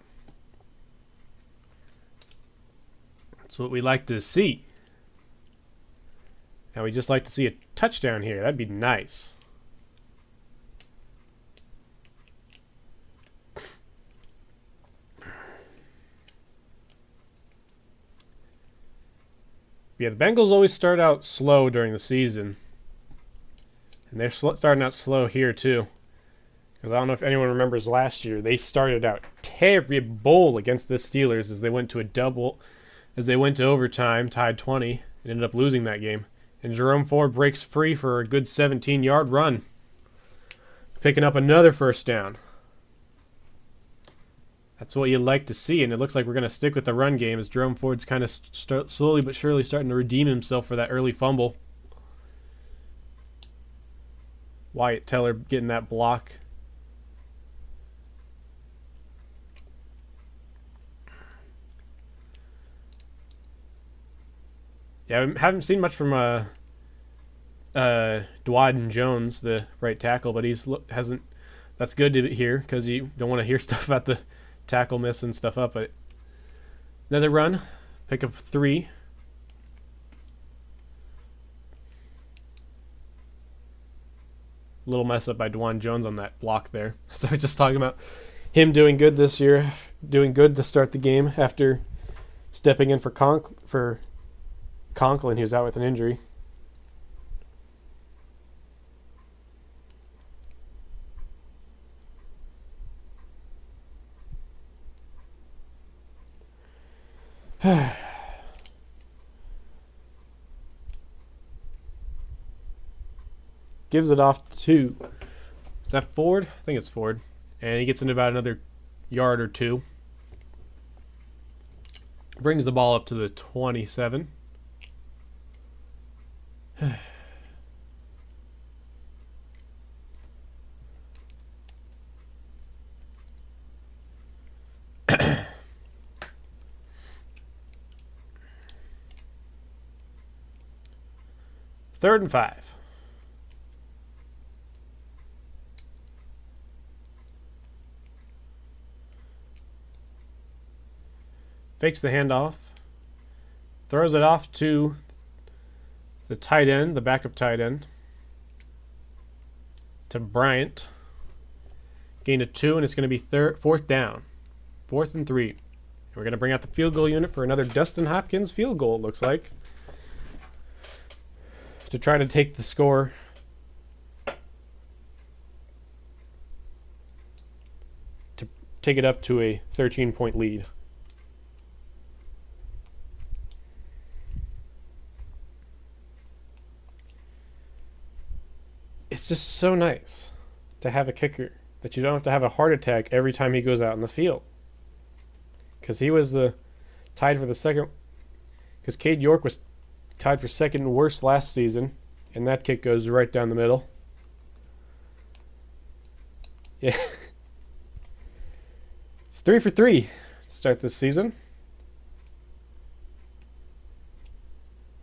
That's what we like to see. And we just like to see a touchdown here. That'd be nice. Yeah, the Bengals always start out slow during the season. And they're starting out slow here, too. Because I don't know if anyone remembers last year. They started out terrible against the Steelers as they went to overtime, tied 20, and ended up losing that game. And Jerome Ford breaks free for a good 17-yard run. Picking up another first down. That's what you'd like to see, and it looks like we're going to stick with the run game as Jerome Ford's kind of slowly but surely starting to redeem himself for that early fumble. Wyatt Teller getting that block. Yeah, I haven't seen much from Dwayne Jones, the right tackle, but he's hasn't. That's good to hear because you don't want to hear stuff about the tackle missing stuff up. But another run, pick up 3. Little mess up by Dwayne Jones on that block there. So I was just talking about him doing good this year, doing good to start the game after stepping in for Conklin. He was out with an injury. Gives it off to, is that Ford? I think it's Ford. And he gets into about another yard or 2. Brings the ball up to the 27. Third and 5. Fakes the handoff. Throws it off to the tight end, the backup tight end. To Bryant. Gain of 2, and it's going to be 4th down. 4th and 3. We're going to bring out the field goal unit for another Dustin Hopkins field goal, it looks like, to try to take the score to take it up to a 13-point lead. It's just so nice to have a kicker that you don't have to have a heart attack every time he goes out in the field. Because he was tied for the second. Because Cade York was tied for second worst last season, and that kick goes right down the middle. Yeah. It's 3 for 3 to start this season.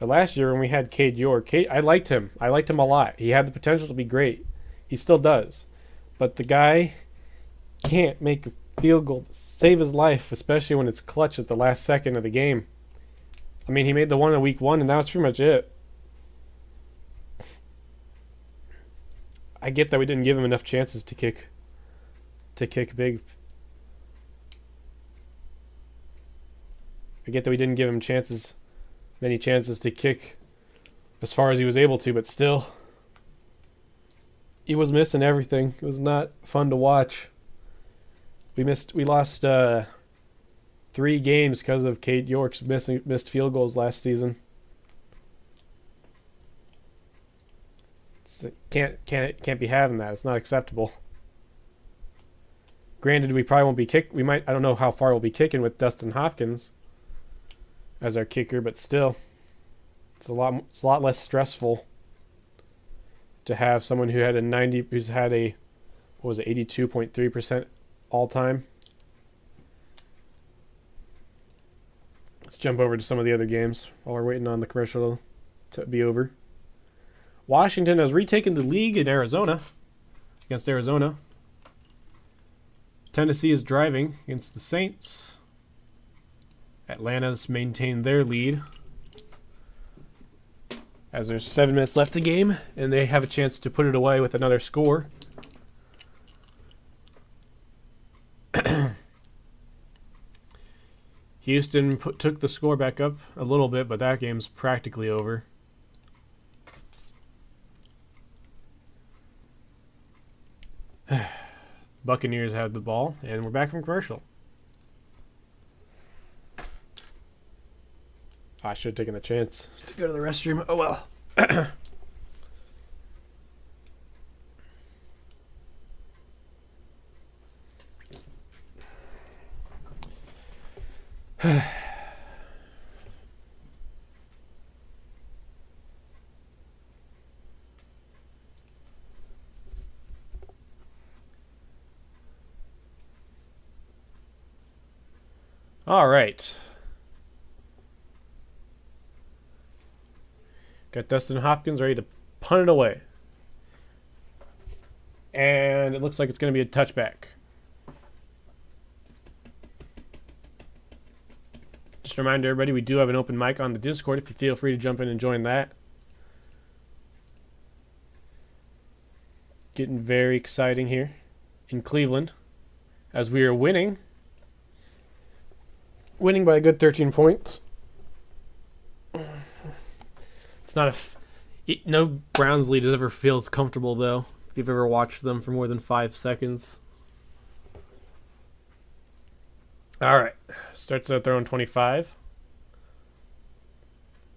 But last year when we had Cade York, I liked him. I liked him a lot. He had the potential to be great. He still does. But the guy can't make a field goal to save his life, especially when it's clutch at the last second of the game. I mean, he made the one in week 1, and that was pretty much it. I get that we didn't give him enough chances to kick big. I get that we didn't give him many chances to kick as far as he was able to, but still, he was missing everything. It was not fun to watch. We lost 3 games because of Cade York's missed field goals last season. Can't be having that. It's not acceptable. Granted, we probably won't be I don't know how far we'll be kicking with Dustin Hopkins as our kicker, but still, it's a lot less stressful to have someone who's had a 82.3% all time. Let's jump over to some of the other games while we're waiting on the commercial to be over. Washington has retaken the league in Arizona against Arizona. Tennessee is driving against the Saints. Atlanta's maintained their lead as there's 7 minutes left to game, and they have a chance to put it away with another score. Houston took the score back up a little bit, but that game's practically over. Buccaneers have the ball, and we're back from commercial. I should have taken the chance to go to the restroom. Oh well. All right. Got Dustin Hopkins ready to punt it away. And it looks like it's going to be a touchback. Just a reminder, everybody, we do have an open mic on the Discord if you feel free to jump in and join that. Getting very exciting here in Cleveland as we are winning. Winning by a good 13 points. It's not no Browns lead ever feels comfortable, though, if you've ever watched them for more than 5 seconds. All right. Starts out throwing 25.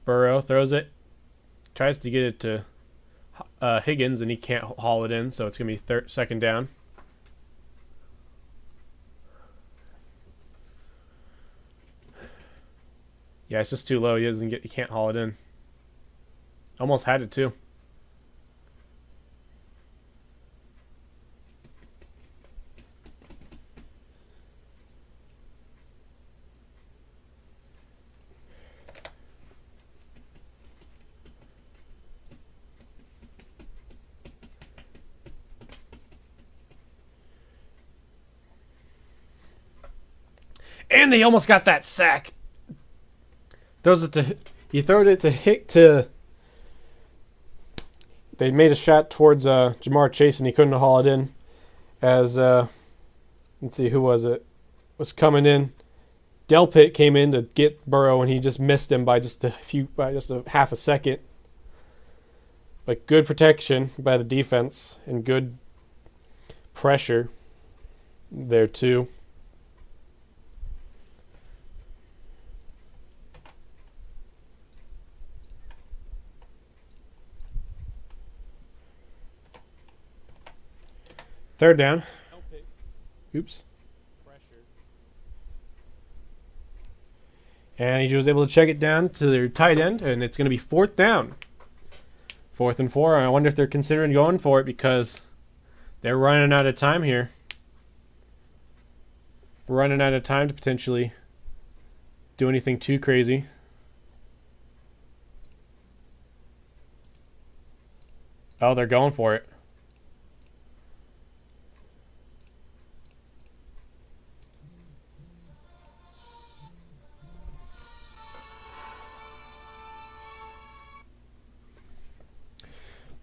Burrow throws it. Tries to get it to Higgins, and he can't haul it in, so it's going to be second down. Yeah, it's just too low. He can't haul it in. Almost had it too. And they almost got that sack. He throws it to hit to. They made a shot towards Jamar Chase, and he couldn't haul it in. As let's see, who was it? Was coming in. Delpit came in to get Burrow, and he just missed him by just a half a second. But good protection by the defense and good pressure there too. Third down. Oops. And he was able to check it down to their tight end, and it's going to be fourth down. 4th and 4. I wonder if they're considering going for it because they're running out of time here. Running out of time to potentially do anything too crazy. Oh, they're going for it.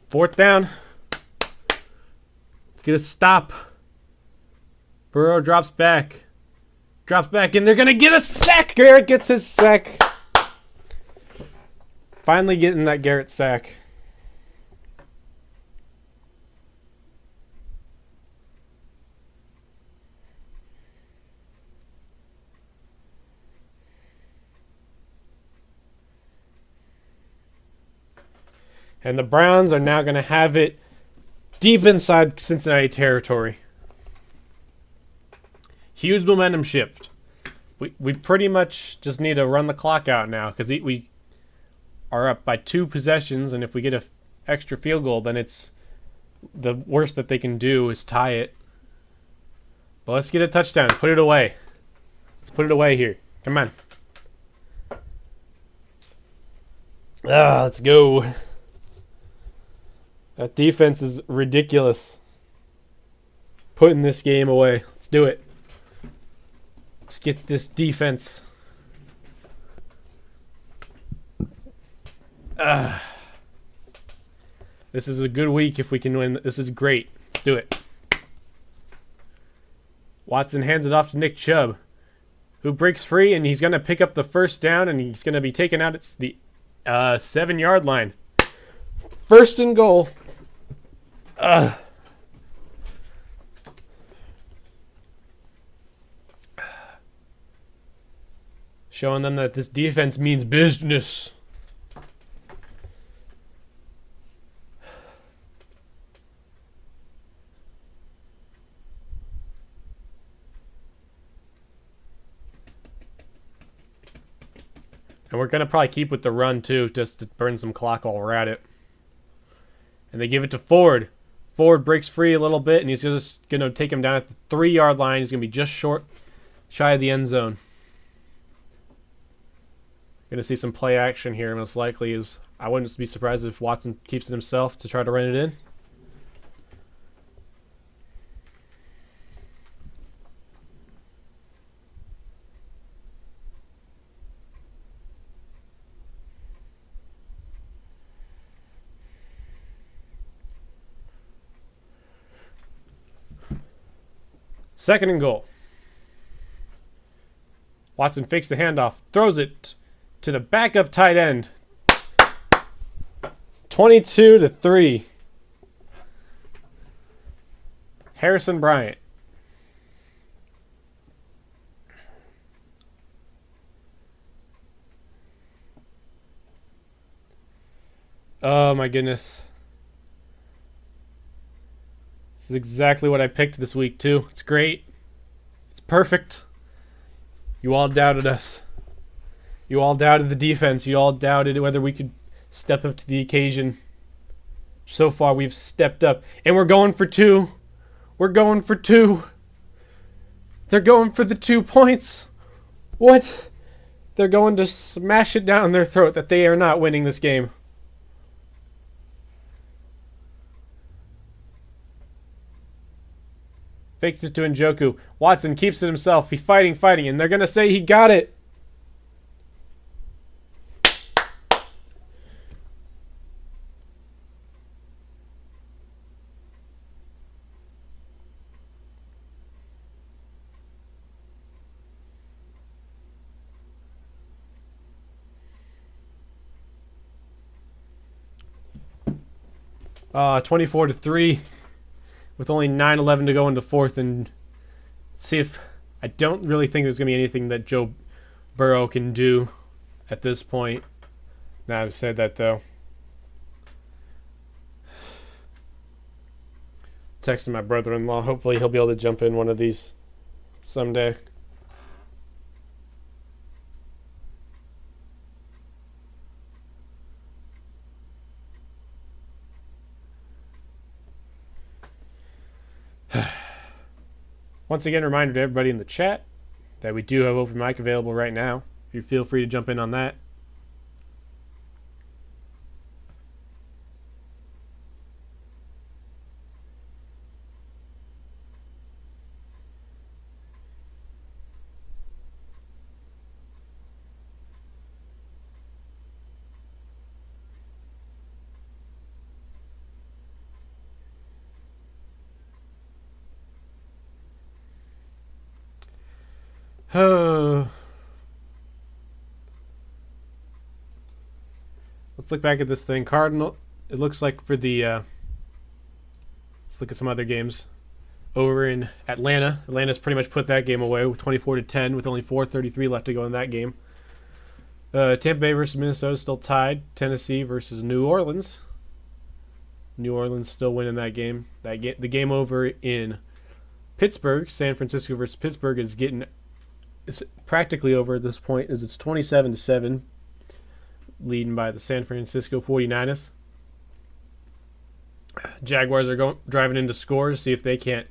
Fourth down. Get a stop. Burrow drops back. And they're going to get a sack. Garrett gets his sack. Finally getting that Garrett sack. And the Browns are now going to have it deep inside Cincinnati territory. Huge momentum shift. We pretty much just need to run the clock out now because we are up by 2 possessions, and if we get an extra field goal, then it's the worst that they can do is tie it. But let's get a touchdown. Put it away. Let's put it away here. Come on. Let's go. That defense is ridiculous. Putting this game away. Let's do it. Let's get this defense. This is a good week if we can win. This is great. Let's do it. Watson hands it off to Nick Chubb, who breaks free, and he's going to pick up the first down, and he's going to be taken out. It's the 7-yard line. First and goal. Showing them that this defense means business. And we're going to probably keep with the run, too, just to burn some clock while we're at it. And they give it to Ford. Ford breaks free a little bit, and he's just going to take him down at the 3-yard line. He's going to be just shy of the end zone. Going to see some play action here, most likely. Is I wouldn't be surprised if Watson keeps it himself to try to run it in. Second and goal. Watson fakes the handoff, throws it to the backup tight end. 22-3. Harrison Bryant. Oh my goodness. This is exactly what I picked this week too. It's great. It's perfect. You all doubted us. You all doubted the defense. You all doubted whether we could step up to the occasion. So far, we've stepped up. And we're going for 2. We're going for 2. They're going for the 2 points. What? They're going to smash it down their throat that they are not winning this game. Fakes it to Njoku. Watson keeps it himself. He's fighting, and they're going to say he got it. Uh, 24-3. With only 9:11 to go in the fourth, and see if I don't really think there's going to be anything that Joe Burrow can do at this point. Now I've said that though. Texting my brother-in-law. Hopefully he'll be able to jump in one of these someday. Once again, reminder to everybody in the chat that we do have open mic available right now. You feel free to jump in on that. Let's look back at this thing. Cardinal. It looks like for the. Let's look at some other games. Over in Atlanta. Atlanta's pretty much put that game away with 24-10 with only 4:33 left to go in that game. Tampa Bay versus Minnesota still tied. Tennessee versus New Orleans. New Orleans still winning that game. The game over in Pittsburgh, San Francisco versus Pittsburgh is practically over at this point, as it's 27-7, leading by the San Francisco 49ers. Jaguars are driving into scores, see if they can't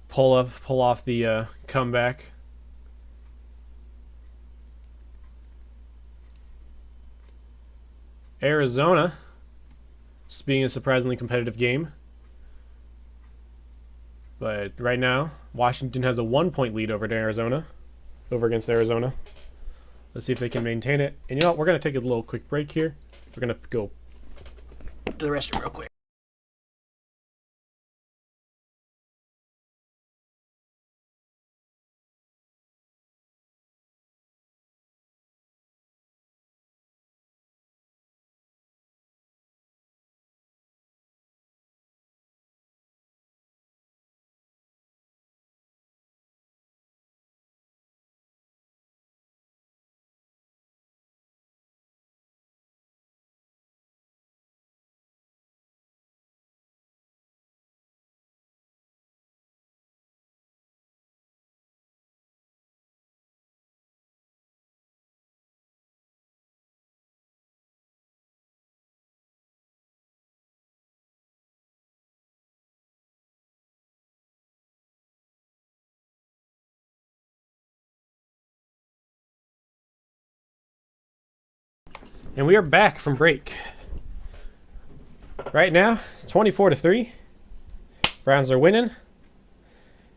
pull off the comeback. Arizona, being a surprisingly competitive game. But right now, Washington has a 1-point lead over against Arizona. Let's see if they can maintain it. And you know what? We're going to take a little quick break here. We're going to go to the restroom real quick. And we are back from break. Right now, 24-3. Browns are winning.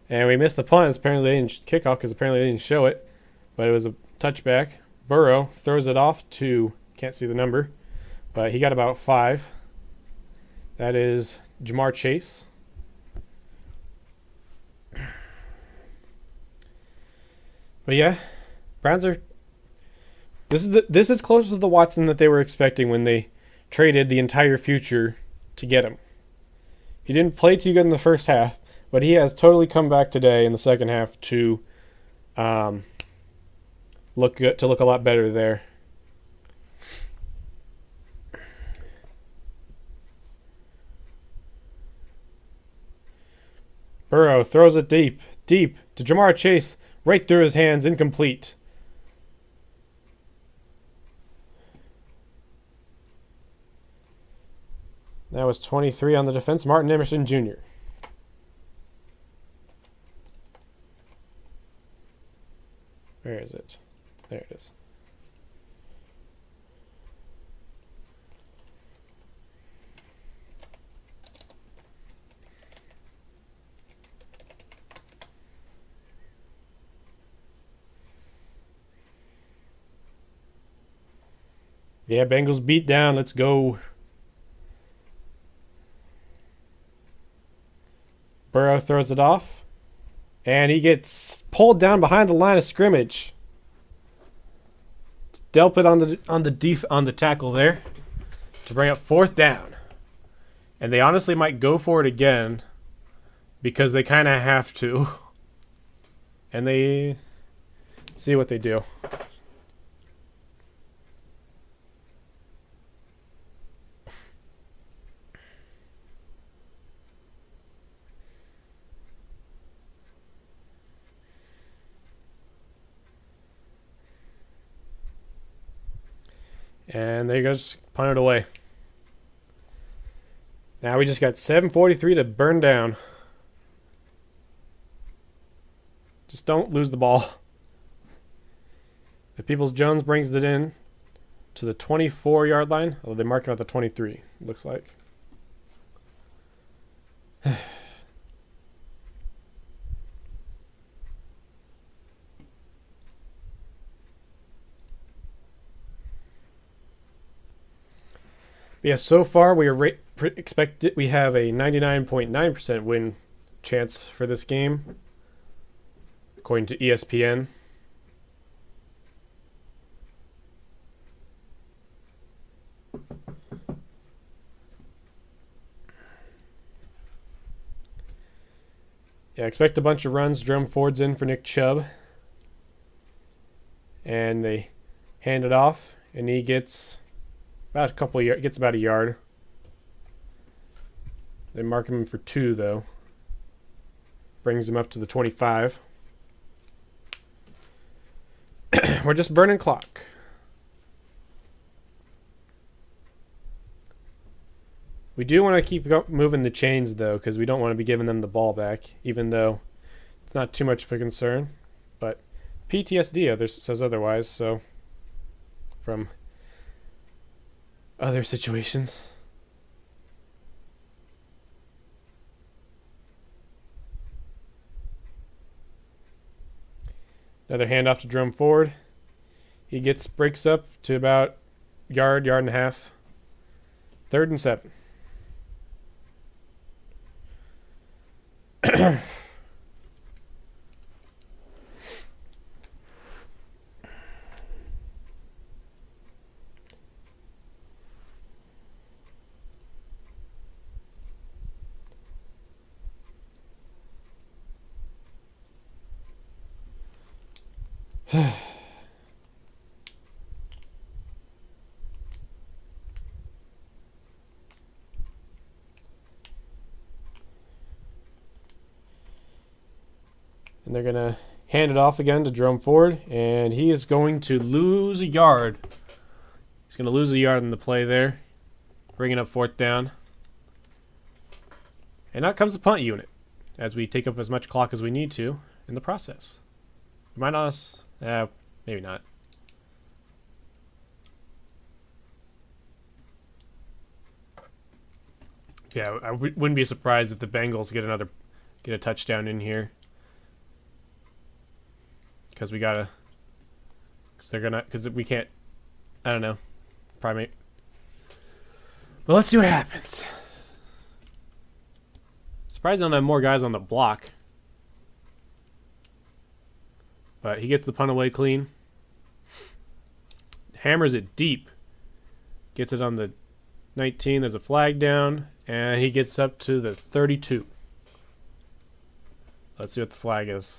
And we missed the punt. Apparently they didn't kickoff because apparently they didn't show it. But it was a touchback. Burrow throws it off to, can't see the number, but he got about 5. That is Jamar Chase. But yeah, Browns are. This is close to the Watson that they were expecting when they traded the entire future to get him. He didn't play too good in the first half, but he has totally come back today in the second half to look good, to look a lot better there. Burrow throws it deep to Jamar Chase, right through his hands, incomplete. That was 23 on the defense. Martin Emerson Jr. Where is it? There it is. Yeah, Bengals beat down. Let's go. Burrow throws it off. And he gets pulled down behind the line of scrimmage. Delp it on the tackle there to bring up 4th down. And they honestly might go for it again because they kind of have to. And they see what they do. And they just punt it away. Now we just got 7:43 to burn down. Just don't lose the ball. If Peoples-Jones brings it in to the 24-yard line, although they mark it at the 23, it looks like. Yeah, so far we are we have a 99.9% win chance for this game, according to ESPN. Yeah, expect a bunch of runs. Jerome Ford's in for Nick Chubb, and they hand it off, and he gets about about a yard. They mark him for 2 though. Brings him up to the 25. We're just burning clock. We do want to keep moving the chains though, because we don't want to be giving them the ball back, even though it's not too much of a concern. But PTSD says otherwise, so from other situations. Another handoff to Jerome Ford. He breaks up to about yard and a half. 3rd and 7. And they're going to hand it off again to Jerome Ford, and he is going to lose a yard. He's going to lose a yard in the play there, bringing up 4th down. And out comes the punt unit, as we take up as much clock as we need to in the process. We might not, maybe not. Yeah, I wouldn't be surprised if the Bengals get a touchdown in here, because because we can't. I don't know. Probably. Well, let's see what happens. Surprised I don't have more guys on the block. But he gets the punt away clean. Hammers it deep. Gets it on the 19. There's a flag down. And he gets up to the 32. Let's see what the flag is.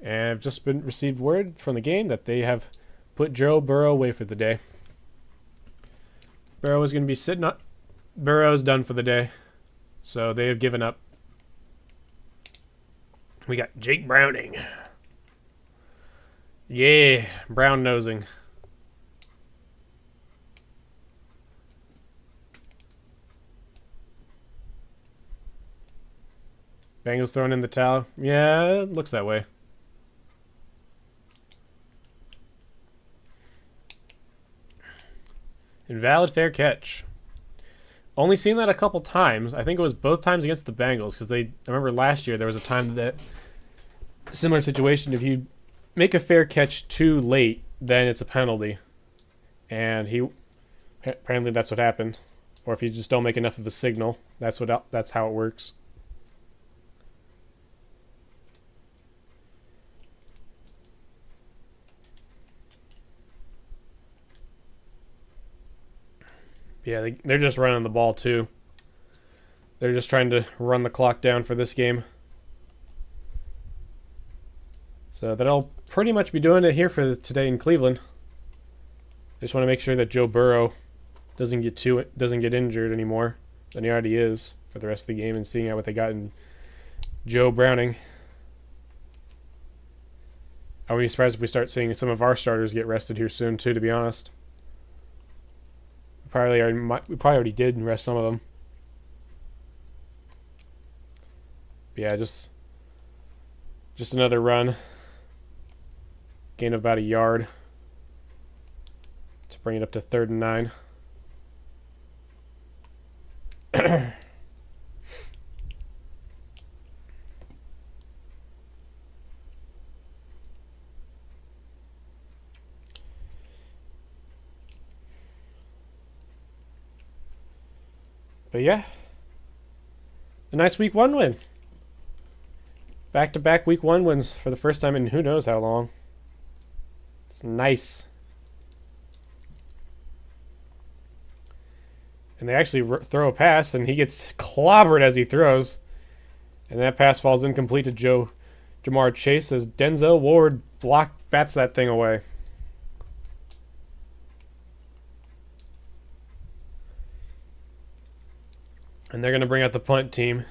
And I've just received word from the game that they have put Joe Burrow away for the day. Burrow is going to be sitting up. Burrow's done for the day. So they have given up. We got Jake Browning. Yeah, brown nosing. Bengals throwing in the towel. Yeah, it looks that way. Invalid fair catch. Only seen that a couple times. I think it was both times against the Bengals, because I remember last year there was a time that similar situation. If you make a fair catch too late, then it's a penalty, and apparently that's what happened. Or if you just don't make enough of a signal, that's how it works. Yeah, they're just running the ball too. They're just trying to run the clock down for this game. So that'll pretty much be doing it here for today in Cleveland. Just want to make sure that Joe Burrow doesn't get injured anymore than he already is for the rest of the game, and seeing out what they got in Joe Browning. I wouldn't be surprised if we start seeing some of our starters get rested here soon too, to be honest. We probably already did and rest some of them. But yeah, just another run. Gain of about a yard to bring it up to 3rd and 9. But yeah, a nice week 1 win. Back-to-back week 1 wins for the first time in who knows how long. It's nice. And they actually throw a pass, and he gets clobbered as he throws. And that pass falls incomplete to Jamar Chase as Denzel Ward bats that thing away. And they're going to bring out the punt team.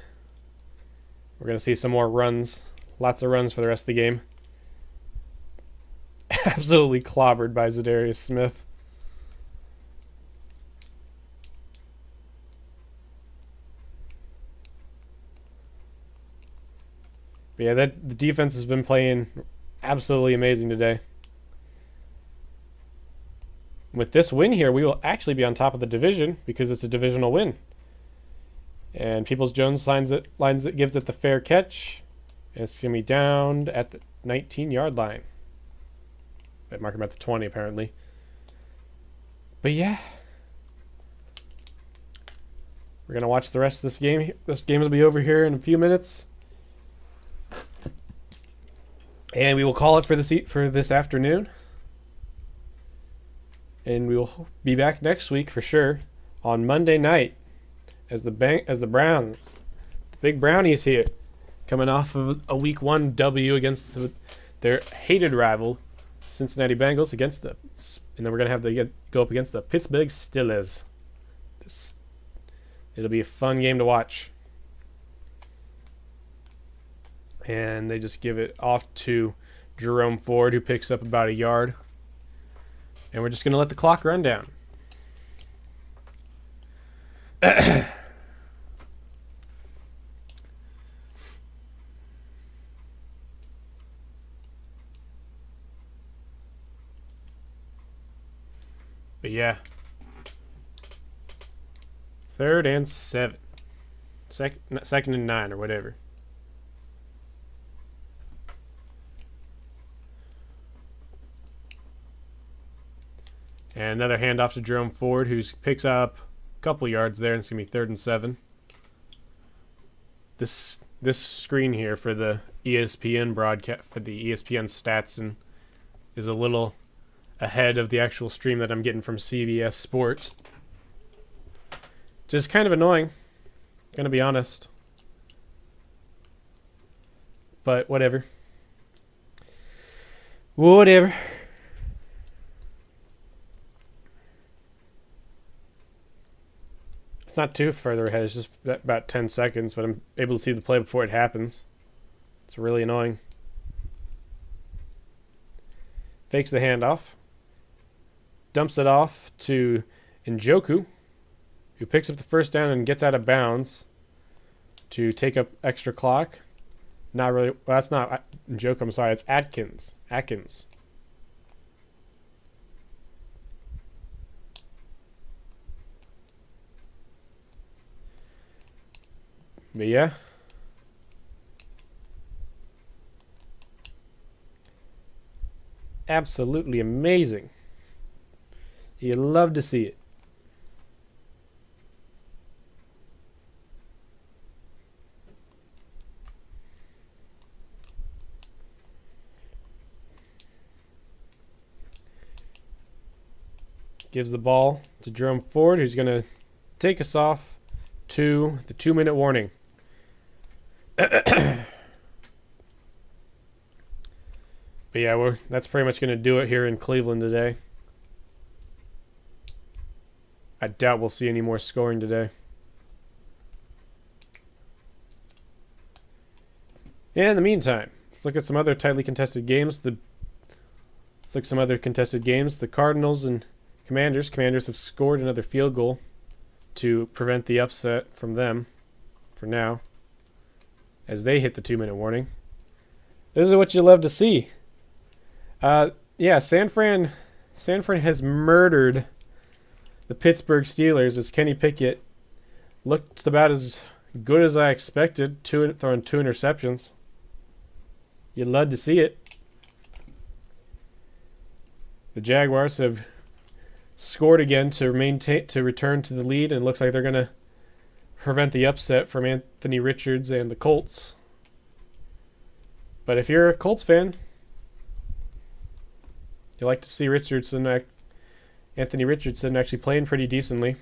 We're going to see some more runs. Lots of runs for the rest of the game. Absolutely clobbered by Zadarius Smith. But yeah, the defense has been playing absolutely amazing today. With this win here, we will actually be on top of the division because it's a divisional win. And Peoples-Jones gives it the fair catch. And it's going to be down at the 19-yard line. They mark him at the 20, apparently. But yeah. We're going to watch the rest of this game. This game will be over here in a few minutes. And we will call it for this afternoon. And we will be back next week for sure on Monday night. As the Browns, the big Brownies here, coming off of a week 1 W against their hated rival, Cincinnati Bengals, and then we're gonna have to go up against the Pittsburgh Steelers. It'll be a fun game to watch, and they just give it off to Jerome Ford, who picks up about a yard, and we're just gonna let the clock run down. yeah. 3rd and 7. Second and 9 or whatever. And another handoff to Jerome Ford, who picks up a couple yards there, and it's going to be 3rd and 7. This screen here for the ESPN broadcast, for the ESPN stats, and is a little ahead of the actual stream that I'm getting from CBS Sports. Just kind of annoying, gonna be honest. But whatever. Whatever. It's not too further ahead, it's just about 10 seconds, but I'm able to see the play before it happens. It's really annoying. Fakes the handoff. Dumps it off to Njoku, who picks up the first down and gets out of bounds to take up extra clock. Not really. Well, that's not Njoku. I'm sorry. It's Atkins. But yeah. Absolutely amazing. You love to see it. Gives the ball to Jerome Ford, who's going to take us off to the 2-minute warning. But yeah, that's pretty much going to do it here in Cleveland today. I doubt we'll see any more scoring today. And in the meantime, let's look at some other tightly contested games. The Cardinals and Commanders. Commanders have scored another field goal to prevent the upset from them for now, as they hit the 2-minute warning. This is what you love to see. Yeah, San Fran has murdered the Pittsburgh Steelers, as Kenny Pickett looked about as good as I expected, throwing 2 interceptions. You'd love to see it. The Jaguars have scored again to return to the lead, and it looks like they're going to prevent the upset from Anthony Richards and the Colts. But if you're a Colts fan, you like to see Anthony Richardson actually playing pretty decently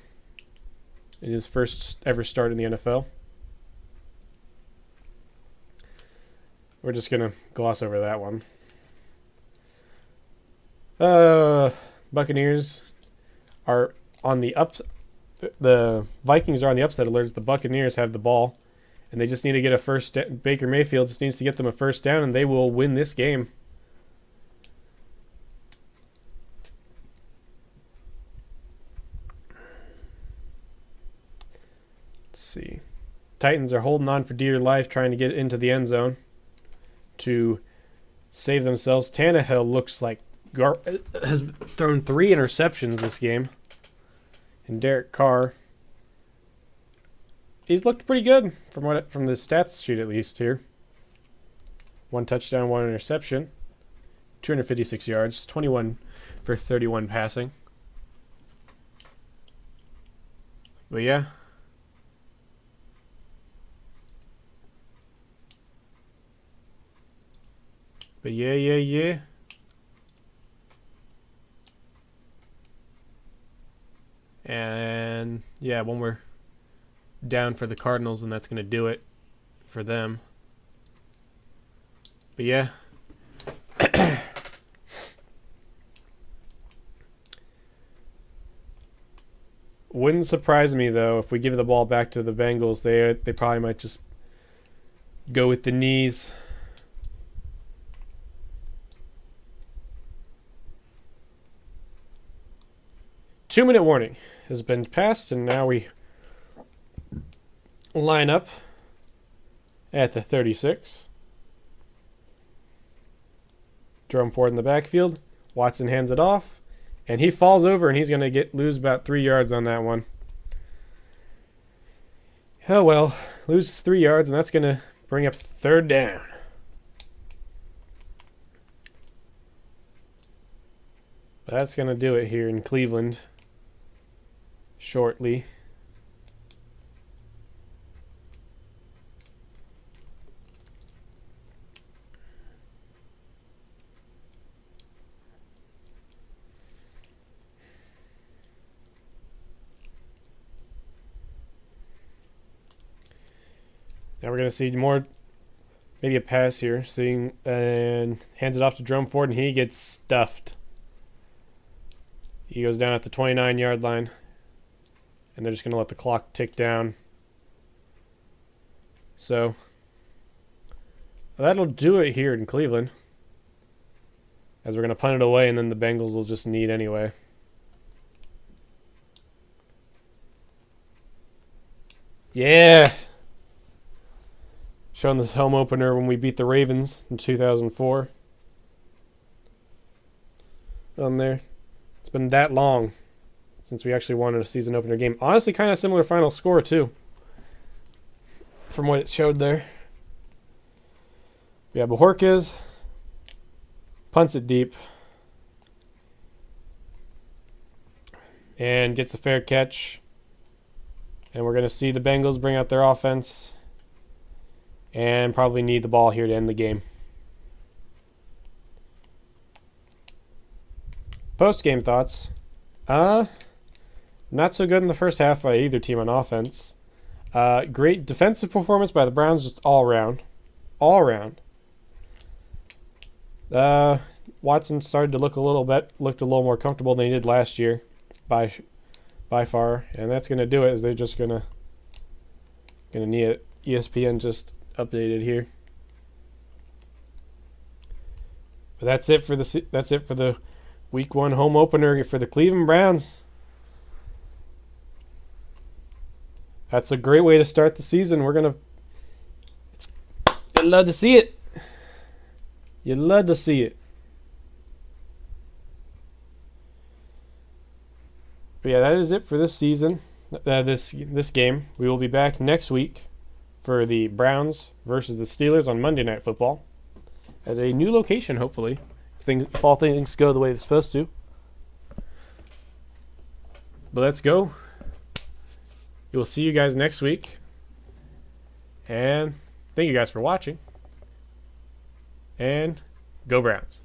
in his first ever start in the NFL. We're just going to gloss over that one. Buccaneers are on the the Vikings are on the upset alert. The Buccaneers have the ball, and they just need to get a first down. Baker Mayfield just needs to get them a first down, and they will win this game. Let's see. Titans are holding on for dear life, trying to get into the end zone to save themselves. Tannehill looks like has thrown 3 interceptions this game. And Derek Carr, he's looked pretty good from the stats sheet at least here. 1 touchdown, 1 interception, 256 yards, 21 for 31 passing. But yeah. But yeah. And yeah, when we're down for the Cardinals, and that's going to do it for them. But yeah. Wouldn't surprise me, though, if we give the ball back to the Bengals. They probably might just go with the knees. Two-minute warning has been passed, and now we line up at the 36. Jerome Ford in the backfield. Watson hands it off, And he falls over, and he's going to lose about 3 yards on that one. Oh well, loses 3 yards, and that's going to bring up third down. That's going to do it here in Cleveland shortly. Now we're going to see more, maybe a pass here, and hands it off to Jerome Ford, and he gets stuffed. He goes down at the 29-yard line, and they're just going to let the clock tick down. So that'll do it here in Cleveland, as we're going to punt it away, and then the Bengals will just need anyway. Yeah! Showing this home opener when we beat the Ravens in 2004. On there. It's been that long since we actually won a season opener game. Honestly, kind of similar final score, too, from what it showed there. Yeah, Bajorquez punts it deep and gets a fair catch. And we're going to see the Bengals bring out their offense and probably need the ball here to end the game. Post-game thoughts. Not so good in the first half by either team on offense. Great defensive performance by the Browns, just all around. All around. Watson started to looked a little more comfortable than he did last year by far. And that's going to do it, as they're just going to need it. ESPN just updated here. But that's it for the Week 1 home opener for the Cleveland Browns. That's a great way to start the season. You'd love to see it. You'd love to see it. But yeah, that is it for this season. This game. We will be back next week for the Browns versus the Steelers on Monday Night Football at a new location, hopefully. If all things go the way they're supposed to. But let's go. We will see you guys next week. And thank you guys for watching. And go Browns.